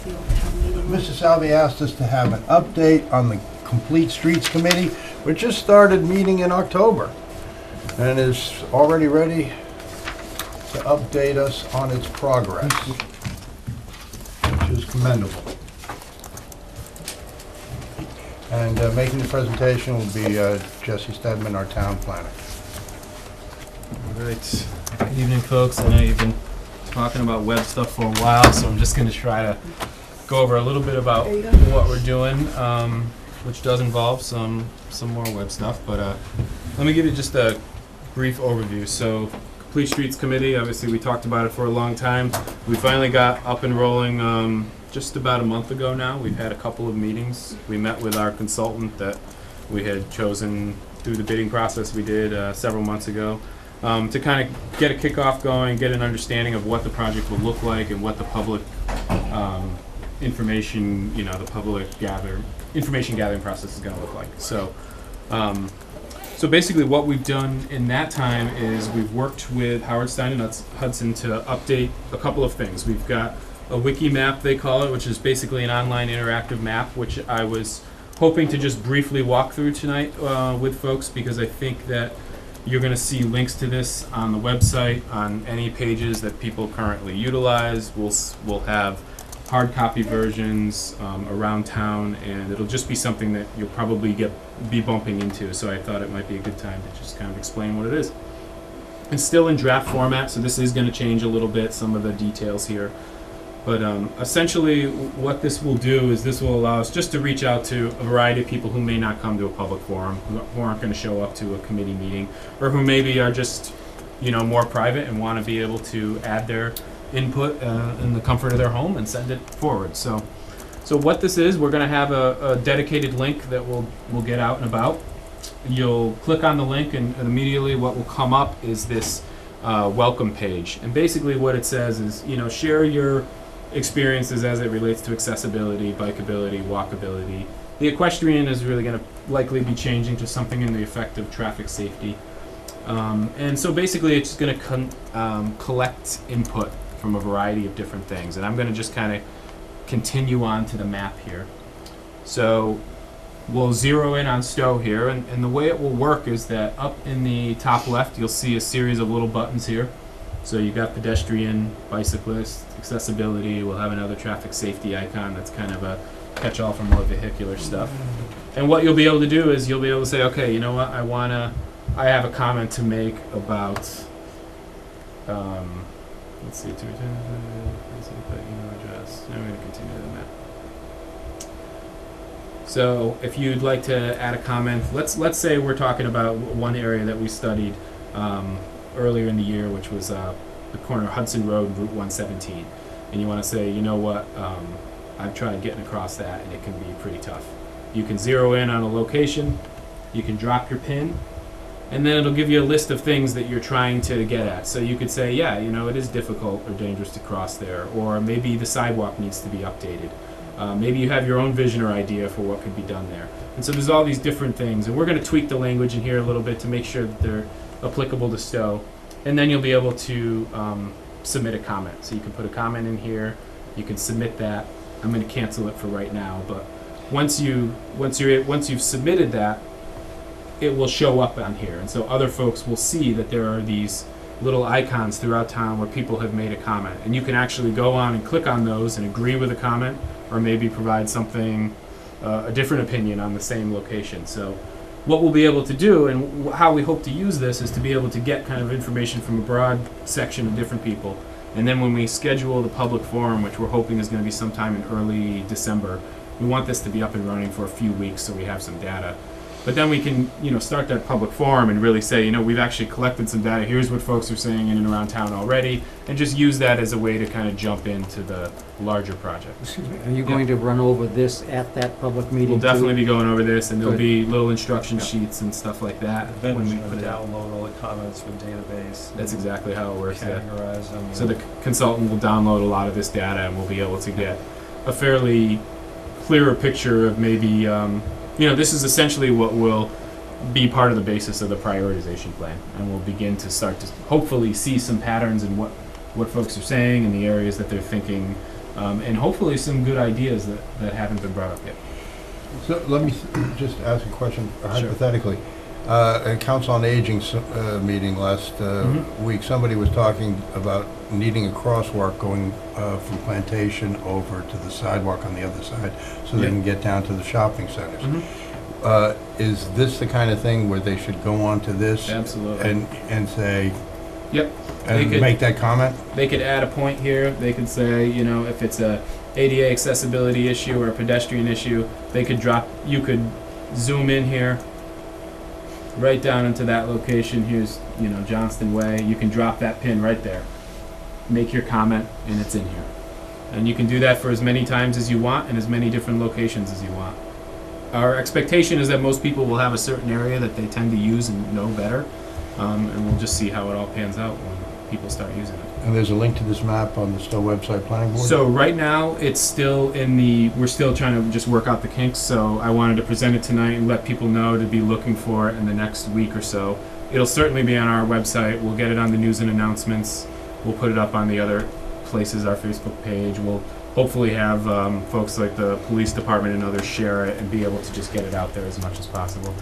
See what town meeting was. Mr. Salvi asked us to have an update on the Complete Streets Committee, which just started meeting in October and is already ready to update us on its progress, which is commendable. And making the presentation will be Jesse Steadman, our town planner. All right. Good evening, folks. I know you've been talking about web stuff for a while, so I'm just going to try to go over a little bit about There you go. what we're doing, which does involve some more web stuff. But let me give you just a brief overview. So, Complete Streets Committee, obviously we talked about it for a long time. We finally got up and rolling just about a month ago now. We've had a couple of meetings. We met with our consultant that we had chosen through the bidding process we did several months ago. To kind of get a kickoff going, get an understanding of what the project will look like and what the public information, the public information gathering process is going to look like. So, so basically what we've done in that time is we've worked with Howard Stein and Hudson to update a couple of things. We've got a wiki map, they call it, which is basically an online interactive map, which I was hoping to just briefly walk through tonight with folks, because I think that you're going to see links to this on the website, on any pages that people currently utilize. We'll have hard copy versions around town, and it'll just be something that you'll probably be bumping into. So I thought it might be a good time to just kind of explain what it is. It's still in draft format, so this is going to change a little bit, some of the details here. But essentially what this will do is this will allow us just to reach out to a variety of people who may not come to a public forum, who aren't going to show up to a committee meeting, or who maybe are just more private and want to be able to add their input in the comfort of their home and send it forward. So what this is, we're going to have a dedicated link that we'll get out and about. You'll click on the link, and immediately what will come up is this welcome page. And basically what it says is, share your experiences as it relates to accessibility, bikeability, walkability. The equestrian is really going to likely be changing to something in the effect of traffic safety. And so basically it's going to collect input from a variety of different things. And I'm going to just kind of continue on to the map here. So we'll zero in on Stow here, and the way it will work is that up in the top left you'll see a series of little buttons here. So you got pedestrian, bicyclist, accessibility. We'll have another traffic safety icon that's kind of a catch-all for more vehicular stuff. And what you'll be able to do is you'll be able to say, okay, you know what, I have a comment to make about, let's see, email address. I'm going to continue the map. So if you'd like to add a comment, let's say we're talking about one area that we studied earlier in the year, which was the corner of Hudson Road and Route 117. And you want to say, you know what, I've tried getting across that and it can be pretty tough. You can zero in on a location, you can drop your pin, and then it'll give you a list of things that you're trying to get at. So you could say, yeah, it is difficult or dangerous to cross there, or maybe the sidewalk needs to be updated. Maybe you have your own vision or idea for what could be done there. And so there's all these different things, and we're going to tweak the language in here a little bit to make sure that they're applicable to Stow. And then you'll be able to submit a comment. So you can put a comment in here, you can submit that. I'm going to cancel it for right now, but once you've submitted that, it will show up on here, and so other folks will see that there are these little icons throughout town where people have made a comment, and you can actually go on and click on those and agree with a comment, or maybe provide something, a different opinion on the same location. So what we'll be able to do, and how we hope to use this, is to be able to get kind of information from a broad section of different people, and then when we schedule the public forum, which we're hoping is going to be sometime in early December, we want this to be up and running for a few weeks so we have some data. But then we can, start that public forum and really say, we've actually collected some data. Here's what folks are saying in and around town already, and just use that as a way to kind of jump into the larger project. Excuse me, are you going to run over this at that public meeting? We'll definitely too? be going over this, and there'll Good. be little instruction sheets and stuff like that Then when we we put it out. download all the comments from the database. That's exactly how it works. Yeah. Categorize them. So the consultant will download a lot of this data, and we'll be able to get a fairly clearer picture of maybe, this is essentially what will be part of the basis of the prioritization plan, and we'll begin to start to hopefully see some patterns in what folks are saying in the areas that they're thinking, and hopefully some good ideas that haven't been brought up yet. So let me just ask a question hypothetically. At Council on Aging meeting last week, somebody was talking about needing a crosswalk going from Plantation over to the sidewalk on the other side so they can get down to the shopping centers. Is this the kind of thing where they should go on to this? Absolutely. And say, yep, and make that comment? They could add a point here. They could say, if it's a ADA accessibility issue or a pedestrian issue, you could zoom in here, right down into that location. Here's, Johnston Way. You can drop that pin right there. Make your comment, and it's in here. And you can do that for as many times as you want and as many different locations as you want. Our expectation is that most people will have a certain area that they tend to use and know better, and we'll just see how it all pans out when people start using it. And there's a link to this map on the Stow website planning board? So right now, it's still we're still trying to just work out the kinks, so I wanted to present it tonight and let people know to be looking for it in the next week or so. It'll certainly be on our website. We'll get it on the news and announcements. We'll put it up on the other places, our Facebook page. We'll hopefully have folks like the police department and others share it and be able to just get it out there as much as possible.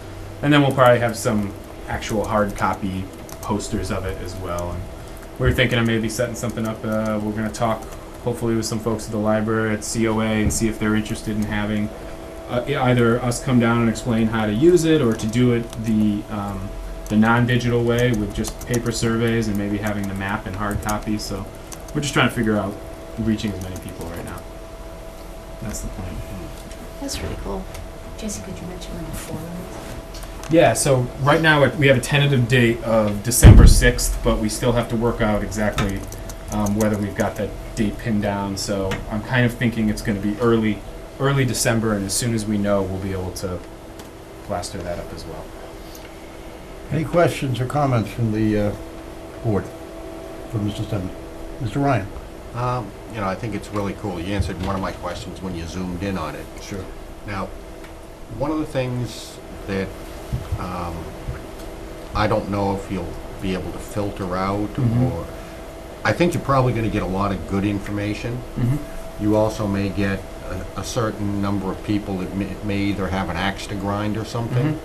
And then we'll probably have some actual hard copy posters of it as well. And we're thinking of maybe setting something up. We're going to talk hopefully with some folks at the library at COA and see if they're interested in having either us come down and explain how to use it, or to do it the non-digital way with just paper surveys and maybe having the map in hard copy. So we're just trying to figure out reaching as many people right now. That's the plan. That's really cool. Jesse, could you mention when the forum is? Yeah, so right now we have a tentative date of December 6th, but we still have to work out exactly whether we've got that date pinned down. So I'm kind of thinking it's going to be early December, and as soon as we know, we'll be able to plaster that up as well. Any questions or comments from the board for Mr. Steadman? Mr. Ryan? You know, I think it's really cool. You answered one of my questions when you zoomed in on it. Sure. Now, one of the things that I don't know if you'll be able to filter out, or I think you're probably going to get a lot of good information. You also may get a certain number of people that may either have an axe to grind or something.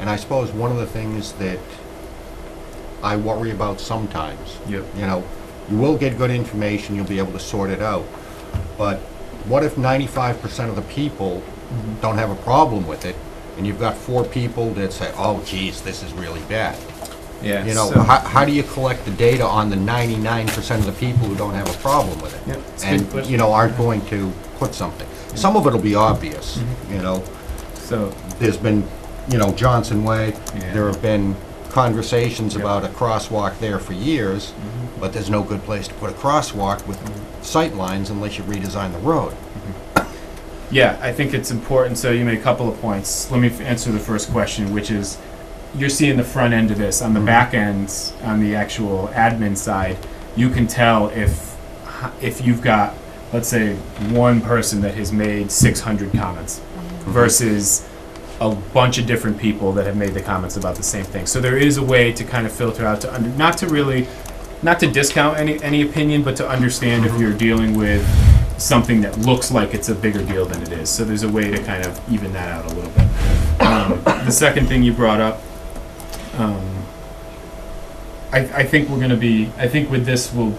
And I suppose one of the things that I worry about sometimes, you know, you will get good information, you'll be able to sort it out. But what if 95% of the people don't have a problem with it, and you've got 4 people that say, oh, geez, this is really bad? Yeah. You know, so how do you collect the data on the 99% of the people who don't have a problem with it? It's a good And, question. you know, aren't going to put something. Some of it'll be obvious, you know. So There's been, you know, Johnson Way, Yeah. there have been conversations about a crosswalk there for years, but there's no good place to put a crosswalk with sight lines unless you redesign the road. Yeah, I think it's important. So you made a couple of points. Let me answer the first question, which is you're seeing the front end of this. On the back end, on the actual admin side, you can tell if you've got, let's say, one person that has made 600 comments versus a bunch of different people that have made the comments about the same thing. So there is a way to kind of filter out to not to discount any opinion, but to understand if you're dealing with something that looks like it's a bigger deal than it is. So there's a way to kind of even that out a little bit. The second thing you brought up, I think we're going to be, I think with this we'll,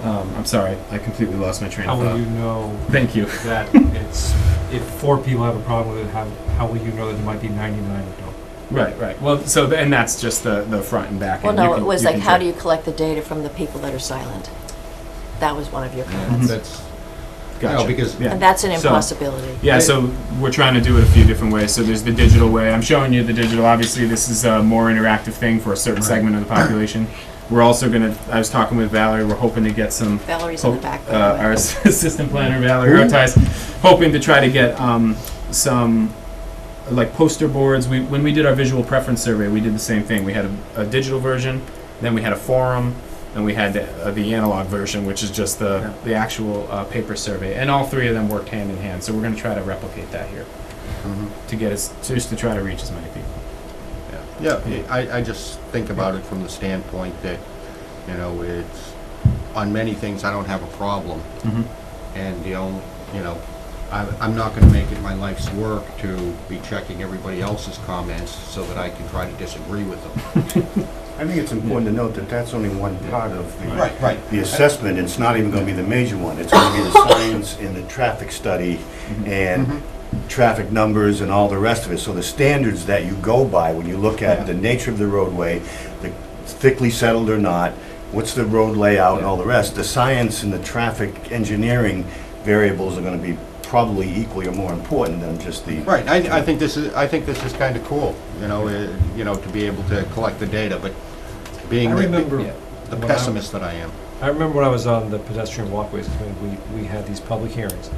I'm sorry, I completely lost my train of How thought. will you know? Thank you. That it's, if 4 people have a problem with it, how will you know that there might be 99 that don't? Right. Well, so, and that's just the front and back Well, end. no, You can- it was you like, can how check. do you collect the data from the people that are silent? That was one of your comments. That's, Gotcha. no, because Yeah. And that's an So- impossibility. Yeah, so we're trying to do it a few different ways. So there's the digital way. I'm showing you the digital. Obviously, this is a more interactive thing for a certain segment of the population. We're also going to, I was talking with Valerie, we're hoping to get some, Valerie's in the back. by the way. our assistant planner, Valerie Artice, hoping to try to get some like poster boards. When we did our visual preference survey, we did the same thing. We had a digital version, then we had a forum, and we had the analog version, which is just the actual paper survey. And all 3 of them worked hand in hand. So we're going to try to replicate that here to get us, just to try to reach as many people. Yeah, I just think about it from the standpoint that, you know, it's, on many things I don't have a problem. And, you know, I'm not going to make it my life's work to be checking everybody else's comments so that I can try to disagree with them. I think it's important to note that that's only one part of Right. the assessment. It's not even going to be the major one. It's going to be the science and the traffic study and traffic numbers and all the rest of it. So the standards that you go by when you look at the nature of the roadway, the thickly settled or not, what's the road layout and all the rest, the science and the traffic engineering variables are going to be probably equally or more important than just the... Right, I think this is kind of cool, you know, to be able to collect the data, but being I remember the when pessimist that I am. I remember when I was on the pedestrian walkways committee, we had these public hearings,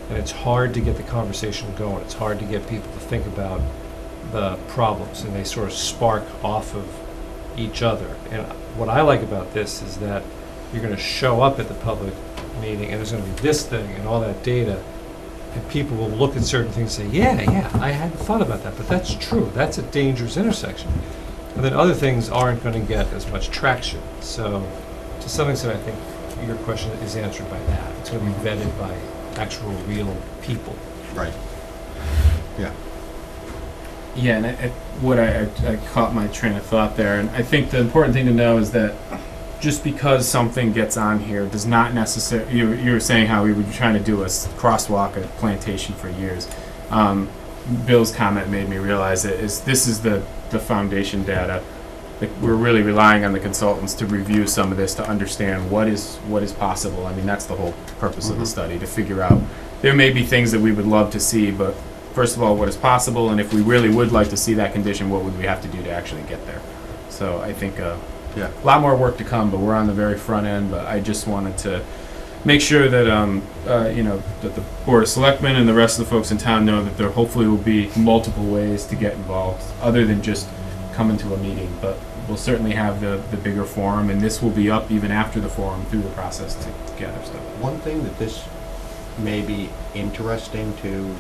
and it's hard to get the conversation going. It's hard to get people to think about the problems, and they sort of spark off of each other. And what I like about this is that you're going to show up at the public meeting, and there's going to be this thing and all that data, and people will look at certain things and say, yeah, I hadn't thought about that, but that's true. That's a dangerous intersection. And then other things aren't going to get as much traction. So to some extent, I think your question is answered by that. It's going to be vetted by actual real people. Right. Yeah. Yeah, and I caught my train of thought there, and I think the important thing to know is that just because something gets on here does not necessarily, you were saying how we were trying to do a crosswalk at Plantation for years. Bill's comment made me realize that this is the foundation data. Like, we're really relying on the consultants to review some of this to understand what is possible. I mean, that's the whole purpose of the study, to figure out, there may be things that we would love to see, but first of all, what is possible, and if we really would like to see that condition, what would we have to do to actually get there? So I think a lot more work to come, but we're on the very front end. But I just wanted to make sure that that the Board of Selectmen and the rest of the folks in town know that there hopefully will be multiple ways to get involved, other than just coming to a meeting. But we'll certainly have the bigger forum, and this will be up even after the forum through the process to gather stuff. One thing that this may be interesting to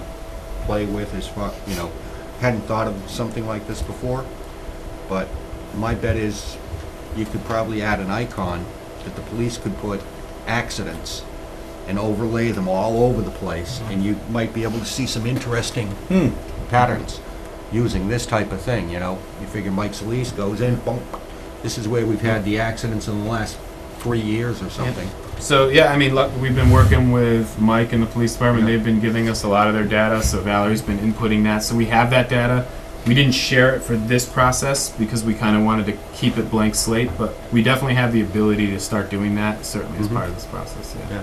play with is, hadn't thought of something like this before, but my bet is you could probably add an icon that the police could put accidents and overlay them all over the place, and you might be able to see some interesting patterns using this type of thing. You figure Mike Solis goes in, boom, this is where we've had the accidents in the last 3 years or something. So yeah, I mean, look, we've been working with Mike and the police department. They've been giving us a lot of their data, so Valerie's been inputting that. So we have that data. We didn't share it for this process because we kind of wanted to keep it blank slate, but we definitely have the ability to start doing that, certainly as part of this process, yeah.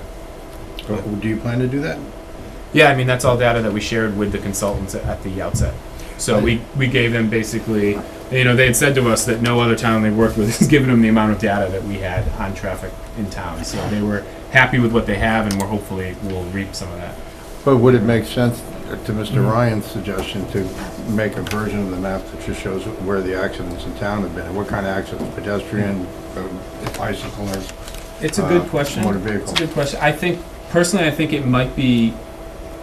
Do you plan to do that? Yeah, I mean, that's all data that we shared with the consultants at the outset. So we gave them basically, they had said to us that no other town they worked with has given them the amount of data that we had on traffic in town. So they were happy with what they have, and we're hopefully will reap some of that. But would it make sense, to Mr. Ryan's suggestion, to make a version of the map that just shows where the accidents in town have been, and what kind of accidents, pedestrian, bicycle, or It's a good question. motor vehicle? It's a good question. Personally, I think it might be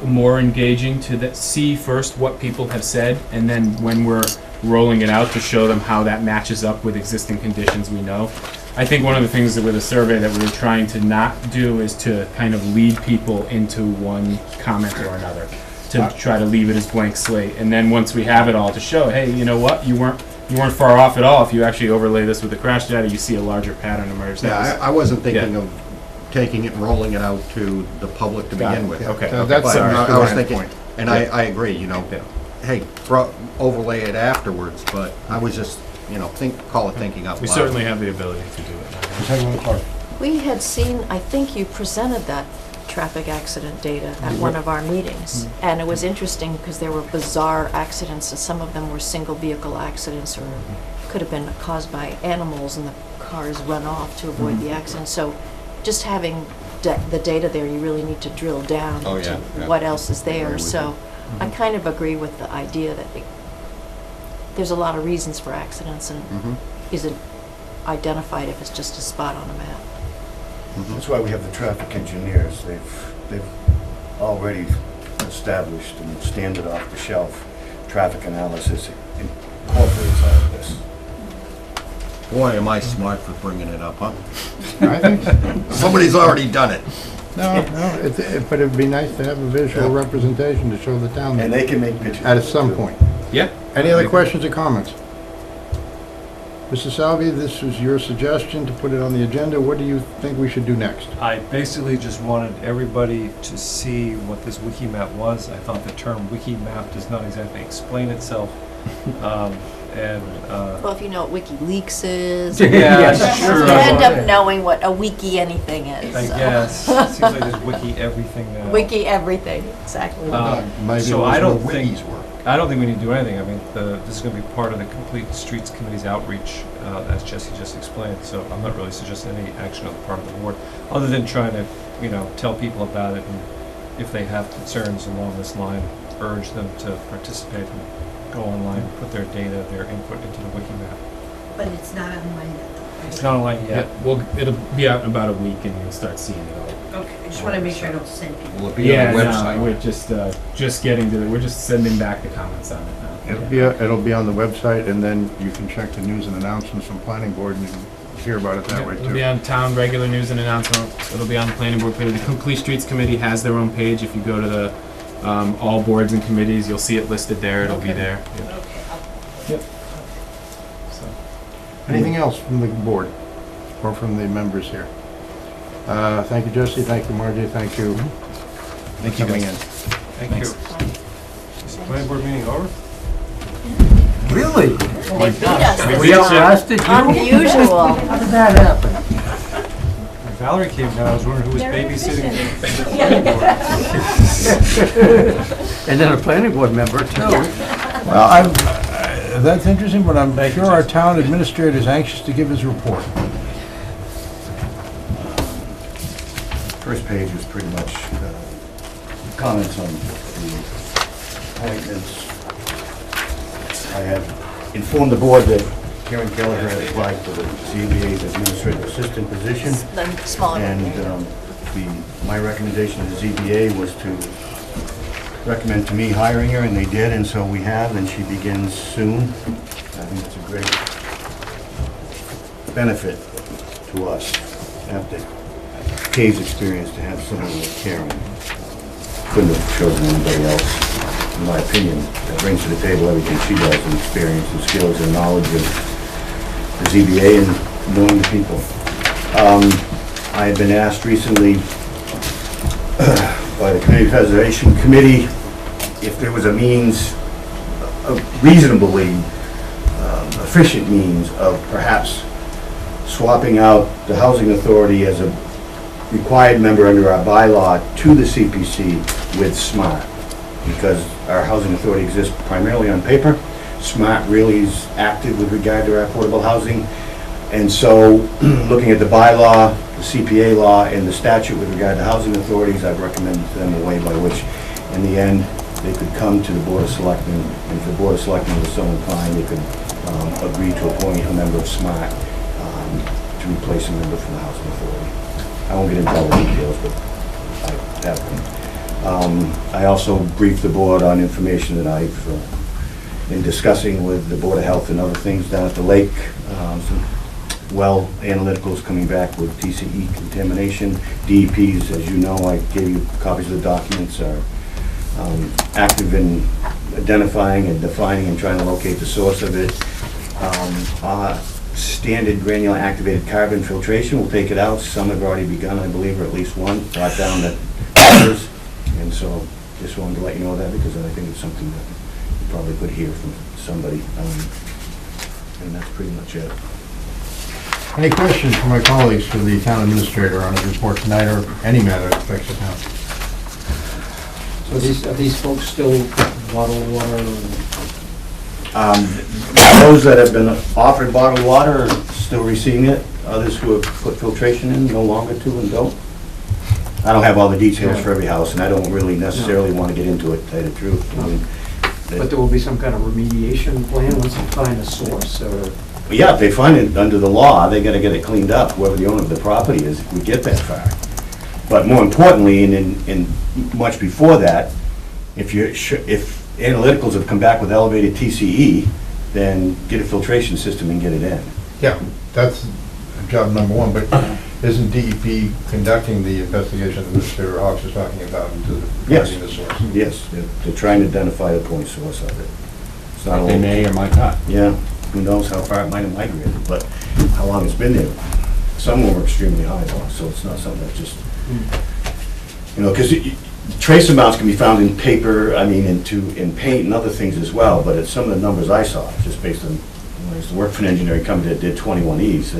more engaging to see first what people have said, and then when we're rolling it out to show them how that matches up with existing conditions we know. I think one of the things that with a survey that we were trying to not do is to kind of lead people into one comment or another, to try to leave it as blank slate. And then once we have it all to show, hey, you know what, you weren't far off at all. If you actually overlay this with the crash data, you see a larger pattern emerge. Yeah, I wasn't thinking of taking it and rolling it out to the public to begin with. Okay. So that's But I was Ryan's thinking, point. and I agree, hey, overlay it afterwards, but I was just, call it thinking out loud. We certainly have the ability to do it. We had seen, I think you presented that traffic accident data at one of our meetings. And it was interesting because there were bizarre accidents, and some of them were single vehicle accidents or could have been caused by animals and the cars run off to avoid the accident. So just having the data there, you really need to drill down to what else is there. So I kind of agree with the idea that there's a lot of reasons for accidents, and isn't identified if it's just a spot on a map. That's why we have the traffic engineers. They've already established and standard off-the-shelf traffic analysis incorporates all of this. Boy, am I smart for bringing it up, huh? I think Somebody's already done it. No, but it'd be nice to have a visual representation to show the town. And they can make pictures. At some point. Yeah. Any other questions or comments? Mr. Salvi, this was your suggestion to put it on the agenda. What do you think we should do next? I basically just wanted everybody to see what this wiki map was. I thought the term wiki map does not exactly explain itself. Well, if you know what WikiLeaks is, Yeah, you sure. end up knowing what a wiki anything is. I so. guess. It seems like there's wiki everything now. Wiki everything, exactly. So I don't think we need to do anything. I mean, this is going to be part of the Complete Streets Committee's outreach, as Jesse just explained. So I'm not really suggesting any action on the part of the board, other than trying to, tell people about it, and if they have concerns along this line, urge them to participate and go online, put their data, their input into the wiki map. But it's not online yet. It's not online yet. Yeah, well, it'll be out in about a week, and you'll start seeing it all. Okay, I just want to make sure I don't send people. Will it be on the website? No, we're just getting to we're just sending back the comments on it now. It'll be on the website, and then you can check the news and announcements from planning board and hear about it that way It'll be too. on town regular news and announcements. It'll be on the planning board page. The Complete Streets Committee has their own page. If you go to the all boards and committees, you'll see it listed there. It'll be there. Yep. Yep. So. Anything else from the board or from the members here? Thank you, Jesse. Thank you, Margie. Thank you. Thank you, coming guys. in. Thank you. Is the planning board meeting over? Really? They beat us We this outlasted you? time. Unusual. How did that happen? When Valerie came down, I was wondering who was babysitting. And then a planning board member too. Well, That's interesting, but I'm sure our town administrator is anxious to give his report. First page is pretty much comments on the appointments. I had informed the board that Karen Gallagher had applied for the ZBA's administrative assistant position. The smaller one. And my recommendation to the ZBA was to recommend to me hiring her, and they did, and so we have, and she begins soon. I think it's a great benefit to us after Kay's experience to have someone like Karen. Couldn't have chosen anybody else, in my opinion, that brings to the table everything she does, and experience and skills and knowledge of the ZBA and knowing the people. I had been asked recently by the Community Preservation Committee if there was a means, a reasonably efficient means of perhaps swapping out the Housing Authority as a required member under our bylaw to the CPC with SMART, because our Housing Authority exists primarily on paper. SMART really is active with regard to our affordable housing. And so, looking at the bylaw, the CPA law, and the statute with regard to housing authorities, I've recommended to them a way by which, in the end, they could come to the Board of Selectmen, and if the Board of Selectmen was so inclined, they could agree to appoint a member of SMART to replace a member from the Housing Authority. I won't get into all the details, but I have them. I also briefed the board on information that I've been discussing with the Board of Health and other things down at the lake. Some well analyticals coming back with TCE contamination. DEPs, as you know, I gave you copies of the documents, are active in identifying and defining and trying to locate the source of it. Standard granular activated carbon filtration, we'll take it out. Some have already begun, I believe, or at least one, brought down to others. And so just wanted to let you know that, because I think it's something that you probably could hear from somebody. And that's pretty much it. Any questions from my colleagues for the town administrator on his report tonight, or any matter that affects the town? So are these folks still bottled water? Those that have been offered bottled water are still receiving it. Others who have put filtration in no longer to and don't. I don't have all the details for every house, and I don't really necessarily want to get into it, to tell you the truth. I mean, But there will be some kind of remediation plan once you find a source, or? yeah, if they find it under the law, they gotta get it cleaned up, whoever the owner of the property is, if we get that far. But more importantly, and much before that, if analyticals have come back with elevated TCE, then get a filtration system and get it in. Yeah, that's job number one, but isn't DEP conducting the investigation that Mr. Hawks is talking about into finding the source? Yes, they're trying to identify the point source of it. It's not They may or might not. Yeah, who knows how far it might have migrated, but how long it's been there. Some of them are extremely high though, so it's not something that's just, you know, because trace amounts can be found in paper, I mean, in paint and other things as well, but it's some of the numbers I saw, just based on, when I used to work for an engineering company that did 21 E's,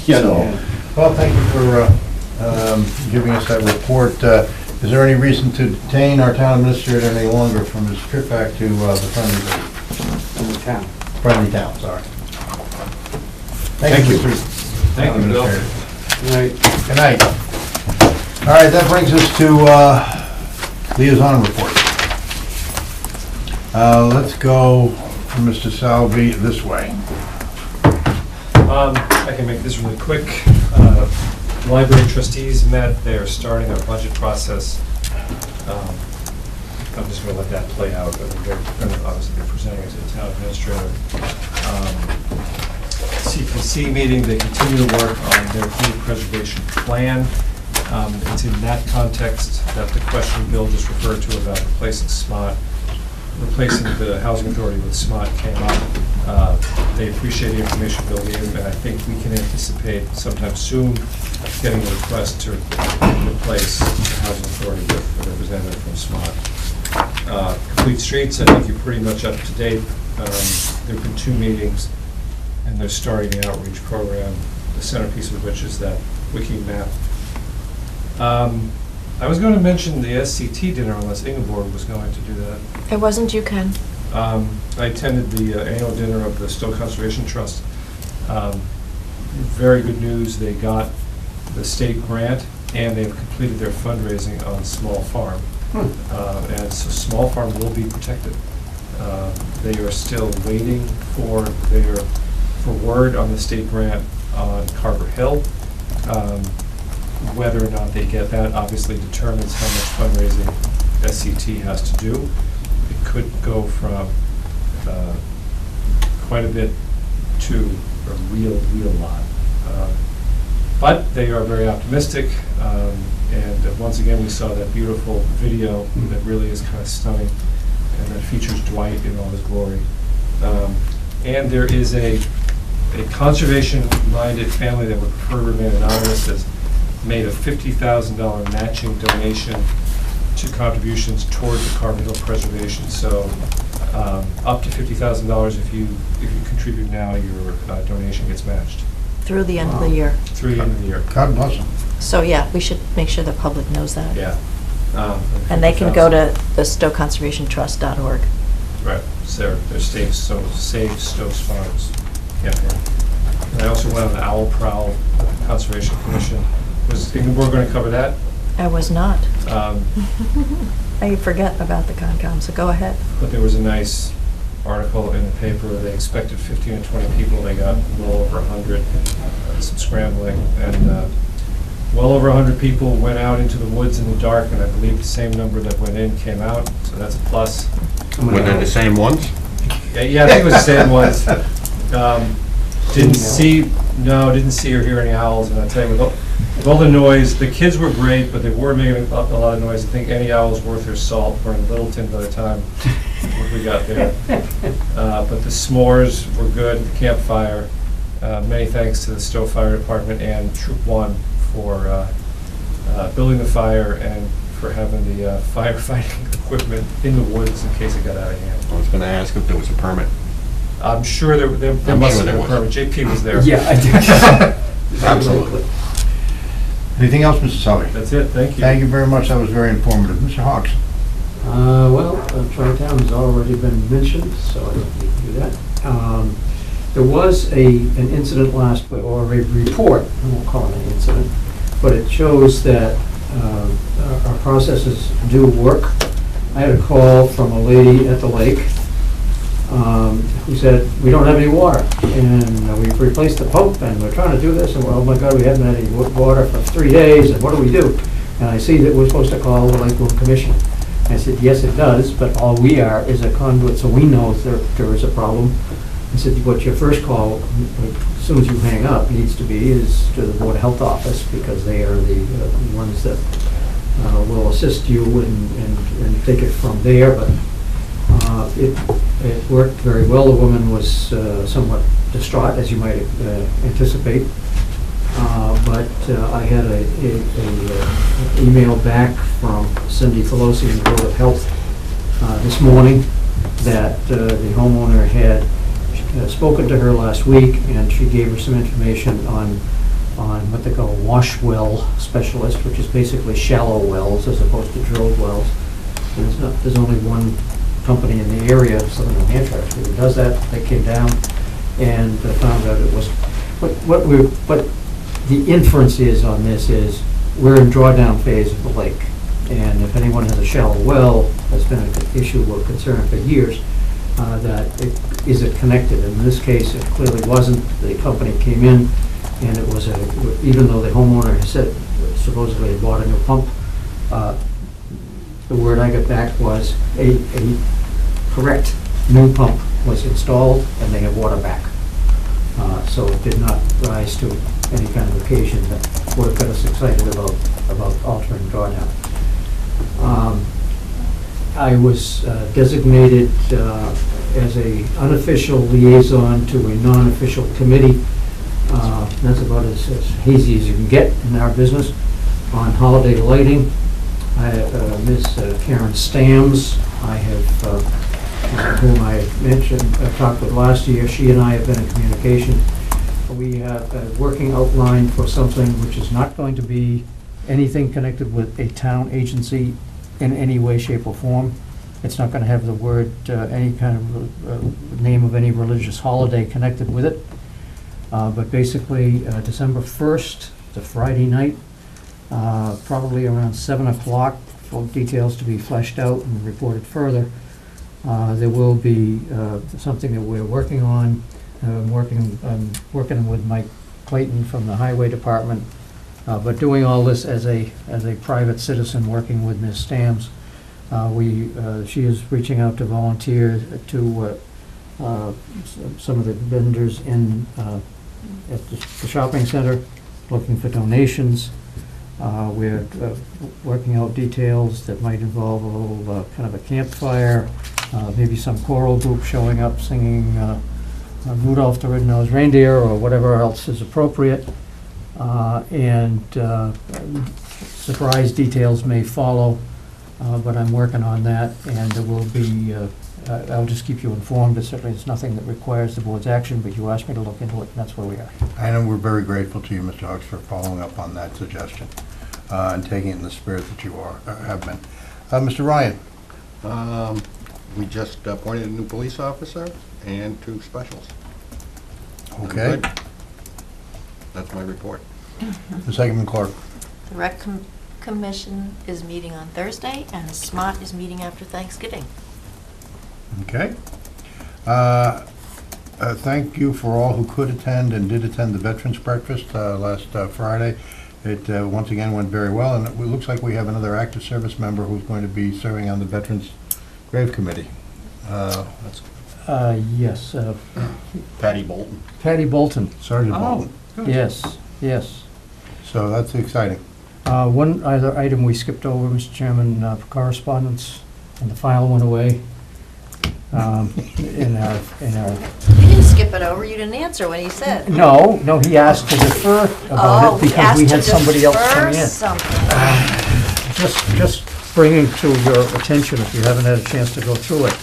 you know. Well, thank you for giving us that report. Is there any reason to detain our town administrator any longer from his trip back to the friendly town? Friendly town, sorry. Thank you. Thank you, Bill. Good night. Good night. All right, that brings us to liaison report. Let's go from Mr. Salvi this way. I can make this really quick. Library trustees met. They are starting a budget process. I'm just going to let that play out. They're going to obviously be presenting it to the town administrator. CPC meeting, they continue to work on their community preservation plan. It's in that context that the question Bill just referred to about replacing the housing authority with SMART came up. They appreciate the information Bill gave them, and I think we can anticipate sometime soon getting a request to replace the housing authority with a representative from SMART. Complete Streets, I think you're pretty much up to date. There have been 2 meetings, and they're starting the outreach program, the centerpiece of which is that wiki map. I was going to mention the SCT dinner unless Ingeborg was going to do that. It wasn't you, Ken. I attended the annual dinner of the Stow Conservation Trust. Very good news, they got the state grant and they've completed their fundraising on Small Farm. And so Small Farm will be protected. They are still waiting for word on the state grant on Carver Hill. Whether or not they get that obviously determines how much fundraising SCT has to do. It could go from quite a bit to a real lot. But they are very optimistic, and once again we saw that beautiful video that really is kind of stunning, and that features Dwight in all his glory. And there is a conservation-minded family that would prefer to remain anonymous has made a $50,000 matching donation to contributions toward the Carver Hill preservation. So up to $50,000 if you contribute now, your donation gets matched. Through the end of the year. Through the end of the year. God bless them. So, yeah, we should make sure the public knows that. Yeah. And they can go to the stowconservationtrust.org. Right. So there's Save Stow's Farms campaign. And I also went on the Owl Prowl with the Conservation Commission. We're going to cover that. I was not. I forget about the Concom, so go ahead. But there was a nice article in the paper. They expected 15 to 20 people. They got well over 100. Some scrambling. And well over 100 people went out into the woods in the dark, and I believe the same number that went in came out. So that's a plus. Were they the same ones? Yeah, I think it was the same ones. Didn't see or hear any owls. And I tell you, with all the noise, the kids were great, but they were making a lot of noise. I think any owl's worth their salt. We're in Littleton by the time we got there. But the s'mores were good, the campfire. Many thanks to the Stow Fire Department and Troop 1 for building the fire and for having the firefighting equipment in the woods in case it got out of hand. I was going to ask if there was a permit. I'm sure there must have been a permit. JP was there. Yeah, I did. Absolutely. Anything else, Mr. Sully? That's it, thank you. Thank you very much, that was very informative. Mr. Hawks? Well, Tri-Town has already been mentioned, so I don't need to do that. There was an incident or a report, I won't call it an incident, but it shows that our processes do work. I had a call from a lady at the lake who said, we don't have any water, and we've replaced the pump, and we're trying to do this, and oh my God, we haven't had any water for 3 days, and what do we do? And I see that we're supposed to call the Lakewood Commission. I said, yes, it does, but all we are is a conduit, so we know if there is a problem. I said, what your first call, as soon as you hang up, needs to be is to the Board of Health Office, because they are the ones that will assist you and take it from there. But it worked very well. The woman was somewhat distraught, as you might anticipate. But I had a email back from Cindy Pelosi in the Board of Health this morning that the homeowner had spoken to her last week, and she gave her some information on what they call wash well specialist, which is basically shallow wells as opposed to drilled wells. There's only one company in the area, Southern New Hampshire, actually, that does that. They came down and found out it was what the inference is on this is we're in drawdown phase of the lake, and if anyone has a shallow well, that's been an issue or concern for years. Is it connected? In this case, it clearly wasn't. The company came in, and it was even though the homeowner said supposedly had bought a new pump, the word I got back was a correct new pump was installed, and they have water back. So it did not rise to any kind of occasion that would have got us excited about altering drawdown. I was designated as a unofficial liaison to a non-official committee. That's about as hazy as you can get in our business. On holiday lighting, I have Ms. Karen Stams, whom I mentioned, talked with last year. She and I have been in communication. We have a working outline for something which is not going to be anything connected with a town agency in any way, shape, or form. It's not going to have the word, any kind of name of any religious holiday connected with it. But basically, December 1st, it's a Friday night, probably around 7 o'clock, full details to be fleshed out and reported further. There will be something that we're working on. I'm working with Mike Clayton from the Highway Department, but doing all this as a private citizen, working with Ms. Stams. She is reaching out to volunteer to some of the vendors at the shopping center, looking for donations. We're working out details that might involve a little kind of a campfire, maybe some choral group showing up singing Rudolph the Red-Nosed Reindeer or whatever else is appropriate. And surprise details may follow, but I'm working on that, and there will be, I'll just keep you informed. But certainly it's nothing that requires the board's action, but you asked me to look into it, and that's where we are. And we're very grateful to you, Mr. Hawks, for following up on that suggestion and taking it in the spirit that you have been. Mr. Ryan? We just appointed a new police officer and 2 specials. Okay. Good. That's my report. The second clerk. The Rec Commission is meeting on Thursday, and the SMOT is meeting after Thanksgiving. Okay. Thank you for all who could attend and did attend the Veterans Breakfast last Friday. It once again went very well, and it looks like we have another active service member who's going to be serving on the Veterans Grave Committee. Yes. Patty Bolton. Patty Bolton. Sergeant Bolton. Good. Yes, yes. So that's exciting. One other item we skipped over, Mr. Chairman, for correspondence, and the file went away. In our. You didn't skip it over, you didn't answer when he said. No, he asked to defer about it because we had somebody else come in. Just bringing to your attention, if you haven't had a chance to go through it.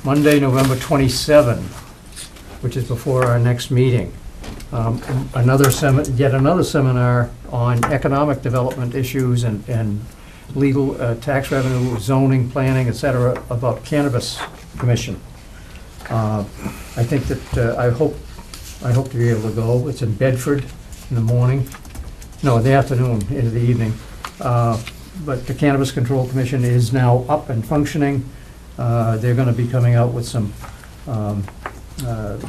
Monday, November 27, which is before our next meeting. Yet another seminar on economic development issues and legal tax revenue, zoning, planning, et cetera, about Cannabis Commission. I think that I hope to be able to go. It's in Bedford in the morning. No, in the afternoon, into the evening. But the Cannabis Control Commission is now up and functioning. They're going to be coming out with some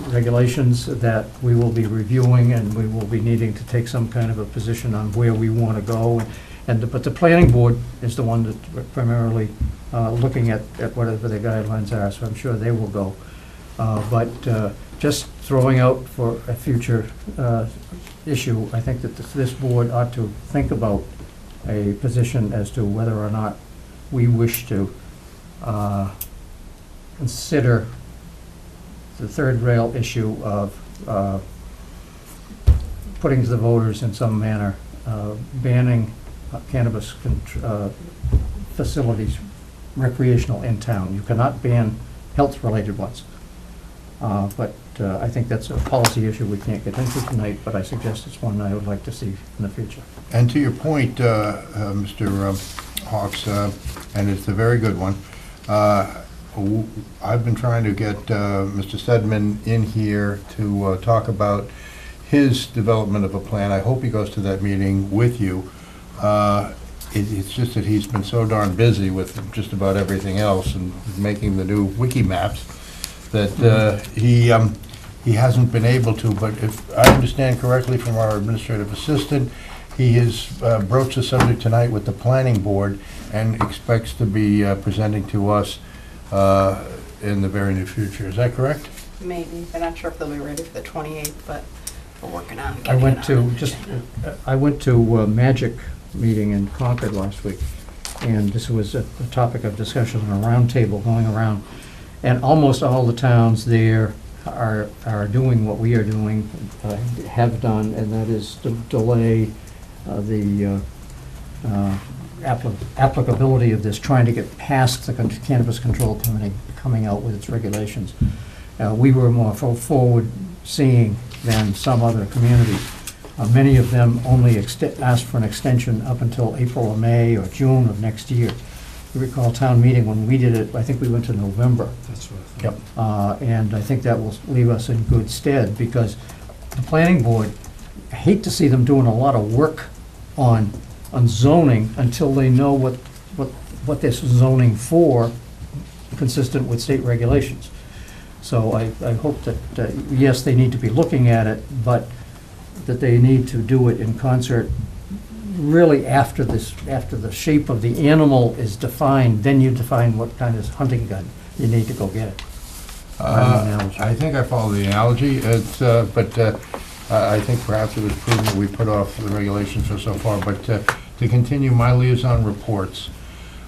regulations that we will be reviewing, and we will be needing to take some kind of a position on where we want to go. But the planning board is the one that's primarily looking at whatever the guidelines are, so I'm sure they will go. But just throwing out for a future issue, I think that this board ought to think about a position as to whether or not we wish to consider the third rail issue of putting to the voters in some manner, banning cannabis facilities, recreational in town. You cannot ban health-related ones. But I think that's a policy issue we can't get into tonight, but I suggest it's one I would like to see in the future. And to your point, Mr. Hawks, and it's a very good one, I've been trying to get Mr. Steadman in here to talk about his development of a plan. I hope he goes to that meeting with you. It's just that he's been so darn busy with just about everything else and making the new wiki maps that he hasn't been able to. But if I understand correctly from our administrative assistant, he has broached the subject tonight with the planning board and expects to be presenting to us in the very near future. Is that correct? Maybe. I'm not sure if they'll be ready for the 28th, but we're working on it. I went to a Magic meeting in Concord last week, and this was a topic of discussion on a round table going around. And almost all the towns there are doing what we are doing, have done, and that is to delay the applicability of this, trying to get past the Cannabis Control Committee coming out with its regulations. We were more forward-seeing than some other communities. Many of them only asked for an extension up until April or May or June of next year. You recall town meeting, when we did it, I think we went to November. That's what I thought. And I think that will leave us in good stead, because the planning board, I hate to see them doing a lot of work on zoning until they know what this is zoning for, consistent with state regulations. So I hope that, yes, they need to be looking at it, but that they need to do it in concert really after the shape of the animal is defined, then you define what kind of hunting gun you need to go get it. I think I follow the analogy, but I think perhaps it was prudent that we put off the regulations for so far, but to continue my liaison reports.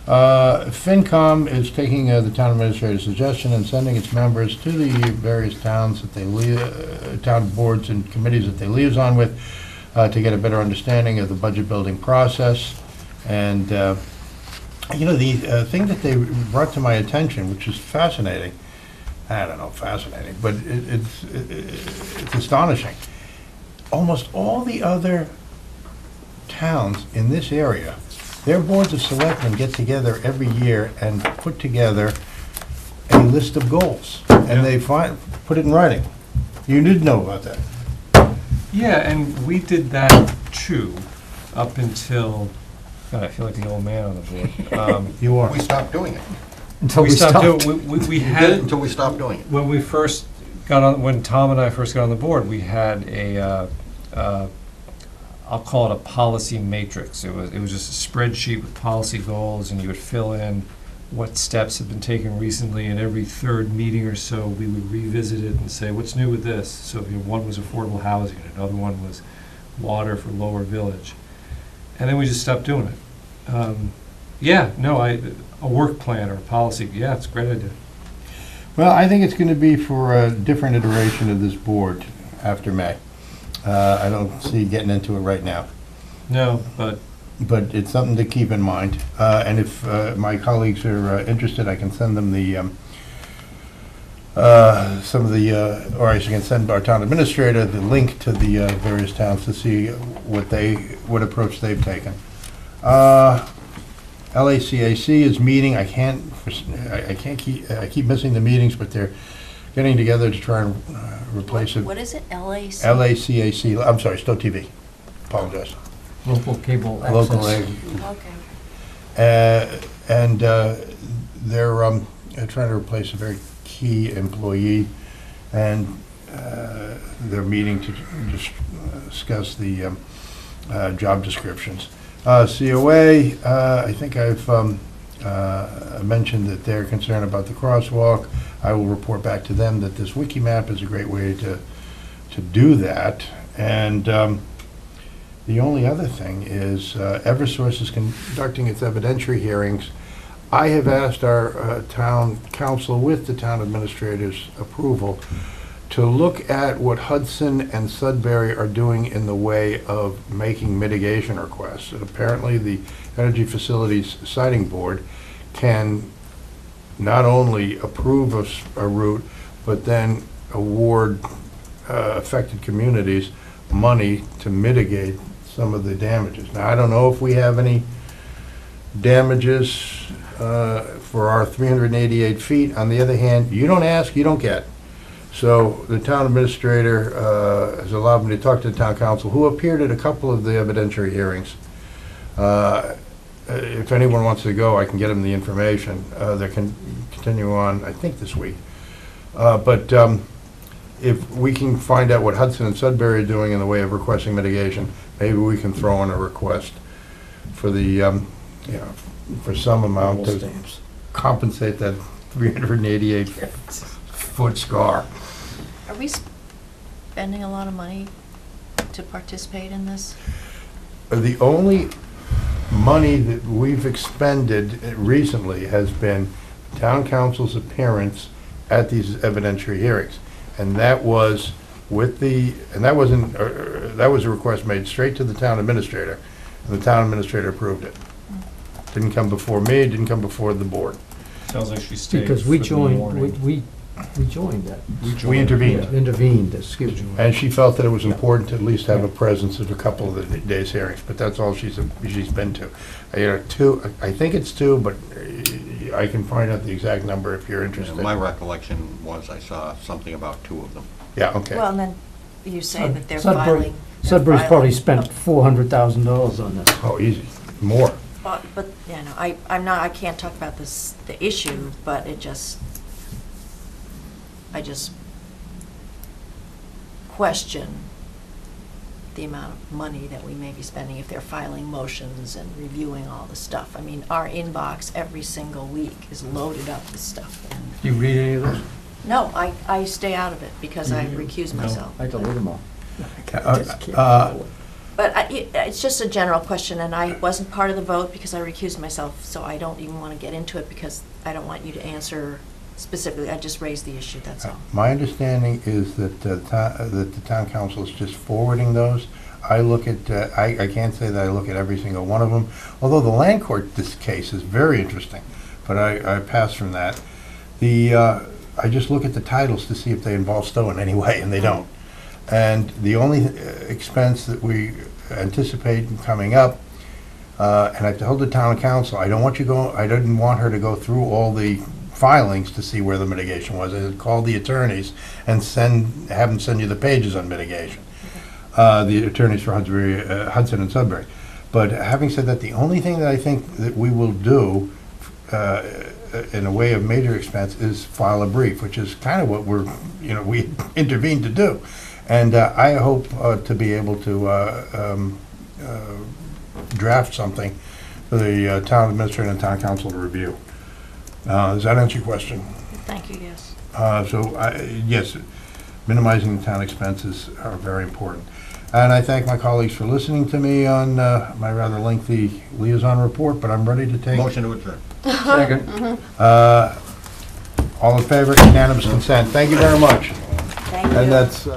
FinCom is taking the town administrator's suggestion and sending its members to the various towns that they town boards and committees that they liaison with to get a better understanding of the budget building process. And the thing that they brought to my attention, which is fascinating, I don't know, fascinating, but it's astonishing. Almost all the other towns in this area, their boards of selectmen get together every year and put together a list of goals, and they put it in writing. You did know about that. Yeah, and we did that too, up until, God, I feel like the old man on the board. You are. We stopped doing it. Until we stopped. stopped. We had it Until we stopped doing it. when we first got on. When Tom and I first got on the board, we had a I'll call it a policy matrix. It was just a spreadsheet with policy goals, and you would fill in what steps have been taken recently, and every third meeting or so we would revisit it and say, what's new with this? So one was affordable housing, and another one was water for Lower Village. And then we just stopped doing it. A work plan or a policy, yeah, it's a great idea. Well, I think it's going to be for a different iteration of this board after May. I don't see getting into it right now. No, but it's something to keep in mind. And if my colleagues are interested, I can send them or I can send our town administrator the link to the various towns to see what approach they've taken. LACAC is meeting. I keep missing the meetings, but they're getting together to try and replace it. What is it, LAC? LACAC, I'm sorry, Stow TV. Apologize. Local cable access. Local ag. Okay. And they're trying to replace a very key employee, and they're meeting to discuss the job descriptions. COA, I think I've mentioned that they're concerned about the crosswalk. I will report back to them that this wiki map is a great way to do that. And the only other thing is Eversource is conducting its evidentiary hearings. I have asked our town council, with the town administrator's approval, to look at what Hudson and Sudbury are doing in the way of making mitigation requests. And apparently the Energy Facilities Siting Board can not only approve a route, but then award affected communities money to mitigate some of the damages. Now, I don't know if we have any damages for our 388 feet. On the other hand, you don't ask, you don't get. So the town administrator has allowed me to talk to the town council, who appeared at a couple of the evidentiary hearings. If anyone wants to go, I can get them the information. They can continue on, I think, this week. But if we can find out what Hudson and Sudbury are doing in the way of requesting mitigation, maybe we can throw in a request for the, for some amount to compensate that 388-foot scar. Are we spending a lot of money to participate in this? The only money that we've expended recently has been town council's appearance at these evidentiary hearings. And that was that was a request made straight to the town administrator, and the town administrator approved it. Didn't come before me, didn't come before the board. sounds like she stayed Because we for the joined, morning. we We joined that. We intervened. Yeah, intervened, excuse me. And she felt that it was important to at least have a presence at a couple of the days' hearings, but that's all she's been to. I think it's two, but I can find out the exact number if you're interested. My recollection was I saw something about 2 of them. Yeah, okay. Well, and then you say that they're Sudbury- filing. Sudbury's probably spent $400,000 on this. Oh, easy, more. But, yeah, no, I can't talk about this, the issue, but I just question the amount of money that we may be spending if they're filing motions and reviewing all the stuff. I mean, our inbox every single week is loaded up with stuff. And Do you read any of those? no, I stay out of it because I recuse myself. I delete them all. But it's just a general question, and I wasn't part of the vote because I recused myself, so I don't even want to get into it because I don't want you to answer specifically. I just raised the issue, that's all. My understanding is that the town council is just forwarding those. I look at, I can't say that I look at every single one of them, although the land court, this case is very interesting, but I pass from that. I just look at the titles to see if they involve Stow in any way, and they don't. And the only expense that we anticipate coming up, and I told the town council, I didn't want her to go through all the filings to see where the mitigation was. I said, call the attorneys and have them send you the pages on mitigation. The attorneys for Hudson and Sudbury. But having said that, the only thing that I think that we will do in a way of major expense is file a brief, which is kind of what we intervened to do. And I hope to be able to draft something for the town administrator and town council to review. Does that answer your question? Thank you, yes. Yes, minimizing the town expenses are very important. And I thank my colleagues for listening to me on my rather lengthy liaison report, but I'm ready to take... Motion to adjourn. Second. All in favor, unanimous consent. Thank you very much. Thank you. And that's...